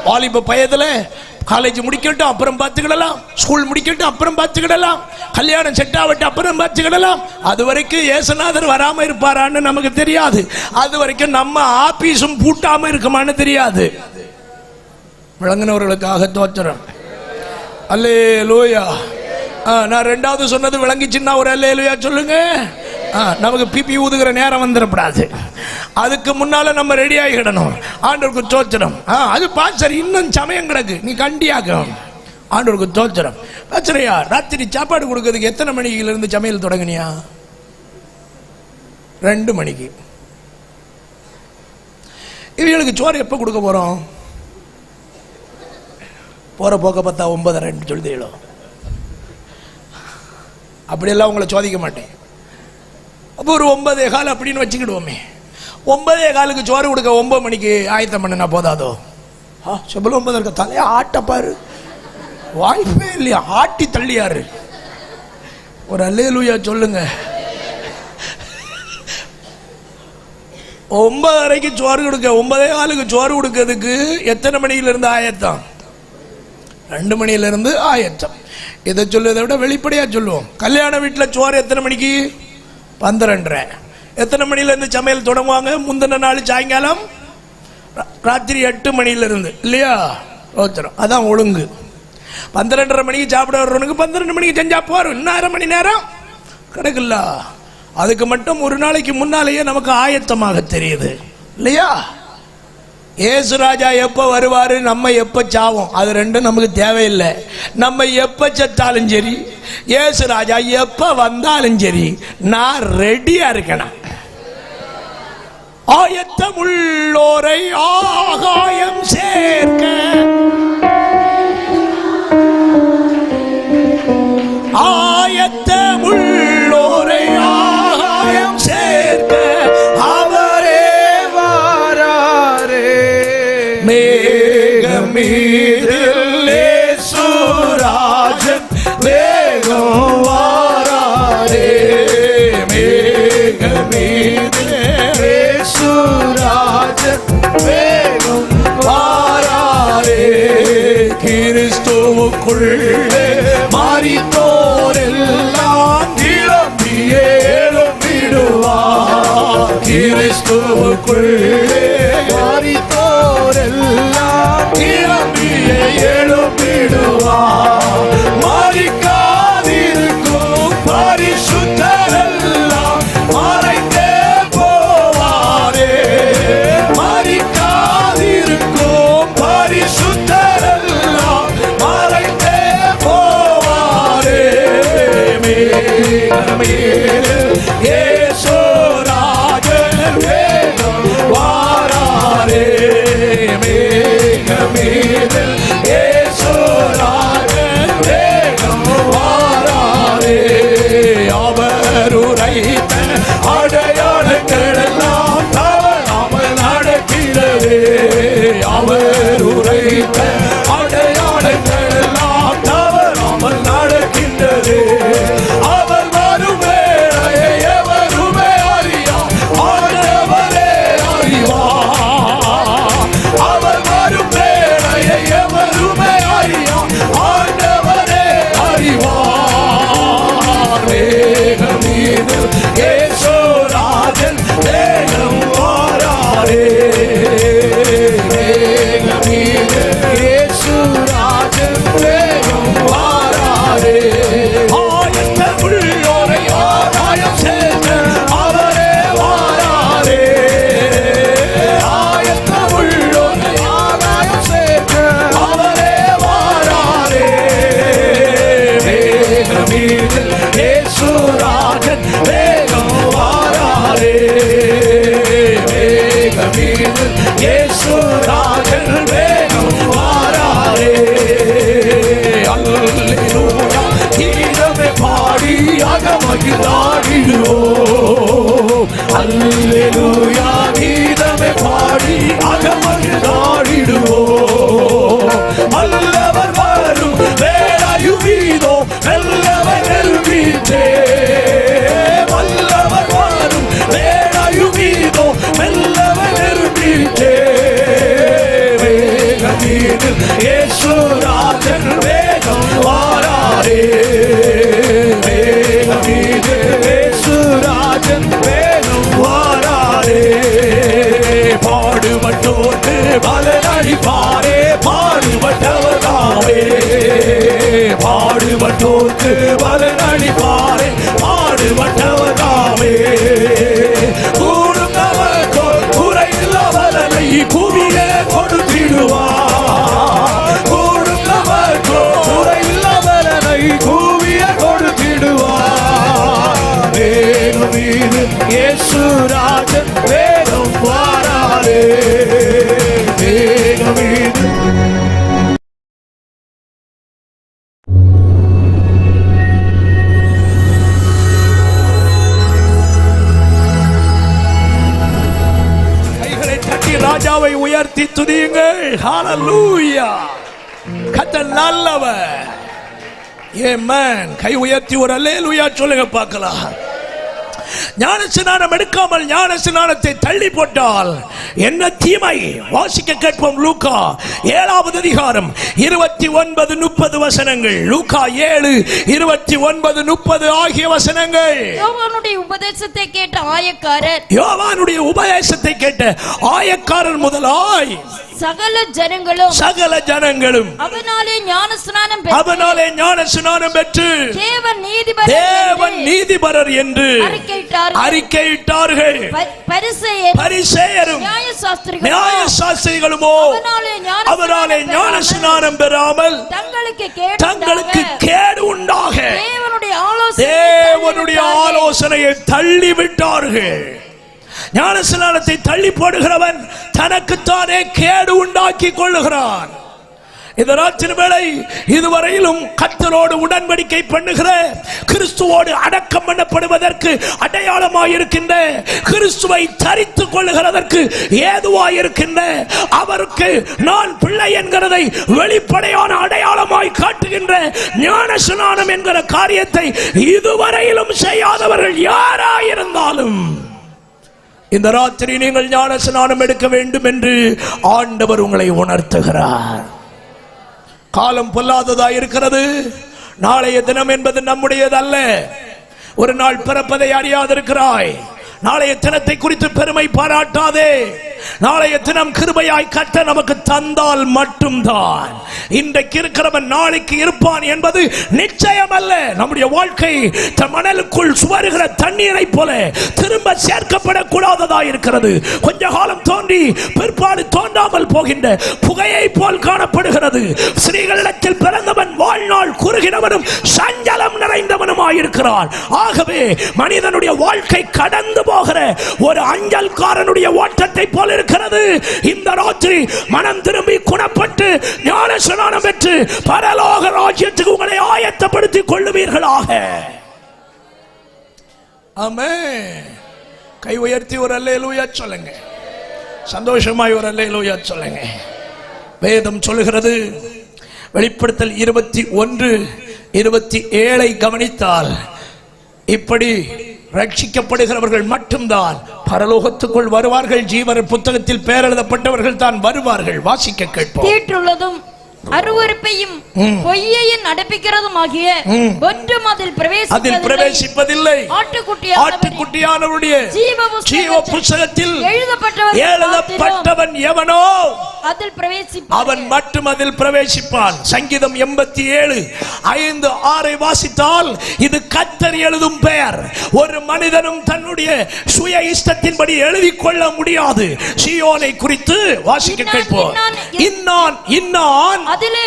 வாலிப வயதுல காலேஜ் முடிக்கட்டும், அப்புறம் பார்த்துக்கிடலாம். ஸ்கூல் முடிக்கட்டும், அப்புறம் பார்த்துக்கிடலாம். கல்யாணம் செட் ஆகட்டும், அப்புறம் பார்த்துக்கிடலாம். அது வரைக்கும் ஏசுநாதர் வராம இருப்பாரான்னு நமக்கு தெரியாது. அது வரைக்கும் நம்ம ஆபீஸும் பூட்டாம இருக்குமான்னு தெரியாது. விளங்கினவர்களுக்காக தோத்திரம். அல்லேலூயா. நான் ரெண்டாவது சொன்னது விளங்கிச்சுன்னா ஒரு அல்லேலூயா சொல்லுங்க. நமக்கு பிபி ஊதுகிற நேரம் வந்துடப்படாது. அதுக்கு முன்னால நம்ம ரெடி ஆகிடணும். ஆண்டவருக்கு ஸ்தோத்திரம். அது பாஸ்டர் இன்னும் சமயம் கிடக்கு, நீ கண்டியாக்கும். ஆண்டவருக்கு ஸ்தோத்திரம். பாஸ்டரையா ராத்திரி சாப்பாடு கொடுக்கறதுக்கு எத்தனை மணிக்குல இருந்து சமையல் தொடங்கினியா? 2 மணிக்கு. இவங்களுக்கு சோறு எப்ப கொடுக்க போறோம்? போற போக்க பார்த்தா 9:30 சொல்லுதீங்களோ? அப்படியெல்லாம் உங்களை சோதிக்க மாட்டேன். அப்போ ஒரு 9:15 அப்படின்னு வச்சுக்கிடுவோமே. 9:15 சோறு கொடுக்க 9 மணிக்கு ஆயத்தம் பண்ணா போதாதோ? செபல 9 இருக்க தலையா ஆட்டப்பாரு, வாய்ப்பே இல்லையா, ஆட்டி தள்ளியாரு. ஒரு அல்லேலூயா சொல்லுங்க. 9:30 சோறு கொடுக்க 9:15 சோறு கொடுக்கிறதுக்கு எத்தனை மணியில இருந்து ஆயத்தம்? 2 மணியில இருந்து ஆயத்தம். இதை சொல்லுவதை விட வெளிப்படையா சொல்லுவோம். கல்யாண வீட்டில் சோறு எத்தனை மணிக்கு? 12:30. எத்தனை மணில இருந்து சமையல் தொடங்குவாங்க? முந்தின நாள் சாயங்காலம் ராத்திரி 8 மணில இருந்து இல்லையா? அதான் ஒழுங்கு. 12:30 மணிக்கு சாப்பிட வர்றவனுக்கு 12 மணிக்கு செஞ்சா போறோம். இன்னும் 1/2 மணி நேரம் கிடக்குல்ல. அதுக்கு மட்டும் ஒரு நாளைக்கு முன்னாலேயே நமக்கு ஆயத்தமாக தெரியுது இல்லையா? இயேசு ராஜா எப்ப வருவாரு, நம்ம எப்ப சாவோம், அது ரெண்டும் நமக்கு தேவையில்லை. நம்ம எப்ப செத்தாலும் சரி, இயேசு ராஜா எப்ப வந்தாலும் சரி, நான் ரெடியா இருக்கணும். ஆயத்தம் உள்ளோரை ஆகாயம் சேர்க்க, ஆயத்தம் உள்ளோரை ஆகாயம் சேர்க்க அவரே வாராரே. மேகமீதில் இயேசுராஜன் வேகம் வாராரே. மேகமீதில் இயேசுராஜன் வேகம் வாராரே. கிறிஸ்துவுக்குள்ளே மாறித்தோரெல்லாம் கிளம்பியே எழும்பிடுவார். கிறிஸ்துவுக்குள்ளே மாறித்தோரெல்லாம் கிளம்பியே எழும்பிடுவார். மாறிக்காதிருக்கும் பரிசுத்தரெல்லாம் மறைந்தே போவாரே. மாறிக்காதிருக்கும் பரிசுத்தரெல்லாம் மறைந்தே போவாரே. இயேசுராஜன் வேகம் வாராரே. மேகமீதில் இயேசுராஜன் வேகம் வாராரே. அவர் உரைத்த அடையாளங்களெல்லாம் தவறாமல் நடக்கிறதே. அவர் உரைத்த அடையாளங்களெல்லாம் தவறாமல் நடக்கின்றதே. அவர் வரும் வேளையை எவருமே அறியார், ஆண்டவரே அறிவார். அவர் வரும் வேளையை எவருமே அறியார், ஆண்டவரே அறிவார். மேகமீதில் இயேசுராஜன் வேகம் வாராரே. மேகமீதில் இயேசுராஜன் வேகம் வாராரே. ஆயத்தம் உள்ளோரை ஆகாயம் சேர்க்க அவரே வாராரே. ஆயத்தம் உள்ளோரை ஆகாயம் சேர்க்க அவரே வாராரே. மேகமீதில் இயேசுராஜன் வேகம் வாராரே. மேகமீதில் இயேசுராஜன் வேகம் வாராரே. அல்லேலூயா கீதமே பாடி அகமகிழ்ந்தாடிடுவோம். அல்லேலூயா கீதமே பாடி அகமகிழ்ந்தாடிடுவோம். வல்லவர் வரும் வேளையுமீதோ மெல்லவர் நெருங்கிட்டே. வல்லவர் வரும் வேளையுமீதோ மெல்லவர் நெருங்கிட்டே. மேகமீதில் இயேசுராஜன் வேகம் வாராரே. மேகமீதில் இயேசுராஜன் வேகம் வாராரே. இயேசுராஜன் வேகம் வாராரே வேகமீது. கைகளை தட்டி ராஜாவை உயர்த்தி துதியுங்கள். ஹல்லேலூயா. கர்த்தர் நல்லவர். ஆமென். கை உயர்த்தி ஒரு அல்லேலூயா சொல்லுங்க பார்க்கலாம். ஞானஸ்நானம் எடுக்காமல் ஞானஸ்நானத்தை தள்ளி போட்டால் என்ன தீமை? வாசிக்க கேட்போம். லூக்கா 7வது அதிகாரம் 29-30 வசனங்கள். லூக்கா 7:29-30 ஆகிய வசனங்கள். யோவானுடைய உபதேசத்தை கேட்ட ஆயக்காரர் முதலாய் சகல ஜனங்களும் அவனாலே ஞானஸ்நானம் பெற்று தேவன் நீதிபரர் என்று அறிக்கையிட்டார்கள். பரிசேயரும் நியாயசாஸ்திரிகளுமோ அவனாலே ஞானஸ்நானம் பெறாமல் தங்களுக்கு கேடு உண்டாக தேவனுடைய ஆலோசனையை தள்ளிவிட்டார்கள். ஞானஸ்நானத்தை தள்ளி போடுகிறவன் தனக்குத்தானே கேடு உண்டாக்கி கொள்ளுகிறான். இந்த ராத்திரி வேளை இதுவரையிலும் கர்த்தரோடு உடன்படிக்கை பண்ணுகிற, கிறிஸ்துவோடு அடக்கம் பண்ணப்படுவதற்கு அடையாளமாயிருக்கின்ற, கிறிஸ்துவை தரித்துக் கொள்ளுகிறதற்கு ஏதுவாயிருக்கின்ற, அவருக்கு நான் பிள்ளை என்கிறதை வெளிப்படையான அடையாளமாய் காட்டுகின்ற ஞானஸ்நானம் என்கிற காரியத்தை இதுவரையிலும் செய்யாதவர்கள் யாராயிருந்தாலும் இந்த ராத்திரி நீங்கள் ஞானஸ்நானம் எடுக்க வேண்டும் என்று ஆண்டவர் உங்களை உணர்த்துகிறார். காலம் பொல்லாததா இருக்கிறது. நாளைய தினம் என்பது நம்முடையதல்ல. ஒரு நாள் பிறப்பதை அறியாதிருக்கிறாய். நாளைய தினத்தை குறித்து பெருமை பாராட்டாதே. நாளைய தினம் கிருபையாய் கர்த்தர் நமக்கு தந்தால் மட்டும்தான். இன்றைக்கு இருக்கிறவன் நாளைக்கு இருப்பான் என்பது நிச்சயம் அல்ல. நம்முடைய வாழ்க்கை மணலுக்குள் சுவருகிற தண்ணீரை போல திரும்ப சேர்க்கப்படக்கூடாததா இருக்கிறது. கொஞ்ச காலம் தோன்றி பிற்பாடு தோன்றாமல் போகின்ற புகையை போல் காணப்படுகிறது. ஸ்ரீகளிடத்தில் பிறந்தவன் வாழ்நாள் குறுகினவனும் சஞ்சலம் நிறைந்தவனுமாயிருக்கிறான். ஆகவே மனிதனுடைய வாழ்க்கை கடந்து போகிற ஒரு அஞ்சல்காரனுடைய ஓட்டத்தை போல இருக்கிறது. இந்த ராத்திரி மனம் திரும்பி குணப்பட்டு ஞானஸ்நானம் பெற்று பரலோக ராஜ்யத்துக்கு உங்களை ஆயத்தப்படுத்திக் கொள்ளுவீர்களாக. ஆமென். கை உயர்த்தி ஒரு அல்லேலூயா சொல்லுங்க. சந்தோஷமாய் ஒரு அல்லேலூயா சொல்லுங்க. வேதம் சொல்லுகிறது, வெளிப்படுத்தல் 21:27 கவனித்தால் இப்படி ரட்சிக்கப்படுகிறவர்கள் மட்டும்தான் பரலோகத்துக்குள் வருவார்கள். ஜீவன் புத்தகத்தில் பெயர் எழுதப்பட்டவர்கள் தான் வருவார்கள். வாசிக்க கேட்போம். தீட்டுள்ளதும் அருவருப்பையும் பொய்யையும் நடப்பிக்கிறதும் ஆகிய ஒன்றும் அதில் பிரவேசிப்பதில்லை. ஆட்டுக்குட்டியானவருடைய ஜீவ புத்தகத்தில் எழுதப்பட்டவன் எவனோ அவன் மட்டும் அதில் பிரவேசிப்பான். சங்கீதம் 87:5-6 வாசித்தால் இது கர்த்தர் எழுதும் பெயர். ஒரு மனிதனும் தன்னுடைய சுய இஷ்டத்தின்படி எழுதிக் கொள்ள முடியாது. சீயோனை குறித்து வாசிக்க கேட்போம். இன்னான் அதிலே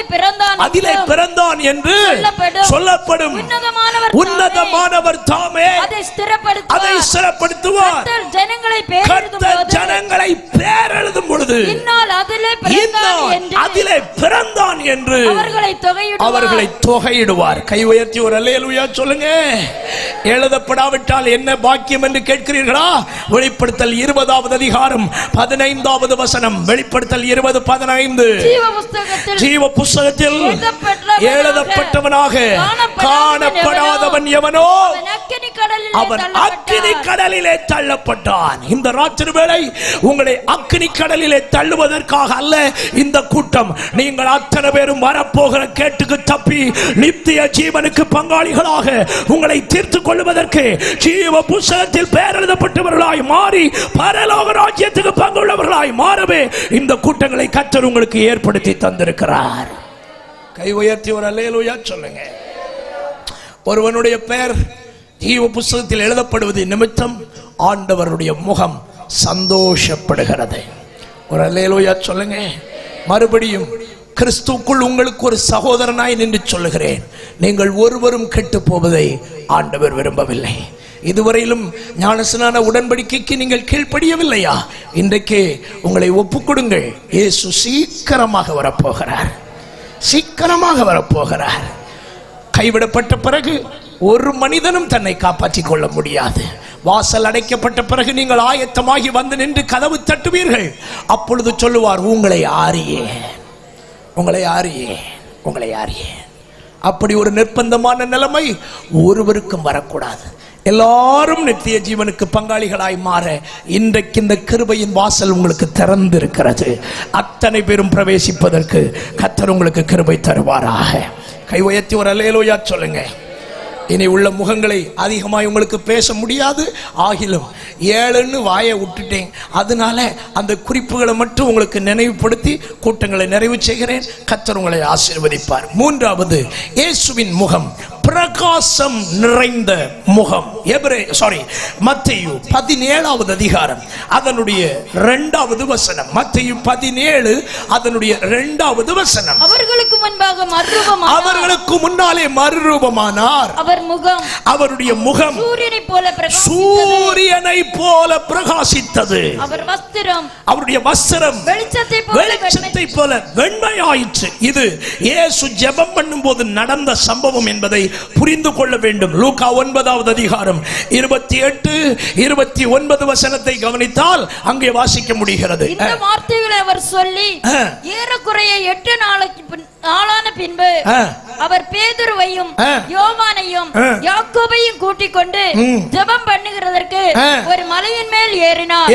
பிறந்தான் என்று சொல்லப்படும் உன்னதமானவர் தாமே அதை ஸ்திரப்படுத்துவார். கர்த்தர் ஜனங்களை பேர் எழுதும் பொழுது அதிலே பிறந்தான் என்று அவர்களை தொகையிடுவார். கை உயர்த்தி ஒரு அல்லேலூயா சொல்லுங்க. எழுதப்படாவிட்டால் என்ன பாக்கியம் என்று கேட்கிறீர்களா? வெளிப்படுத்தல் 20வது அதிகாரம் 15வது வசனம். வெளிப்படுத்தல் 20:15 ஜீவ புத்தகத்தில் எழுதப்பட்டவனாக காணப்படாதவன் எவனோ அவன் அக்கினி கடலிலே தள்ளப்பட்டான். இந்த ராத்திரி வேளை உங்களை அக்கினி கடலிலே தள்ளுவதற்காக அல்ல இந்த கூட்டம். நீங்கள் அத்தனை பேரும் வரப்போகிற கேட்டுக்கு தப்பி நித்திய ஜீவனுக்கு பங்காளிகளாக உங்களை தீர்த்துக் கொள்வதற்கு ஜீவ புத்தகத்தில் பெயர் எழுதப்பட்டவர்களாய் மாறி பரலோக ராஜ்யத்துக்கு பங்குள்ளவர்களாய் மாறவே இந்த கூட்டங்களை கர்த்தர் உங்களுக்கு ஏற்படுத்தி தந்திருக்கிறார். கை உயர்த்தி ஒரு அல்லேலூயா சொல்லுங்க. ஒருவனுடைய பெயர் ஜீவ புத்தகத்தில் எழுதப்படுவது நிமித்தம் ஆண்டவருடைய முகம் சந்தோஷப்படுகிறது. ஒரு அல்லேலூயா சொல்லுங்க. மறுபடியும் கிறிஸ்துவுக்குள் உங்களுக்கு ஒரு சகோதரனாய் நின்று சொல்லுகிறேன், நீங்கள் ஒருவரும் கெட்டு போவதை ஆண்டவர் விரும்பவில்லை. இதுவரையிலும் ஞானஸ்நான உடன்படிக்கைக்கு நீங்கள் கீழ்ப்படியவில்லையா? இன்றைக்கு உங்களை ஒப்புக்கொடுங்கள். இயேசு சீக்கிரமாக வரப்போகிறார், சீக்கிரமாக வரப்போகிறார். கைவிடப்பட்ட பிறகு ஒரு மனிதனும் தன்னை காப்பாற்றிக் கொள்ள முடியாது. வாசல் அடைக்கப்பட்ட பிறகு நீங்கள் ஆயத்தமாகி வந்து நின்று கதவு தட்டுவீர்கள். அப்பொழுது சொல்லுவார், உங்களை ஆரியே, உங்களை ஆரியே, உங்களை ஆரியே. அப்படி ஒரு நிர்பந்தமான நிலைமை ஒருவருக்கும் வரக்கூடாது. எல்லாரும் நித்திய ஜீவனுக்கு பங்காளிகளாய் மாற இன்றைக்கு இந்த கிருபையின் வாசல் உங்களுக்கு திறந்திருக்கிறது. அத்தனை பேரும் பிரவேசிப்பதற்கு கர்த்தர் உங்களுக்கு கிருபை தருவாராக. கை உயர்த்தி ஒரு அல்லேலூயா சொல்லுங்க. இனி உள்ள முகங்களை அதிகமாய் உங்களுக்கு பேச முடியாது. ஆகிலும் 7ன்னு வாயை விட்டுட்டேன். அதனால அந்த குறிப்புகளை மட்டும் உங்களுக்கு நினைவுபடுத்தி கூட்டங்களை நிறைவு செய்கிறேன். கர்த்தர் உங்களை ஆசீர்வதிப்பார். 3வது, இயேசுவின் முகம் பிரகாசம் நிறைந்த முகம். மத்தேயு 17வது அதிகாரம் அதனுடைய 2வது வசனம். மத்தேயு 17 அதனுடைய 2வது வசனம். அவர்களுக்கு முன்பாக மறுரூபமானார், அவர்களுக்கு முன்னாலே மறுரூபமானார். அவருடைய முகம் சூரியனை போல பிரகாசித்தது. அவருடைய வஸ்திரம் வெளிச்சத்தை போல வெண்மையாயிற்று. இது இயேசு ஜெபம் பண்ணும்போது நடந்த சம்பவம் என்பதை புரிந்து கொள்ள வேண்டும். லூக்கா 9வது அதிகாரம் 28, 29 வசனத்தை கவனித்தால் அங்கே வாசிக்க முடிகிறது. இந்த வார்த்தைகளை அவர் சொல்லி ஏறக்குறைய 8 நாளான பின்பு அவர் பேதுருவையும் யோவானையும் யாக்கோபையும் கூட்டிக் கொண்டு ஜெபம் பண்ணுகிறதற்கு ஒரு மலையின் மேல் ஏறினார்.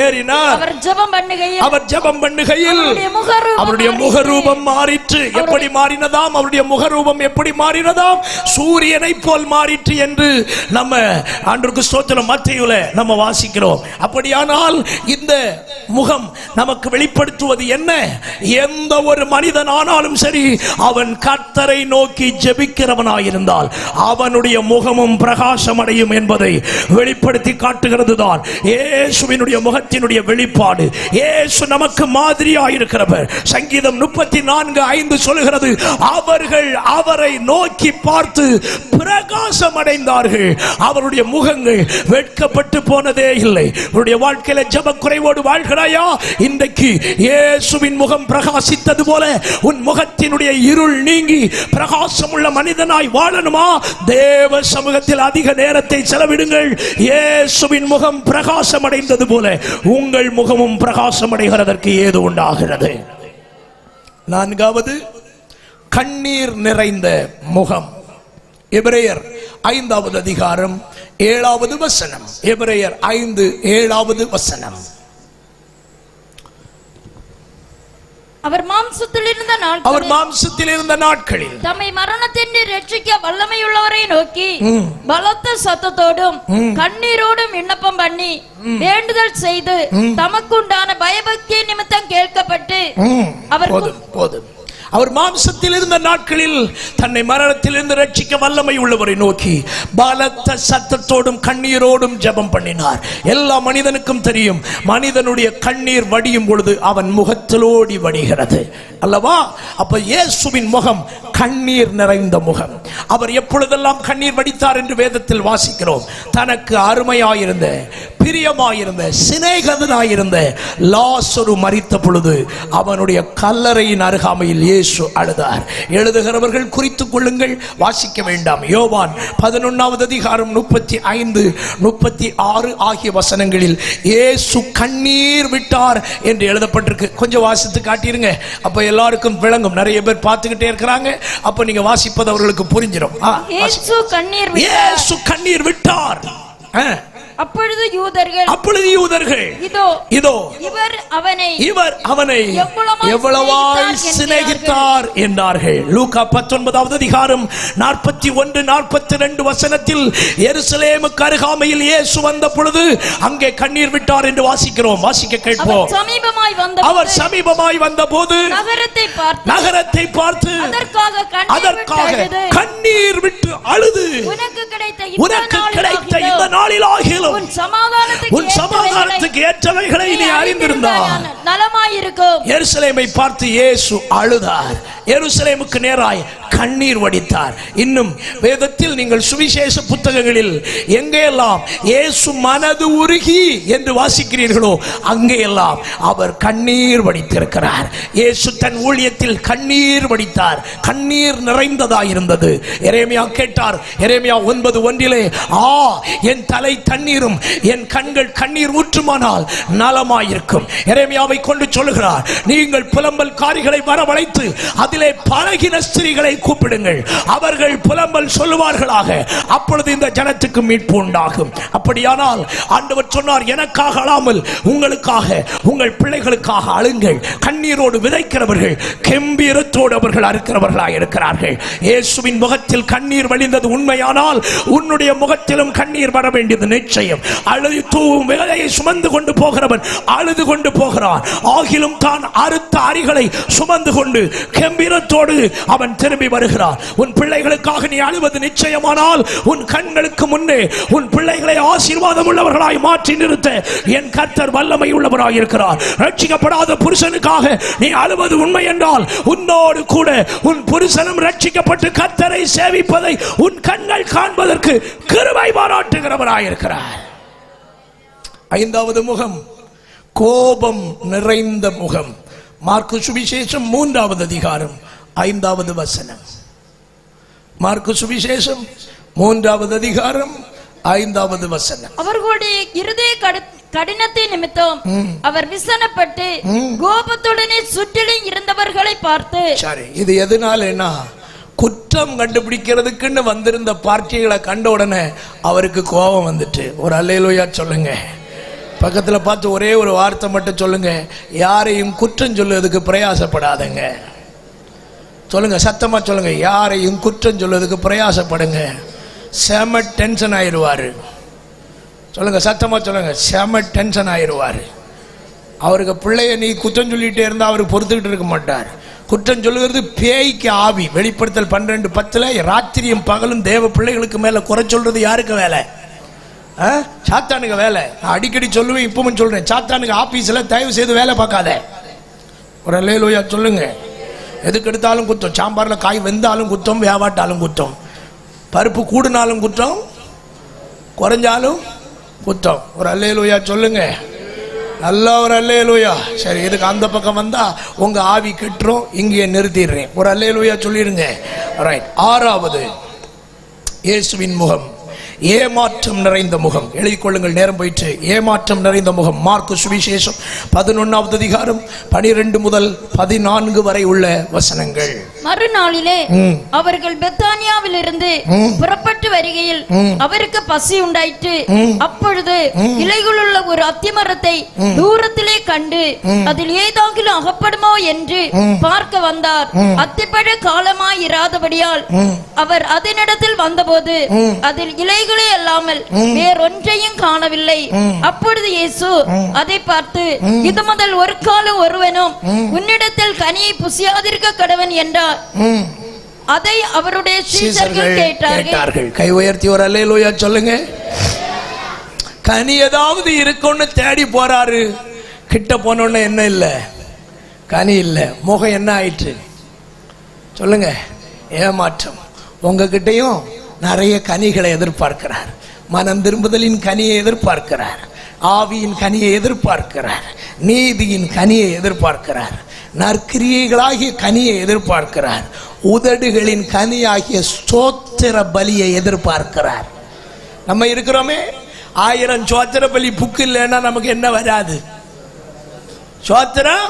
அவர் ஜெபம் பண்ணுகையில் அவருடைய முகரூபம் மாறிற்று. எப்படி மாறினதாம்? அவருடைய முகரூபம் எப்படி மாறினதாம்? சூரியனை போல் மாறிற்று என்று நம்ம ஆண்டவருக்கு ஸ்தோத்திரம் மத்தேயுல நம்ம வாசிக்கிறோம். அப்படியானால் இந்த முகம் நமக்கு வெளிப்படுத்துவது என்ன? எந்த ஒரு மனிதன் ஆனாலும் சரி, அவன் கர்த்தரை நோக்கி ஜெபிக்கிறவனாயிருந்தால் அவனுடைய முகமும் பிரகாசம் அடையும் என்பதை வெளிப்படுத்தி காட்டுகிறது தான் இயேசுவினுடைய முகத்தினுடைய வெளிப்பாடு. இயேசு நமக்கு மாதிரியாயிருக்கிறவர். சங்கீதம் 34:5 சொல்கிறது, அவர்கள் அவரை நோக்கி பார்த்து பிரகாசம் அடைந்தார்கள். அவருடைய முகங்கள் வெட்கப்பட்டு போனதே இல்லை. உன்னுடைய வாழ்க்கையில ஜெப குறைவோடு வாழ்கிறாயா? இன்றைக்கு இயேசுவின் முகம் பிரகாசித்தது போல உன் முகத்தினுடைய இருள் நீங்கி பிரகாசம் உள்ள மனிதனாய் வாழணுமா? தேவ சமூகத்தில் அதிக நேரத்தை செலவிடுங்கள். இயேசுவின் முகம் பிரகாசம் அடைந்தது போல உங்கள் முகமும் பிரகாசம் அடைகிறதற்கு ஏது உண்டாகிறது. 4வது, கண்ணீர் நிறைந்த முகம். எபிரேயர் 5வது அதிகாரம் 7வது வசனம். எபிரேயர் 5, 7வது வசனம். அவர் மாம்சத்தில் இருந்த நாட்களில் தம்மை மரணத்தின்றி ரட்சிக்க வல்லமையுள்ளவரை நோக்கி பலத்த சத்தத்தோடும் கண்ணீரோடும் விண்ணப்பம் பண்ணி வேண்டுதல் செய்து தமக்குண்டான பயபக்தி நிமித்தம் கேட்கப்பட்டு அவர் அவர் மாம்சத்தில் இருந்த நாட்களில் தன்னை மரணத்திலிருந்து ரட்சிக்க வல்லமை உள்ளவரை நோக்கி பலத்த சத்தத்தோடும் கண்ணீரோடும் ஜெபம் பண்ணினார். எல்லா மனிதனுக்கும் தெரியும், மனிதனுடைய கண்ணீர் வடியும் பொழுது அவன் முகத்திலோடி வடிகிறது அல்லவா? அப்ப இயேசுவின் முகம் கண்ணீர் நிறைந்த முகம். அவர் எப்பொழுதெல்லாம் கண்ணீர் வடித்தார் என்று வேதத்தில் வாசிக்கிறோம். தனக்கு அருமையாயிருந்த, பிரியமாயிருந்த, சிநேகிதனாயிருந்த லாசரு மரித்த பொழுது அவனுடைய கல்லறையின் அருகாமையில் இயேசு அழுதார். எழுதுகிறவர்கள் குறித்துக் கொள்ளுங்கள், வாசிக்க வேண்டாம். யோவான் 11வது அதிகாரம் 35, 36 ஆகிய வசனங்களில் இயேசு கண்ணீர் விட்டார் என்று எழுதப்பட்டிருக்கு. கொஞ்சம் வாசித்து காட்டிருங்க, அப்ப எல்லாருக்கும் விளங்கும். நிறைய பேர் பார்த்துக்கிட்டே இருக்கிறாங்க, அப்ப நீங்க வாசிப்பது அவர்களுக்கு புரிஞ்சிடும். இயேசு கண்ணீர் விட்டார். அப்பொழுது யூதர்கள் இதோ இவர் அவனை எவ்வளவாய் சிநேகித்தார் என்றார்கள். லூக்கா 19வது அதிகாரம் 41, 42 வசனத்தில் எருசலேமுக்கு அருகாமையில் இயேசு வந்த பொழுது அங்கே கண்ணீர் விட்டார் என்று வாசிக்கிறோம். வாசிக்க கேட்போம். அவர் சமீபமாய் வந்தபோது நகரத்தை பார்த்து அதற்காக கண்ணீர் விட்டு அழுது, உனக்கு கிடைத்த இந்த நாளில் ஆகிலும் உன் சமாதானத்துக்கு ஏற்றவைகளை நீ அறிந்திருந்தால் நலமாயிருக்கும். எருசலேமை பார்த்து இயேசு அழுதார். எருசலேமுக்கு நேராய் கண்ணீர் வடித்தார். இன்னும் வேதத்தில் நீங்கள் சுவிசேஷ புத்தகங்களில் எங்கெல்லாம் இயேசு மனது உருகி என்று வாசிக்கிறீர்களோ அங்கேயெல்லாம் அவர் கண்ணீர் வடித்திருக்கிறார். இயேசு தன் ஊழியத்தில் கண்ணீர் வடித்தார். கண்ணீர் நிறைந்ததாயிருந்தது. எரேமியா கேட்டார், எரேமியா 9:1 என் தலை தண்ணீரும் என் கண்கள் கண்ணீர் ஊற்றுமானால் நலமாயிருக்கும். எரேமியாவை கொண்டு சொல்லுகிறார், நீங்கள் புலம்பல் காரிகளை வரவழைத்து அதிலே பழகின ஸ்திரீகளை கூப்பிடுங்கள், அவர்கள் புலம்பல் சொல்லுவார்களாக, அப்பொழுது இந்த ஜனத்துக்கு மீட்பு உண்டாகும். அப்படியானால் ஆண்டவர் சொன்னார், எனக்காக அழாமல் உங்களுக்காக உங்கள் பிள்ளைகளுக்காக அழுங்கள். கண்ணீரோடு விதைக்கிறவர்கள் கெம்பீரத்தோடு அவர்கள் அறுக்கிறவர்களாக இருக்கிறார்கள். இயேசுவின் முகத்தில் கண்ணீர் வழிந்தது உண்மையானால் உன்னுடைய முகத்திலும் கண்ணீர் வர வேண்டியது நிச்சயம். அழுது தூவும் வேலையை சுமந்து கொண்டு போகிறவன் அழுது கொண்டு போகிறான். ஆகிலும் தான் அறுத்த அரிகளை சுமந்து கொண்டு கெம்பீரத்தோடு அவன் திரும்பி வருகிறான். உன் பிள்ளைகளுக்காக நீ அழுவது நிச்சயமானால் உன் கண்களுக்கு முன்னே உன் பிள்ளைகளை ஆசீர்வாதம் உள்ளவர்களாய் மாற்றி நிறுத்த என் கர்த்தர் வல்லமை உள்ளவராய் இருக்கிறார். ரட்சிக்கப்படாத புருஷனுக்காக நீ அழுவது உண்மை என்றால் உன்னோடு கூட உன் புருஷனும் ரட்சிக்கப்பட்டு கர்த்தரை சேவிப்பதை உன் கண்கள் காண்பதற்கு கிருபை பாராட்டுகிறவராய் இருக்கிறார். 5வது முகம், கோபம் நிறைந்த முகம். மார்க்கு சுவிசேஷம் 3வது அதிகாரம் 5வது வசனம். மார்க்கு சுவிசேஷம் 3வது அதிகாரம் 5வது வசனம். அவர்களுடைய இருதய கடினத்தின் நிமித்தம் அவர் விசனப்பட்டு கோபத்துடனே சுற்றிலும் இருந்தவர்களை பார்த்து, சரி, இது எதனாலனா குற்றம் கண்டுபிடிக்கிறதுக்குன்னு வந்திருந்த பார்ட்டிகளை கண்ட உடனே அவருக்கு கோபம் வந்துட்டு. ஒரு அல்லேலூயா சொல்லுங்க. பக்கத்துல பார்த்து ஒரே ஒரு வார்த்தை மட்டும் சொல்லுங்க, யாரையும் குற்றம் சொல்லுவதுக்கு பிரயாசப்படாதங்க. சொல்லுங்க, சத்தமா சொல்லுங்க, யாரையும் குற்றம் சொல்லுவதுக்கு பிரயாசப்படுங்க. செம டென்ஷன் ஆயிடுவாரு. சொல்லுங்க, சத்தமா சொல்லுங்க, செம டென்ஷன் ஆயிடுவாரு. அவருக்கு பிள்ளைய நீ குற்றம் சொல்லிட்டே இருந்தா அவருக்கு பொறுத்துக்கிட்டு இருக்க மாட்டார். குற்றம் சொல்லுகிறது பேய்க்கு ஆவி. வெளிப்படுத்தல் 12:10 ராத்திரியும் பகலும் தேவ பிள்ளைகளுக்கு மேல குறை சொல்றது யாருக்கு வேலை? சாத்தானுக்கு வேலை. நான் அடிக்கடி சொல்லுவேன், இப்பவும் சொல்றேன், சாத்தானுக்கு ஆபீஸ்ல தயவு செய்து வேலை பார்க்காத. ஒரு அல்லேலூயா சொல்லுங்க. எதுக்கு எடுத்தாலும் குற்றம். சாம்பார்ல காய் வெந்தாலும் குற்றம், வியாபாட்டாலும் குற்றம், பருப்பு கூடுனாலும் குற்றம், குறைஞ்சாலும் குற்றம். ஒரு அல்லேலூயா சொல்லுங்க. நல்லா ஒரு அல்லேலூயா. சரி, இதுக்கு அந்த பக்கம் வந்தா உங்க ஆவி கெட்டுரும், இங்கே நிறுத்திடுறேன். ஒரு அல்லேலூயா சொல்லிருங்க. ரைட். 6வது, இயேசுவின் முகம், ஏமாற்றம் நிறைந்த முகம். எழுதிக் கொள்ளுங்கள், நேரம் போயிட்டு. ஏமாற்றம் நிறைந்த முகம். மார்க்கு சுவிசேஷம் 11வது அதிகாரம் 12 முதல் 14 வரை உள்ள வசனங்கள். மறுநாளிலே அவர்கள் பெத்தானியாவில் இருந்து புறப்பட்டு வருகையில் அவருக்கு பசி உண்டாயிற்று. அப்பொழுது இலைகளுள்ள ஒரு அத்திமரத்தை தூரத்திலே கண்டு அதில் ஏதாகிலும் அகப்படுமோ என்று பார்க்க வந்தார். அத்திப்பழ காலமாய் இராதபடியால் அவர் அதனிடத்தில் வந்தபோது அதில் இலைகளே அல்லாமல் வேறொன்றையும் காணவில்லை. அப்பொழுது இயேசு அதை பார்த்து, இது முதல் ஒரு காலம் ஒருவனும் உன்னிடத்தில் கனியை புசியாதிருக்க கடவன் என்றார். அதை அவருடைய சீஷர்கள் கேட்டார்கள். கை உயர்த்தி ஒரு அல்லேலூயா சொல்லுங்க. கனி ஏதாவது இருக்கும்னு தேடி போறாரு. கிட்ட போனோன்னு என்ன இல்ல, கனி இல்ல. முகம் என்ன ஆயிற்று சொல்லுங்க? ஏமாற்றம். உங்ககிட்டையும் நிறைய கனிகளை எதிர்பார்க்கிறார். மனம் திரும்புதலின் கனியை எதிர்பார்க்கிறார், ஆவியின் கனியை எதிர்பார்க்கிறார், நீதியின் கனியை எதிர்பார்க்கிறார், நற்கிரியைகளாகிய கனியை எதிர்பார்க்கிறார், உதடுகளின் கனியாகிய ஸ்தோத்திர பலியை எதிர்பார்க்கிறார். நம்ம இருக்கிறோமே, 1000 ஸ்தோத்திர பலி புக்கு இல்லைன்னா நமக்கு என்ன வராது? ஸ்தோத்திரம்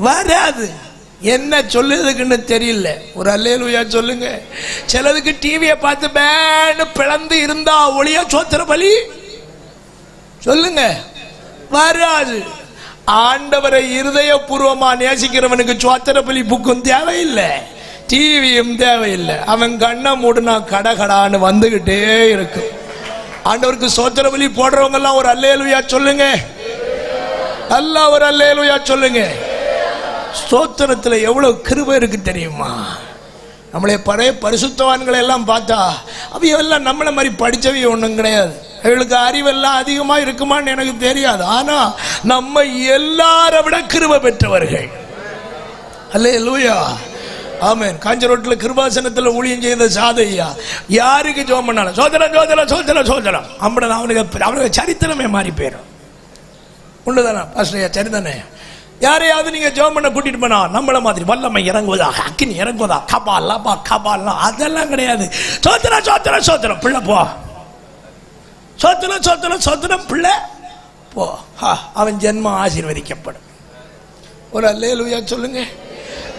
வராது. என்ன சொல்லுறதுக்குன்னு தெரியல. ஒரு அல்லேலூயா சொல்லுங்க. சிலதுக்கு டிவியை பார்த்து பேன்னு பிளந்து இருந்தா ஒளியா ஸ்தோத்திர பலி சொல்லுங்க வராது. ஆண்டவரை இருதயபூர்வமா நேசிக்கிறவனுக்கு ஸ்தோத்திர பலி புக்கும் தேவையில்லை, டிவியும் தேவையில்லை. அவன் கண்ணை மூடுனா கடகடான்னு வந்துகிட்டே இருக்கு. ஆண்டவருக்கு ஸ்தோத்திர பலி போடுறவங்க எல்லாம் ஒரு அல்லேலூயா சொல்லுங்க. நல்லா ஒரு அல்லேலூயா சொல்லுங்க. ஸ்தோத்திரத்தில் எவ்வளவு கிருபை இருக்கு தெரியுமா? நம்மளே பழைய பரிசுத்தவான்களை எல்லாம் பார்த்தா அவையெல்லாம் நம்மளை மாதிரி படித்தவை ஒன்றும் கிடையாது. அவர்களுக்கு அறிவெல்லாம் அதிகமாக இருக்குமான்னு எனக்கு தெரியாது. ஆனா நம்ம எல்லாரை விட கிருபை பெற்றவர்கள். அல்லேலூயா. ஆமென். காஞ்ச ரோட்ல கிருபாசனத்துல ஊழியம் செய்த சாதையா யாருக்கு ஜெபம் பண்ணாலும் சோதரம் சோதரம் சோதரம் சோதரம் அம்பட அவனுக்கு சரித்திரமே மாறி போயிடும். உண்டுதானே பாஸ்டர்? சரிதானே? யாரையாவது நீங்க ஜெபம் பண்ண கூட்டிட்டு போனா நம்மள மாதிரி வல்லமை இறங்குவதா, அக்கினி இறங்குவதா, கபாலா கபாலாம் அதெல்லாம் கிடையாது. சோதரம் சோதரம் சோதரம் பிள்ளை போ, சோதரம் சோதரம் சோதரம் பிள்ளை போ, அவன் ஜென்மம் ஆசீர்வதிக்கப்படும். ஒரு அல்லேலூயா சொல்லுங்க.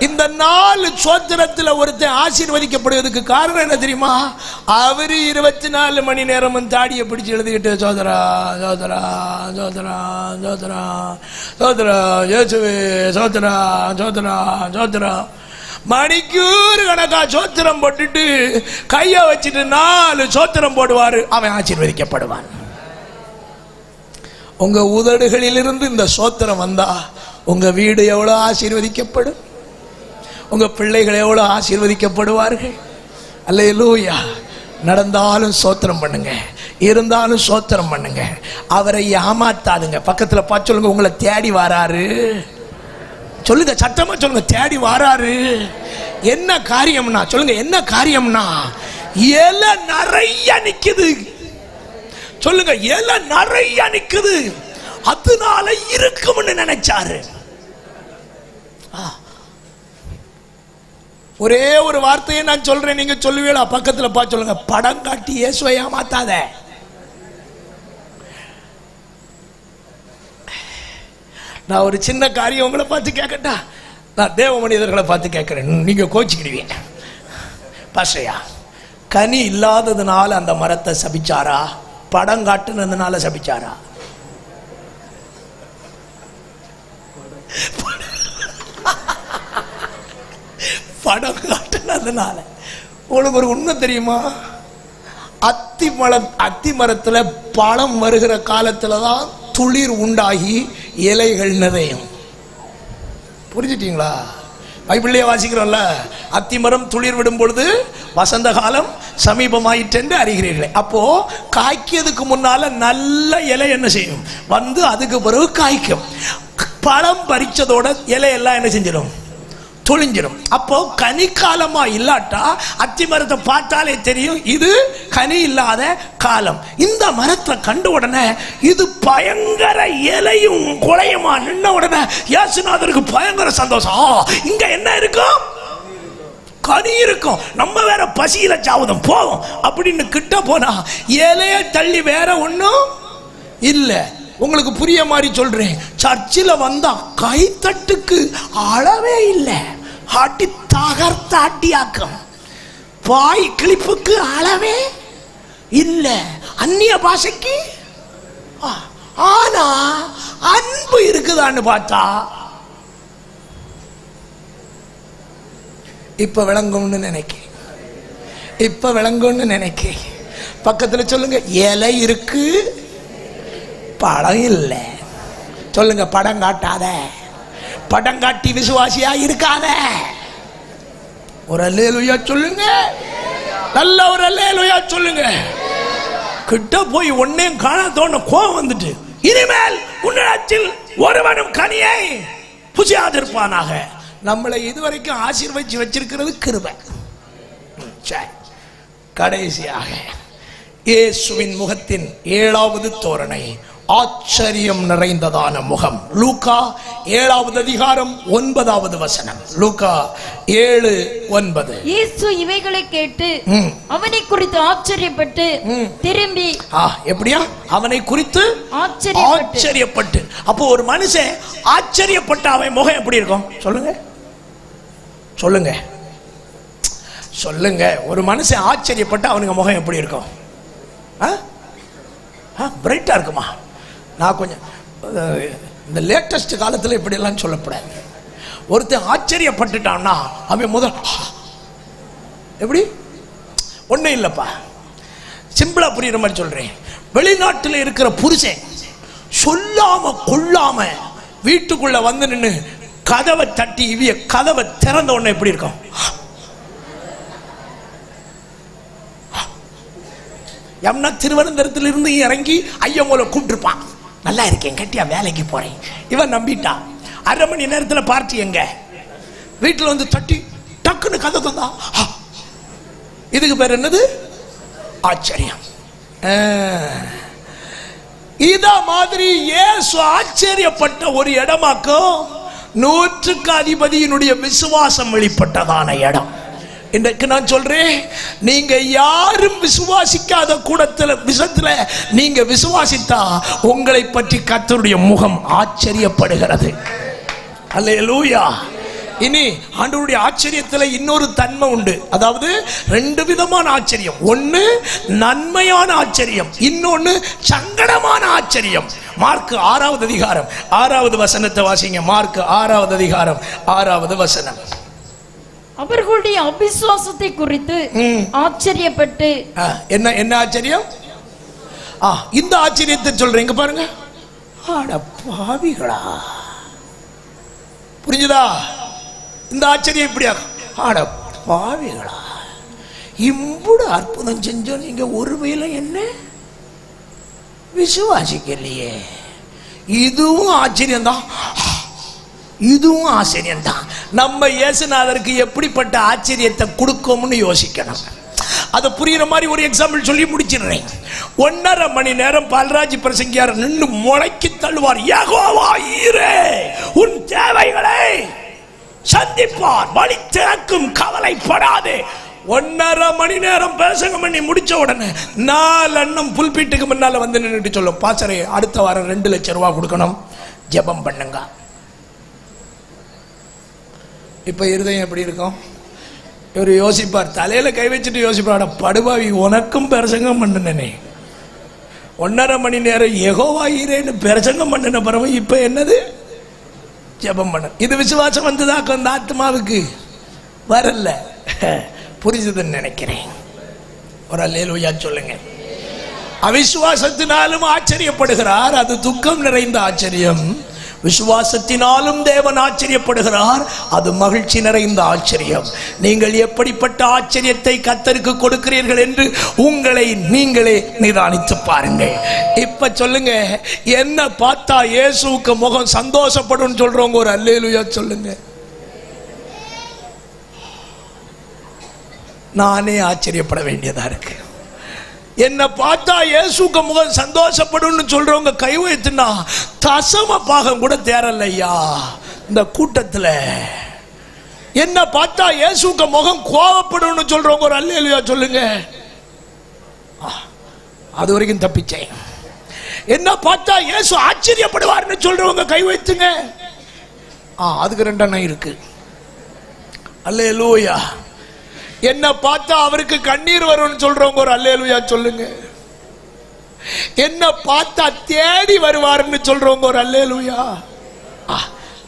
இந்த 4 சோத்திரத்தில் ஒருத்தன் ஆசீர்வதிக்கப்படுவதற்கு காரணம் என்ன தெரியுமா? அவரு 24 மணி நேரமும் தாடியை பிடிச்சு எழுதிக்கிட்டு சோதரா சோதரா சோதரா சோதரா சோதரா இயேசுவே சோதரா சோதரா சோதரா மணிக்கூறு கணக்கா சோத்திரம் போட்டுட்டு கைய வச்சுட்டு 4 சோத்திரம் போடுவாரு, அவன் ஆசீர்வதிக்கப்படுவான். உங்க உதடுகளிலிருந்து இந்த சோத்திரம் வந்தா உங்க வீடு எவ்வளவு ஆசீர்வதிக்கப்படும், உங்க பிள்ளைகள் எவ்வளவு ஆசீர்வதிக்கப்படுவார்கள். அல்லேலூயா. நடந்தாலும் சோத்திரம் பண்ணுங்க, இருந்தாலும் சோத்திரம் பண்ணுங்க. அவரை ஏமாத்தாதுங்க. பக்கத்துல பார்த்து சொல்லுங்க, உங்களை தேடி வாராரு. சொல்லுங்க, சத்தமா சொல்லுங்க, தேடி வாராரு. என்ன காரியம்னா சொல்லுங்க, என்ன காரியம்னா இலை நிறைய நிக்குது. சொல்லுங்க, இலை நிறைய நிக்குது, அதனால இருக்கும்னு நினைச்சாரு. ஒரே ஒரு வார்த்தையை நான் சொல்றேன், நீங்க சொல்லுவீங்களா? பக்கத்துல பார்த்து சொல்லுங்க, படம் காட்டி இயேசுவை ஏமாத்தாத. நான் ஒரு சின்ன காரியம் உங்களை பார்த்து கேட்கட்டா? நான் தேவ மனிதர்களை பார்த்து கேட்கிறேன், நீங்க கோச்சிக்கிடுவீங்க. பாஸ்டரையா, கனி இல்லாததுனால அந்த மரத்தை சபிச்சாரா, படம் காட்டுனதுனால சபிச்சாரா? படம் காட்டுனதுனால. உங்களுக்கு ஒரு உண்மை தெரியுமா? அத்தி மரத்துல பழம் வருகிற காலத்துலதான் துளிர் உண்டாகி இலைகள் நிறையும். புரிஞ்சுட்டீங்களா? பைபிள்லயே வாசிக்கிறோம்ல, அத்திமரம் துளிர் விடும் பொழுது வசந்த காலம் சமீபமாயிட்டு அறிகிறீர்களே. அப்போ காய்க்கிறதுக்கு முன்னால நல்ல இலை என்ன செய்யும்? வந்து அதுக்கு பிறகு காய்க்கும். பழம் பறிச்சதோட இலையெல்லாம் என்ன செஞ்சிடும்? தொழிஞ்சிடும். அப்போ கனி காலமா இல்லாட்டா அத்தி மரத்தை பார்த்தாலே தெரியும் இது கனி இல்லாத காலம். இந்த மரத்தை கண்ட உடனே இது பயங்கர இலையும் குலையுமா நின்ன உடனே இயேசுநாதருக்கு பயங்கர சந்தோஷம். இங்க என்ன இருக்கும்? கனி இருக்கும். நம்ம வேற பசியில சாவுதம் போவோம் அப்படின்னு கிட்ட போனா இலைய தள்ளி வேற ஒண்ணும் இல்ல. உங்களுக்கு புரிய மாதிரி சொல்றேன், சர்ச்சில் வந்தா கைத்தட்டுக்கு அளவே இல்லை, ஆட்டி தகர்த்த அட்டியாக்கம், பாய் கிளிப்புக்கு அளவே இல்லை, அந்நிய பாஷைக்கு. ஆனா அன்பு இருக்குதான்னு பார்த்தா இப்ப விளங்கும்னு நினைக்கிறேன், இப்ப விளங்கும்னு நினைக்கிறேன். பக்கத்துல சொல்லுங்க, இலை இருக்கு படம் இல்லை. சொல்லுங்க, படம் காட்டாத, படம் காட்டி விசுவாசியா இருக்காத. ஒரு அல்லேலூயா சொல்லுங்க, நல்ல ஒரு அல்லேலூயா சொல்லுங்க. கிட்ட போய் ஒன்னையும் காணாதோன்னு கோபம் வந்துட்டு, இனிமேல் உன்னிடத்தில் ஒருவனும் கனியை புசியாதிருப்பானாக. நம்மளை இதுவரைக்கும் ஆசீர்வதிச்சு வச்சிருக்கிறது கிருபை. கடைசியாக இயேசுவின் முகத்தின் 7வது தோரணை, ஆச்சரியம் நிறைந்ததான முகம். லூக்கா 7வது அதிகாரம் 9வது வசனம். லூக்கா 7:9. இயேசு இவைகளை கேட்டு அவனை குறித்து ஆச்சரியப்பட்டு திரும்பி. எப்படியா? அவனை குறித்து ஆச்சரியப்பட்டு. அப்போ ஒரு மனுஷன் ஆச்சரியப்பட்ட அவன் முகம் எப்படி இருக்கும்? சொல்லுங்க சொல்லுங்க சொல்லுங்க. ஒரு மனுஷன் ஆச்சரியப்பட்ட அவனுக்கு முகம் எப்படி இருக்கும்? பிரைட்டா இருக்குமா? நான் கொஞ்சம் இந்த லேட்டஸ்ட் காலத்தில் இப்படியெல்லாம் சொல்லப்படாது. ஒருத்தன் ஆச்சரியப்பட்டுட்டான்னா அவன் முதல் எப்படி? ஒன்றும் இல்லைப்பா, சிம்பிளா புரியுற மாதிரி சொல்றேன். வெளிநாட்டில் இருக்கிற புருஷன் சொல்லாம கொள்ளாம வீட்டுக்குள்ள வந்து நின்று கதவை தட்டி இவிய கதவை திறந்த உடனே எப்படி இருக்கும்? எம்னா திருவனந்தபுரத்தில் இருந்து இறங்கி ஐயமோல கூப்பிட்டுருப்பான், நல்லா இருக்கேன் கட்டியா வேலைக்கு போறேன். இவன் நம்பிட்டான். 1/2 மணி நேரத்தில் பார்ட்டி எங்க வீட்டில் வந்து தட்டி டக்குன்னு கதை தந்தா. இதுக்கு பேர் என்னது? ஆச்சரியம். இத மாதிரி இயேசு ஆச்சரியப்பட்ட ஒரு இடமாக்கும் 100க்கு அதிபதியினுடைய விசுவாசம் வெளிப்பட்டதான இடம். இன்றைக்கு நான் சொல்றேன், நீங்க யாரும் விசுவாசிக்காத விஷயத்துல நீங்க விசுவாசித்தா உங்களை பற்றி கர்த்தருடைய முகம் ஆச்சரியப்படுகிறது. அல்லேலூயா. இனி ஆண்டவருடைய ஆச்சரியத்துல இன்னொரு தன்மை உண்டு. அதாவது 2 விதமான ஆச்சரியம். ஒன்னு நன்மையான ஆச்சரியம், இன்னொன்னு சங்கடமான ஆச்சரியம். மார்க் 6வது அதிகாரம் 6வது வசனத்தை வாசிங்க. மார்க் 6வது அதிகாரம் 6வது வசனம். அவர்களுடைய அவிசுவாசத்தை குறித்து ஆச்சரியப்பட்டு. என்ன ஆச்சரியம்? இந்த ஆச்சரியத்தை சொல்றீங்க பாருங்க. அட பாவிகளா, புரிஞ்சுதா? இந்த ஆச்சரியம் இப்படியா? அட பாவிகளா, இம்புடு அற்புதம் செஞ்சோம், நீங்க ஒருவேளை என்ன விசுவாசிக்கலையே. இதுவும் ஆச்சரியம் தான், இதுவும் ஆச்சரியம் தான். நம்ம இயேசுநாதருக்கு எப்படிப்பட்ட ஆச்சரியத்தை கொடுக்கோம்னு யோசிக்கணும். அதை புரியுற மாதிரி ஒரு எக்ஸாம்பிள் சொல்லி முடிச்சிடுறேன். 1.5 மணி நேரம் பால்ராஜ் பிரசங்கியார் நின்று முளைக்கி தள்ளுவார். யெகோவா ஈரே, உன் தேவைகளை சந்திப்பார், வழி திறக்கும், கவலைப்படாதே. 1.5 மணி நேரம் பிரசங்கம் பண்ணி முடிச்ச உடனே 4 அண்ணன் புல்பீட்டுக்கு முன்னால வந்து நின்றுட்டு சொல்லும், பாசரே அடுத்த வாரம் 2 லட்சம் ரூபாய் கொடுக்கணும், ஜெபம் பண்ணுங்க. இப்ப இருதயம் எப்படி இருக்கும்? இவர் யோசிப்பார், தலையில கை வச்சுட்டு யோசிப்பார், படுபாவி உனக்கும் பிரசங்கம் பண்ணுனே, 1.5 மணி நேரம் யெகோவா ஈரேன்னு பிரசங்கம் பண்ணின பிறகு இப்ப என்னது ஜெபம் பண்ண. இது விசுவாசம் வந்துதாக்கும் அந்த ஆத்மாவுக்கு வரல. புரிஞ்சுதுன்னு நினைக்கிறேன். ஒரு அல்லேலூயா சொல்லுங்க. அவிசுவாசத்தினாலும் ஆச்சரியப்படுகிறார், அது துக்கம் நிறைந்த ஆச்சரியம். விசுவாசத்தினாலும் தேவன் ஆச்சரியப்படுகிறார், அது மகிழ்ச்சி நிறைந்த ஆச்சரியம். நீங்கள் எப்படிப்பட்ட ஆச்சரியத்தை கர்த்தருக்கு கொடுக்கிறீர்கள் என்று உங்களை நீங்களே நிதானித்து பாருங்கள். இப்ப சொல்லுங்க, என்ன பார்த்தா இயேசுவுக்கு முகம் சந்தோஷப்படும் சொல்றவங்க ஒரு அல்லேலூயா சொல்லுங்க. நானே ஆச்சரியப்பட வேண்டியதா இருக்கு. என்ன பார்த்தா இயேசுக்கு முகம் சந்தோஷப்படும் சொல்றவங்க கை வைத்துனா தசம பாகம் கூட தேரலையா இந்த கூட்டத்துல. என்ன பார்த்தா இயேசுக்கு முகம் கோபப்படும் சொல்றவங்க ஒரு அல்லேலூயா சொல்லுங்க. அது வரைக்கும் தப்பிச்சேன். என்ன பார்த்தா இயேசு ஆச்சரியப்படுவார்னு சொல்றவங்க கை வைத்துங்க. அதுக்கு 2 அண்ணன் இருக்கு. அல்லேலூயா. என்ன பார்த்தா அவருக்கு கண்ணீர் வரும்னு சொல்றவங்க ஒரு அல்லேலூயா சொல்லுங்க. என்ன பார்த்தா தேடி வருவார்னு சொல்றவங்க ஒரு அல்லேலூயா.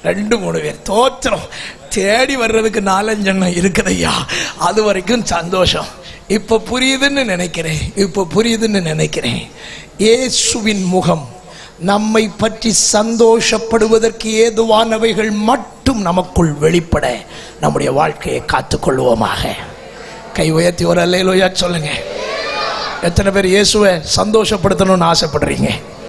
2-3 பேர் தோற்றம். தேடி வர்றதுக்கு 4-5 எண்ணம் இருக்குதையா, அது வரைக்கும் சந்தோஷம். இப்ப புரியுதுன்னு நினைக்கிறேன். இயேசுவின் முகம் நம்மை பற்றி சந்தோஷப்படுவதற்கு ஏதுவானவைகள் மட்டும் நமக்குள் வெளிப்பட நம்முடைய வாழ்க்கையை காத்துக்கொள்வோமாக. கை உயர்த்தி ஒரு அல்லேலூயா சொல்லுங்க. எத்தனை பேர் இயேசுவை சந்தோஷப்படுத்தணும்னு ஆசைப்படுறீங்க?